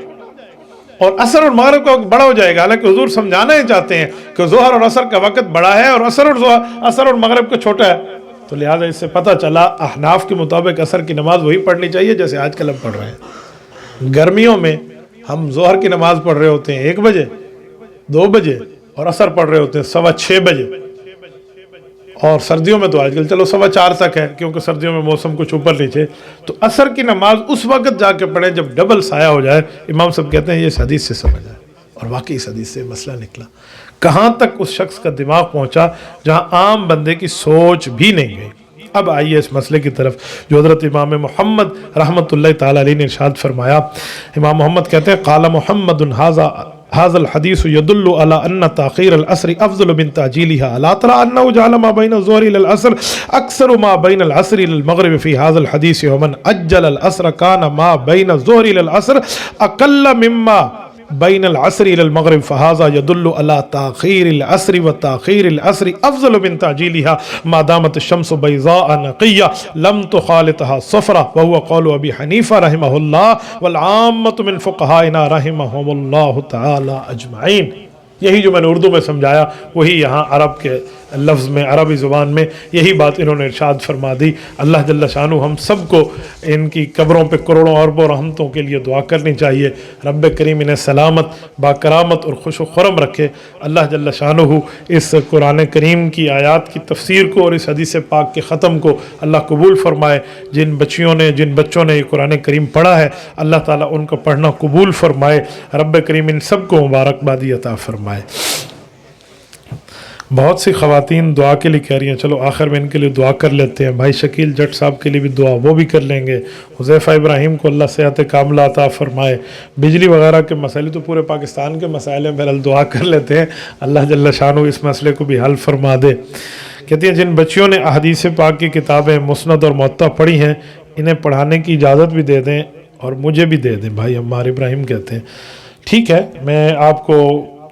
اور عصر اور مغرب کا وقت بڑا ہو جائے گا. حالانکہ حضور سمجھانا ہی چاہتے ہیں کہ ظہر اور عصر کا وقت بڑا ہے اور عصر اور مغرب کا چھوٹا ہے. تو لہٰذا اس سے پتہ چلا احناف کے مطابق عصر کی نماز وہی پڑھنی چاہیے جیسے آج کل ہم پڑھ رہے ہیں. گرمیوں میں ہم ظہر کی نماز پڑھ رہے ہوتے ہیں 1 بجے 2 بجے اور عصر پڑھ رہے ہوتے ہیں 6:15 بجے. اور سردیوں میں تو آج کل چلو 4:15 تک ہے کیونکہ سردیوں میں موسم کچھ اوپر نیچے. تو عصر کی نماز اس وقت جا کے پڑھیں جب ڈبل سایہ ہو جائے. امام صاحب کہتے ہیں یہ اس حدیث سے سمجھ آئے. اور واقعی اس حدیث سے مسئلہ نکلا. کہاں تک اس شخص کا دماغ پہنچا جہاں عام بندے کی سوچ بھی نہیں گئی. اب آئیے اس مسئلے کی طرف جو حضرت امام محمد رحمۃ اللہ تعالی علیہ نے ارشاد فرمایا. امام محمد کہتے ہیں قال محمد هذا الحديث يدل على ان تاخير العصر افضل من تعجيلها. لا ترى انه جعل ما بين الظهر الى العصر اكثر ما بين العصر الى المغرب في هذا الحديث ومن اجل العصر كان ما بين الظهر الى العصر اقل مما بين العصر الى المغرب فهذا يدل على تاخير العصر وتاخير العصر افضل من تعجيلها ما دامت الشمس بيضاء نقيه لم تخالطها صفرا وهو قول ابي حنيفه رحمه الله والعامه من فقهائنا رحمهم الله تعالى اجمعين. یہی جو میں نے اردو میں سمجھایا وہی یہاں عرب کے لفظ میں، عربی زبان میں یہی بات انہوں نے ارشاد فرما دی. اللہ جل شانہ ہم سب کو ان کی قبروں پہ کروڑوں اربوں رحمتوں کے لیے دعا کرنی چاہیے. رب کریم انہیں سلامت با کرامت اور خوش و خرم رکھے. اللہ جل شانہ اس قرآن کریم کی آیات کی تفسیر کو اور اس حدیث پاک کے ختم کو اللہ قبول فرمائے. جن بچوں نے یہ قرآن کریم پڑھا ہے اللہ تعالیٰ ان کا پڑھنا قبول فرمائے. رب کریم ان سب کو مبارکبادی عطا فرمائے. بہت سی خواتین دعا کے لیے کہہ رہی ہیں، چلو آخر میں ان کے لیے دعا کر لیتے ہیں. بھائی شکیل جٹ صاحب کے لیے بھی دعا وہ بھی کر لیں گے. حذیفہ ابراہیم کو اللہ صحت کاملہ عطا فرمائے. بجلی وغیرہ کے مسائل تو پورے پاکستان کے مسائل ہیں، بہرحال دعا کر لیتے ہیں اللہ جل شانہ اس مسئلے کو بھی حل فرما دے. کہتی ہیں جن بچیوں نے احادیث پاک کی کتابیں مسند اور معطا پڑھی ہیں انہیں پڑھانے کی اجازت بھی دے دیں اور مجھے بھی دے دیں. بھائی عمار ابراہیم کہتے ہیں ٹھیک ہے، میں آپ کو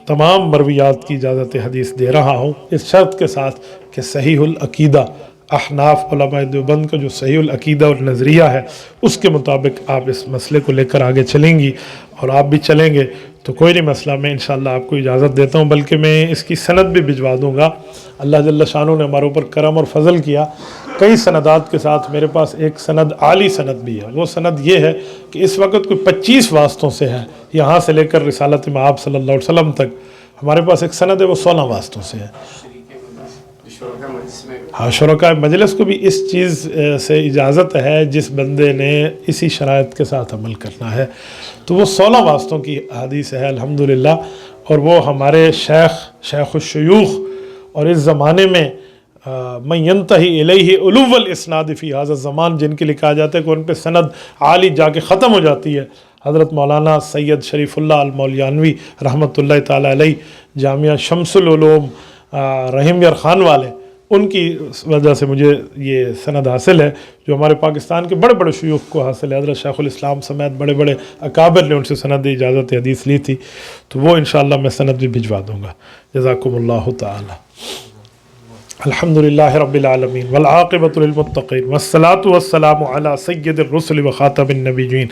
تمام مرویات کی اجازت حدیث دے رہا ہوں، اس شرط کے ساتھ کہ صحیح العقیدہ احناف علماء دیوبند کا جو صحیح العقیدہ اور نظریہ ہے اس کے مطابق آپ اس مسئلے کو لے کر آگے چلیں گی اور آپ بھی چلیں گے تو کوئی نہیں مسئلہ، میں انشاءاللہ آپ کو اجازت دیتا ہوں، بلکہ میں اس کی سند بھی بھجوا دوں گا۔ اللہ جل شانہ نے ہمارے اوپر کرم اور فضل کیا، کئی سندات کے ساتھ میرے پاس ایک سند عالی سند بھی ہے۔ وہ سند یہ ہے کہ اس وقت کوئی 25 واسطوں سے ہے، یہاں سے لے کر رسالت مآب صلی اللہ علیہ وسلم تک ہمارے پاس ایک سند ہے، وہ 16 واسطوں سے ہے۔ ہاں، شرکاء مجلس کو بھی اس چیز سے اجازت ہے جس بندے نے اسی شرائط کے ساتھ عمل کرنا ہے، تو وہ 16 واسطوں کی حدیث ہے الحمدللہ، اور وہ ہمارے شیخ الشیوخ اور اس زمانے میں من ینتہی الیہ علو الاسناد فی ھذا الزمان، جن کے لکھا جاتا ہے کہ ان پہ سند عالی جا کے ختم ہو جاتی ہے، حضرت مولانا سید شریف اللہ المولیانوی رحمۃ اللہ تعالی علیہ، جامعہ شمس العلوم رحیم یار خان والے، ان کی وجہ سے مجھے یہ سند حاصل ہے، جو ہمارے پاکستان کے بڑے بڑے شیوخ کو حاصل ہے۔ حضرت شیخ الاسلام سمیت بڑے بڑے اکابر نے ان سے سند اجازت حدیث لی تھی، تو وہ انشاءاللہ میں سند بھی بھجوا دوں گا۔ جزاکم اللہ تعالی۔ الحمدللہ رب العالمین والعاقبۃ للمتقین والصلاة والسلام علی سید الرسل وخاتم النبیین۔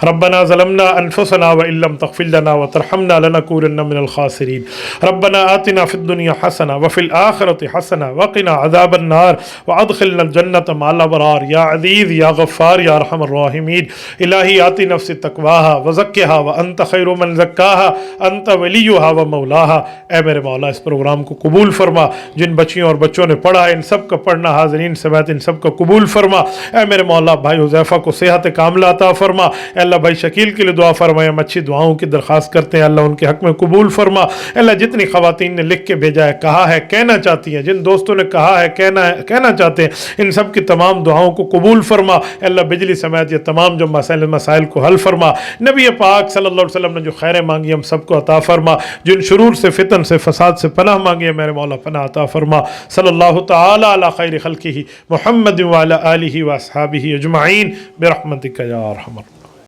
ربنا ظلمنا انفسنا وان لم تغفر لنا وترحمنا لنکونن من الخاسرین۔ ربنا آتنا فی الدنیا حسنہ وفی الآخرۃ حسنہ وقنا عذاب النار وادخلنا الجنۃ مع الابرار یا عزیز یا غفار یا ارحم الراحمین۔ الہی آتی نفس تقواہا وزکھا وانت خیر من زکاہا انت ولیہا ومولاہا۔ اے میرے مولا اس پروگرام کو قبول فرما، جن بچیوں اور بچوں نے پڑھا ان سب کا پڑھنا، حاضرین سمیت ان سب کا قبول فرما۔ اے میرے مولا بھائی حذیفہ کو صحت کاملہ عطا فرما۔ اے اللہ بھائی شکیل کے لیے دعا فرمائے، ہم اچھی دعاؤں کی درخواست کرتے ہیں، اللہ ان کے حق میں قبول فرما۔ اے اللہ جتنی خواتین نے لکھ کے بھیجا ہے، کہا ہے، کہنا چاہتی ہیں، جن دوستوں نے کہا ہے کہنا چاہتے ہیں، ان سب کی تمام دعاؤں کو قبول فرما۔ اے اللہ بجلی سمیت یہ تمام جو مسائل کو حل فرما۔ نبی پاک صلی اللہ علیہ وسلم نے جو خیریں مانگی ہم سب کو عطا فرما، جن شرور سے، فتن سے، فساد سے پناہ مانگی ہے میرے مولا پناہ عطا فرما۔ صلی اللہ تعالی علی خیر خلقہ محمد وعلی آلہ واصحابہ اجمعین برحمتک یا ارحم الراحمین۔